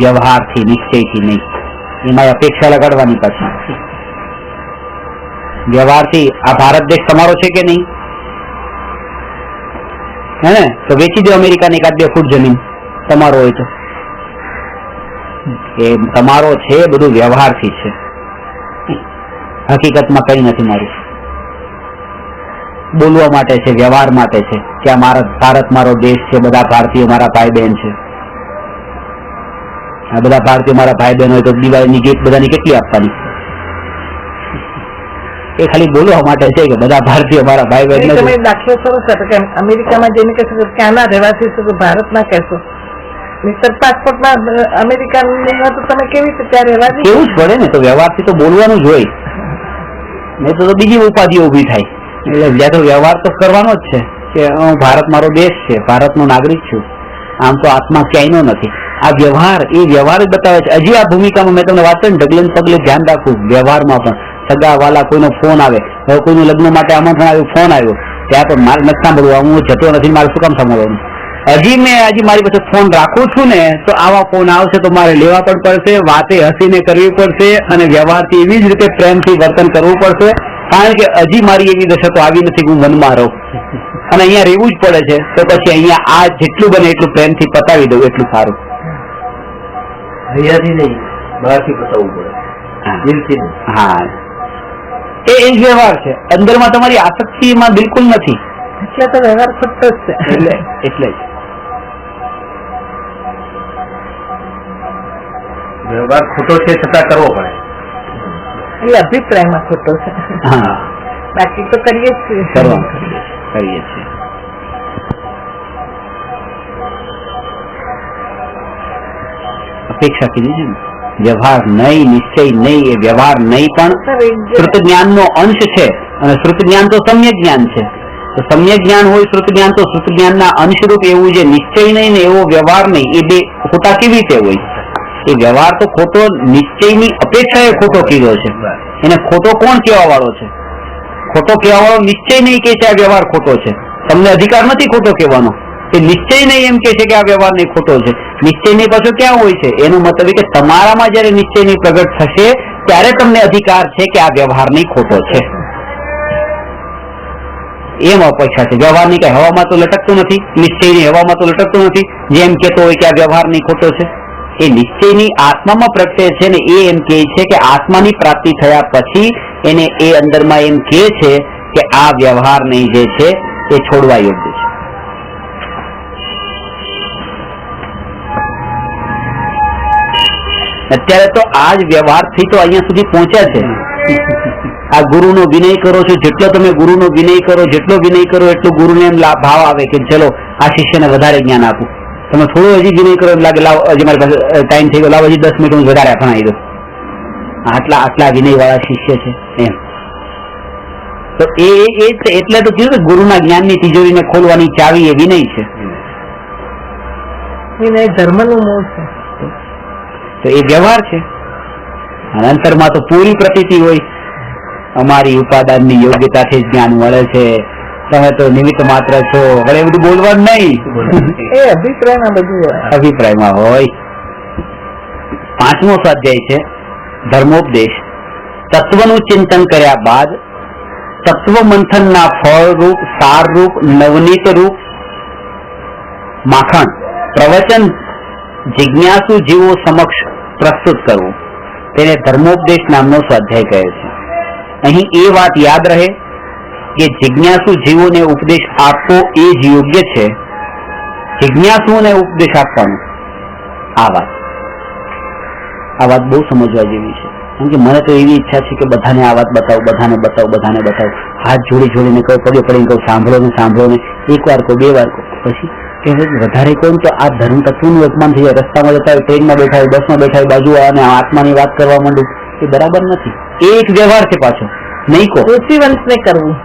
વ્યવહારથી, નિશ્ચયથી નહીં. એમાં અપેક્ષા લગાડવાની પાછી. વ્યવહારથી આ ભારત દેશ તમારો છે કે નહીં, હે ને, તો વેચી દો અમેરિકાને 1-2 ફૂટ જમીન તમારો હોય તો. એ તમારો છે, બધું વ્યવહારથી છે, હકીકતમાં કઈ નથી. મારું બોલવા માટે છે, વ્યવહાર માટે છે કે આ ભારત મારો દેશ છે, બધા ભારતીયો મારા ભાઈ બહેન છે. આ બધા ભારતીયો મારા ભાઈ બહેન હોય તો દિવાળીની ગીત બધાની કેટલી આપવાની? એ ખાલી બોલવા માટે છે કે બધા ભારતીયો મારા ભાઈ બહેન. તમે દાખલો સરસ હતો કે અમેરિકામાં જઈને કહેશો કે ક્યાંના રહેવાસી છો તો ભારતના કહેશો, મિસ્ટર પાસપોર્ટમાં અમેરિકા તો તમે કેવી રીતે ત્યાં રહેવા દે? કેવું જ પડે ને, તો વ્યવહારથી તો બોલવાનું જ હોય, નહીં તો બીજી ઉપાધિઓ ઉભી થાય. એટલે જ્યાં તો વ્યવહાર તો કરવાનો જ છે કે હું ભારત મારો દેશ છે, ભારતનો નાગરિક છું, આમ તો આત્મા ક્યાંયનો નથી. આ વ્યવહાર એ વ્યવહાર જ બતાવે છે. હજી આ ભૂમિકામાં મેં તમને વાત કરી ઢગલે પગલે ધ્યાન રાખવું. વ્યવહારમાં પણ સગા વાલા કોઈનો ફોન આવે, હવે કોઈનું લગ્ન માટે આમંત્રણ આવ્યું, ફોન આવ્યો, ત્યાં પણ મારે નથી સાંભળવું, હું જતો નથી, મારે શું કામ સાંભળવાનું? હજી મારી પાસે ફોન રાખું છું ને તો આવા ફોન આવશે તો મારે લેવા પણ પડશે, વાતે હસીને કરવી પડશે અને વ્યવહારથી એવી જ રીતે પ્રેમથી વર્તન કરવું પડશે, કારણ કે હજી મારી એવી દશા તો આવી નથી કે હું મનમાં રહું અને અહીંયા રહેવું જ પડે છે. તો પછી અહીંયા આ જેટલું બને એટલું પ્રેમથી પતાવી દઉં એટલું સારું. અહીંયાથી નહીં, બહારથી પતાવવું પડે, દિલથી નહીં. હા, એ જ વ્યવહાર છે. અંદરમાં તમારી આસક્તિ એમાં બિલકુલ નથી, એટલે તો વ્યવહાર ખોટો જ છે. એટલે જ વ્યવહાર ખોટો છે છતાં કરવો પડે. એ અભિપ્રાયમાં ખોટો છે. હા, બાકી તો કરીએ જ છીએ. કરીએ છીએ. અપેક્ષા કીધી છે ને, વ્યવહાર નહીં, નિશ્ચય નહીં. એ વ્યવહાર નહીં પણ શ્રુત જ્ઞાનનો અંશ છે અને શ્રુત જ્ઞાન તો સમ્યક જ્ઞાન છે. તો સમ્યક જ્ઞાન હોય શ્રુત જ્ઞાન, તો શ્રુત જ્ઞાનના અંશરૂપ એવું જે નિશ્ચય નહીં ને એવો વ્યવહાર નહીં, એ બે ખોટા કેવી રીતે હોય? એ વ્યવહાર તો ખોટો નિશ્ચયની અપેક્ષાએ ખોટો કીધો છે. એને ખોટો કોણ કહેવા વાળો છે? ખોટો કહેવા વાળો નિશ્ચય નહીં કે છે આ વ્યવહાર ખોટો છે. તમને અધિકાર નથી ખોટો કહેવાનો. એ નિશ્ચય નહીં એમ કે છે કે આ વ્યવહાર નહીં ખોટો છે. નિશ્ચય નહીં પાછો ક્યાં હોય છે? એનો મતલબ કે તમારામાં જયારે નિશ્ચય નહીં પ્રગટ થશે ત્યારે તમને અધિકાર છે કે આ વ્યવહાર નહીં ખોટો છે. એમ અપેક્ષા છે. વ્યવહાર ની કઈ હવામાં તો લટકતું નથી, નિશ્ચયની હવામાં તો લટકતું નથી જેમ કેતો હોય કે આ વ્યવહાર નહીં ખોટો છે. એ નિશ્ચયની આત્મામાં પ્રગટે છે ને એ એમ કહે છે કે આત્માની પ્રાપ્તિ થયા પછી એને એ અંદરમાં એમ કહે છે કે આ વ્યવહાર નહીં જે છે એ છોડવા યોગ્ય છે. અત્યારે તો આ જ વ્યવહારથી તો અહીંયા સુધી પહોંચ્યા છે. આ ગુરુનો વિનય કરો છો, જેટલો તમે ગુરુનો વિનય કરો, જેટલો વિનય કરો એટલો ગુરુને એમ ભાવ આવે કે ચલો આ શિષ્યને વધારે જ્ઞાન આપું. તમે થોડું હજી વિનય કરો એમ લાગે લાવ હજી મારી પાસે ટાઈમ થઈ ગયો, લાવ હજી 10 મિનિટ હું વધારે ભણાવી દઉં. આટલા વિનય વાળા શિષ્ય છે એમ. તો એ એટલે તો કીધું કે ગુરુના જ્ઞાનની તિજોરીને ખોલવાની ચાવી એ વિનય છે. વિનય ધર્મનું મૂળ છે. તો એ વ્યવહાર છે. અને અંતરમાં તો પૂરી પ્રતીતિ હોય, અમારી ઉપાદાનની યોગ્યતાથી જ જ્ઞાન મળે છે, તમે તો નિમિત્ત માત્ર છો. હવે એ બધું બોલવાનું નહીં, એ અભિપ્રાયમાં બધું હોય. અભિપ્રાયમાં હોય. 5મો સ્વાધ્યાય છે ધર્મોપદેશ. તત્વનું ચિંતન કર્યા બાદ તત્વ મંથનના ફળરૂપ, સારરૂપ, નવનીત રૂપ માખણ પ્રવચન જિજ્ઞાસુ જીવો સમક્ષ પ્રસ્તુત કરવું, તેને ધર્મોપદેશ નામનો સ્વાધ્યાય કહે છે. અહીં એ વાત યાદ રહે કે જિજ્ઞાસુ જીવોને ઉપદેશ આપવો એ જ યોગ્ય છે. જિજ્ઞાસુઓને ઉપદેશ આપવાનો આ વાત બહુ સમજવા જેવી છે. કેમ કે મને તો એવી ઈચ્છા છે કે બધાને આ વાત બતાવું, બધાને બતાવું, હાથ જોડીને કહું, પગે પડીને કહું, સાંભળો ને એક વાર કહું, 2 વાર કહું, પછી કે વધારે કહું તો આ ધર્મ તત્વનું અપમાન થઈ જાય. રસ્તામાં જતા હોય, ટ્રેનમાં બેઠા હોય, બસમાં બેઠા હોય, બાજુ અને આત્માની વાત કરવા માંડું, એ બરાબર નથી. એ એક વ્યવહાર છે પાછો. નહીં કહો રુચિવંતને કરવું.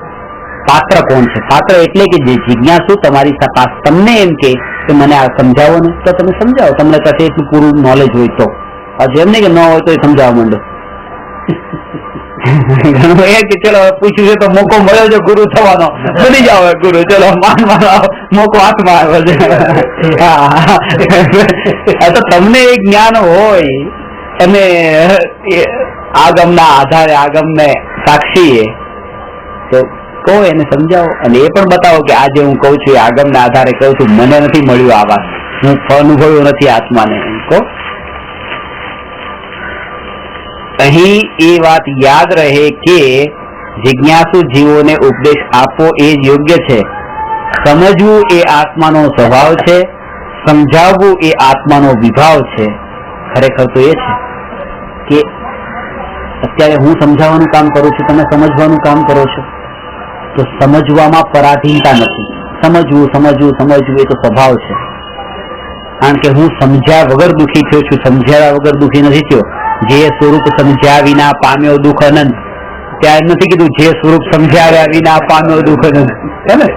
પાત્ર કોણ છે? પાત્ર એટલે કે જે જિજ્ઞાસુ તમારી પાસે તમને એમ કે મને આ સમજાવો ને, તો તમે સમજાવો. તમને પાસે એટલું પૂરું નોલેજ હોય તો. એમ નહીં કે ન હોય તો એ સમજાવવા માંડો. ઘણું એ કે ચલો પૂછ્યું છે તો મોકો મળ્યો છે ગુરુ થવાનો, બની જાવ ગુરુ, ચલો મોકો હાથમાં આવ્યો છે. તો તમને એ જ્ઞાન હોય અને આગમના આધારે આગમને સાક્ષી તો કહો, એને સમજાવો અને એ પણ બતાવો કે આજે હું કઉ છું એ આગમના આધારે કઉ છું, મને નથી મળ્યું આ વાત, હું અનુભવ્યો નથી આત્માને. કહો અહીં એ વાત યાદ રહે કે જિજ્ઞાસુ જીવોને ઉપદેશ આપવો એ જ યોગ્ય છે. સમજવું એ આત્માનો સ્વભાવ છે, સમજાવવું એ આત્માનો વિભાવ છે. ખરેખર તો એ છે કે અત્યારે હું સમજાવવાનું કામ કરું છું, તમે સમજવાનું કામ કરો છો, તો સમજવામાં પરાધીનતા નથી. સમજવું એ તો સ્વભાવ છે. કારણ કે હું સમજ્યા વગર દુઃખી થયો છું, સમજ્યા વગર દુઃખી નથી થયો. જે સ્વરૂપ સમજ્યા વિના પામ્યો દુઃખ અનંત, ત્યાં નથી કીધું જે સ્વરૂપ સમજ્યા વિના પામ્યો દુઃખ અનંત, હે ને?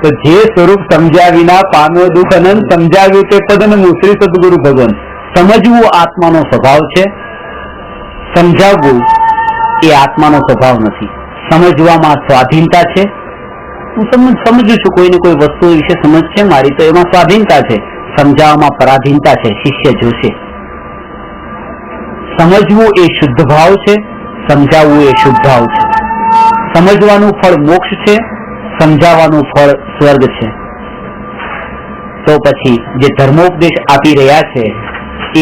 તો જે સ્વરૂપ સમજ્યા વિના પામ્યો દુઃખ અનંત, સમજાવ્યું તે પદનું શ્રી સદગુરુ ભગવાન. સમજવું આત્માનો સ્વભાવ છે, સમજાવવું એ આત્માનો સ્વભાવ નથી. સમજવામાં સ્વાધીનતા છે, હું સમજુ છું, કોઈને કોઈ વસ્તુ વિશે સમજ છે મારી, તો એમાં સ્વાધીનતા છે, સમજાવવામાં પરાધીનતા છે. શિષ્ય જોશે. સમજવું એ શુદ્ધ ભાવ છે, સમજાવવું એ શુદ્ધ ભાવ છે. સમજવાનું ફળ મોક્ષ છે, સમજાવવાનું ફળ સ્વર્ગ છે. તો પછી જે ધર્મોપદેશ આપી રહ્યા છે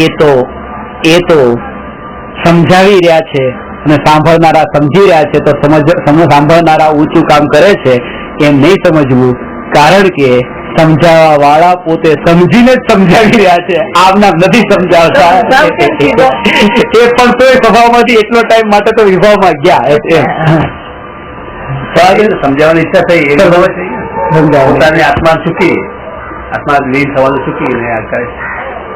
એ તો સમજાવી રહ્યા છે અને સાંભળનારા સમજી રહ્યા છે, તો સાંભળનારા ઊંચું કામ કરે છે એમ નહીં સમજવું, કારણ કે સમજાવવા વાળા પોતે સમજીને જ સમજાવી રહ્યા છે, આમના નથી સમજાવતા. એ પણ તો સ્વભાવમાંથી એટલો ટાઈમ માટે તો વિભાવમાં ગયા. સમજાવવાની ઈચ્છા થઈ એ પોતાની આત્મા ચૂકી, આત્મા લીન થવાનું ચૂકી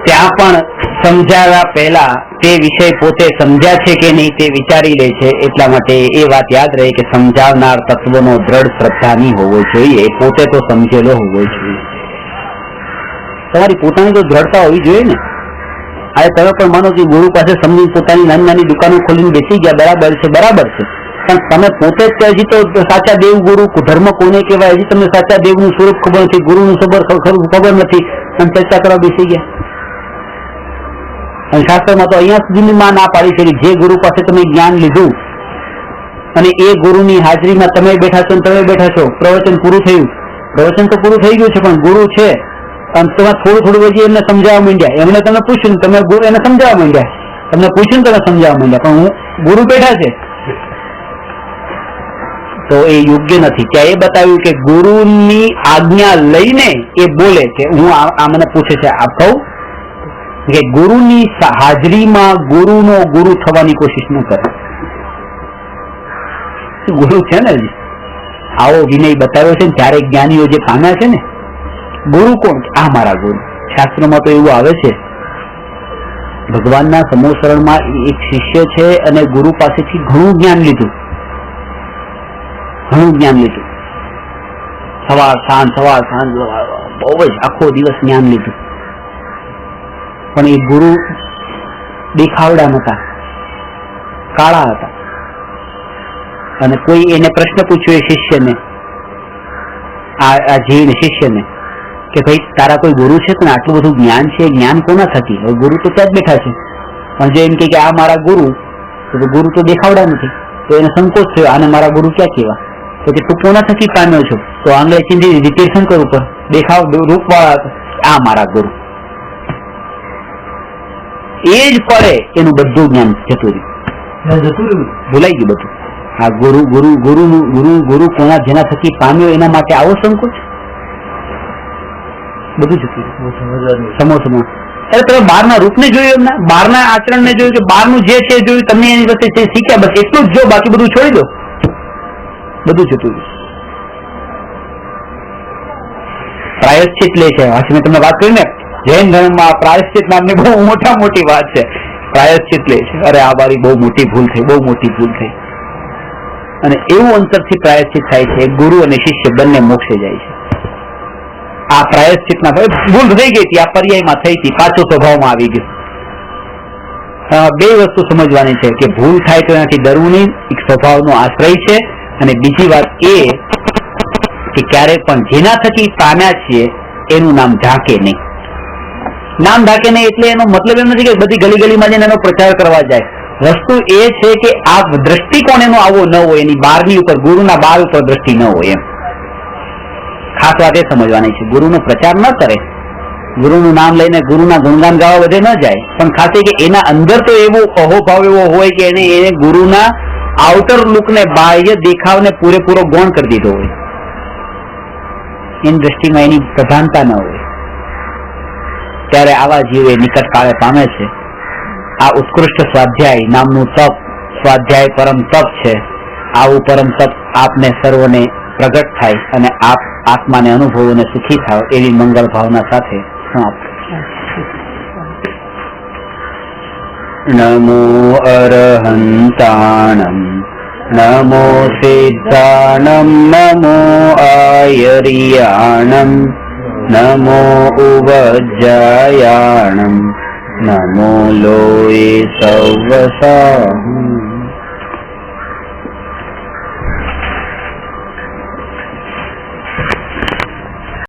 ત્યાં પણ સમજાવ્યા પહેલા તે વિષય પોતે સમજ્યા છે કે નહીં તે વિચારી લે છે. એટલા માટે એ વાત યાદ રહે કે સમજાવનાર તત્વનો દ્રઢ શ્રદ્ધા નહીં હોવો જોઈએ, પોતે તો સમજેલો હોવો જોઈએ. તમારી પોતાની તો દ્રઢતા હોવી જોઈએ ને. આ તમે પણ માનો કે ગુરુ પાસે સમજી પોતાની નાની નાની દુકાનો ખોલીને બેસી ગયા, બરાબર છે, બરાબર છે, પણ તમે પોતે જ હજી તો સાચા દેવ ગુરુ ધર્મ કોને કહેવાય હજી તમને સાચા દેવનું સ્વરૂપ ખબર નથી, ગુરુનું ખબર નથી, અને ચર્ચા કરવા બેસી ગયા. અને શાસ્ત્રમાં તો અહીંયા સુધીની માં ના પાડી છે કે જે ગુરુ પાસે તમે જ્ઞાન લીધું અને એ ગુરુની હાજરીમાં તમે બેઠા છો, તમે બેઠા છો, પ્રવચન પૂરું થયું, પ્રવચન તો પૂરું થઈ ગયું છે, પણ ગુરુ છે અને તમે થોડું પછી એમને સમજાવવા માંડ્યા, એમને તમે પૂછ્યું તમે એને સમજાવવા માંડ્યા, તમને પૂછ્યું તમે સમજાવવા માંડ્યા, પણ ગુરુ બેઠા છે, તો એ યોગ્ય નથી. ત્યાં એ બતાવ્યું કે ગુરુની આજ્ઞા લઈને એ બોલે છે. હું આ મને પૂછે છે આપ કહું કે ગુરુની હાજરીમાં ગુરુનો ગુરુ થવાની કોશિશ ન કરે. ગુરુ છે ને આવો વિનય બતાવ્યો છે ને ત્યારે જ્ઞાનીઓ જે પામ્યા છે ને, ગુરુ કોણ? આ મારા ગુરુ. શાસ્ત્રોમાં તો એવું આવે છે, ભગવાનના સમોસરણમાં એક શિષ્ય છે અને ગુરુ પાસેથી ઘણું જ્ઞાન લીધું, સવાર સાંજ બહુ જ આખો દિવસ જ્ઞાન લીધું, પણ એ ગુરુ દેખાવડા નતા, કાળા હતા. અને કોઈ એને પ્રશ્ન પૂછ્યો એ શિષ્યને, આ જીવને શિષ્યને, કે ભાઈ તારા કોઈ ગુરુ છે પણ આટલું બધું જ્ઞાન છે, જ્ઞાન કોના થકી? હવે ગુરુ તો ત્યાં જ બેઠા છે, પણ જો એમ કે આ મારા ગુરુ, તો ગુરુ તો દેખાવડા નથી, તો એને સંકોચ થયો, આને મારા ગુરુ ક્યાં કેવા? તો કે તું કોના થકી પામ્યો છો? તો આંગળે ચીંધી રિપેશન કરું પર દેખાવ રૂપવાળા, આ મારા ગુરુ. એ જ પડે એનું બધું જ્ઞાન જતું રહ્યું, ભૂલાઈ ગયું બધું. આ ગુરુ ગુરુ ગુરુનું ગુરુ કોના જેના થકી પામ્યો એના માટે આવો સંકોચ, બધું જતું રહ્યું સમોસમાં. અરે તમે બહારના રૂપને જોયું, એમના બહારના આચરણને જોયું, કે બહારનું જે છે જોયું, તમને એની વચ્ચે શીખ્યા, બસ એટલું જ જો, બાકી બધું છોડી દો, બધું જતું રહ્યું. પ્રાયશ્ચિત લે છે. મેં તમને વાત કરી ને, જૈન ધર્મમાં પ્રાયશ્ચિત નામની બહુ મોટી વાત છે. પ્રાયશ્ચિત લે છે, અરે આ મારી બહુ મોટી ભૂલ થઈ, બહુ મોટી ભૂલ થઈ, અને એવું અંતરથી પ્રાયશ્ચિત થાય છે. ગુરુ અને શિષ્ય બંને મોક્ષે જાય છે. આ પ્રાયશ્ચિતના ભૂલ થઈ ગઈ હતી, આ પર્યાયમાં થઈ હતી, પાછો સ્વભાવમાં આવી ગયું. બે વસ્તુ સમજવાની છે કે ભૂલ થાય તો એનાથી ડરવું નહીં, એક સ્વભાવનો આશ્રય છે, અને બીજી વાત એ કે ક્યારેય પણ જેના થકી પામ્યા છીએ એનું નામ ઢાંકે નહીં. નામ ઢાંકે નહીં એટલે એનો મતલબ એમ નથી કે બધી ગલી ગલીમાં જઈને એનો પ્રચાર કરવા જાય. વસ્તુ એ છે કે આ દ્રષ્ટિકોણ એનો આવો ન હોય, એની બારની ઉપર, ગુરુના બાર ઉપર દ્રષ્ટિ ન હોય. એમ ખાસ વાત એ સમજવાની છે. ગુરુનો પ્રચાર ન કરે, ગુરુનું નામ લઈને ગુરુના ગુણગાન ગાવા બધે ન જાય, પણ ખાસ કે એના અંદર તો એવો અહોભાવ એવો હોય કે એને ગુરુના આઉટર લુકને, બાહ્ય દેખાવને પૂરેપૂરો ગૌણ કરી દીધો હોય, એની દ્રષ્ટિમાં એની પ્રધાનતા ન હોય. ત્યારે આવા જીવ એ નિકટ કાળે પામે છે. આ ઉત્કૃષ્ટ સ્વાધ્યાય નામનું તપ, સ્વાધ્યાય પરમ તપ છે. આવું પરમ તપ આપને સર્વને પ્રગટ થાય અને આપ આત્માને અનુભવો અને સુખી થાવ એવી મંગળ ભાવના સાથે સમાપ્ત. નમો અરહંતાણમ, નમો સિદ્ધાણમ, નમો આયરિયાણમ, નમો ઉવજ્જાયાણમ, નમો લોય સવસાહમ.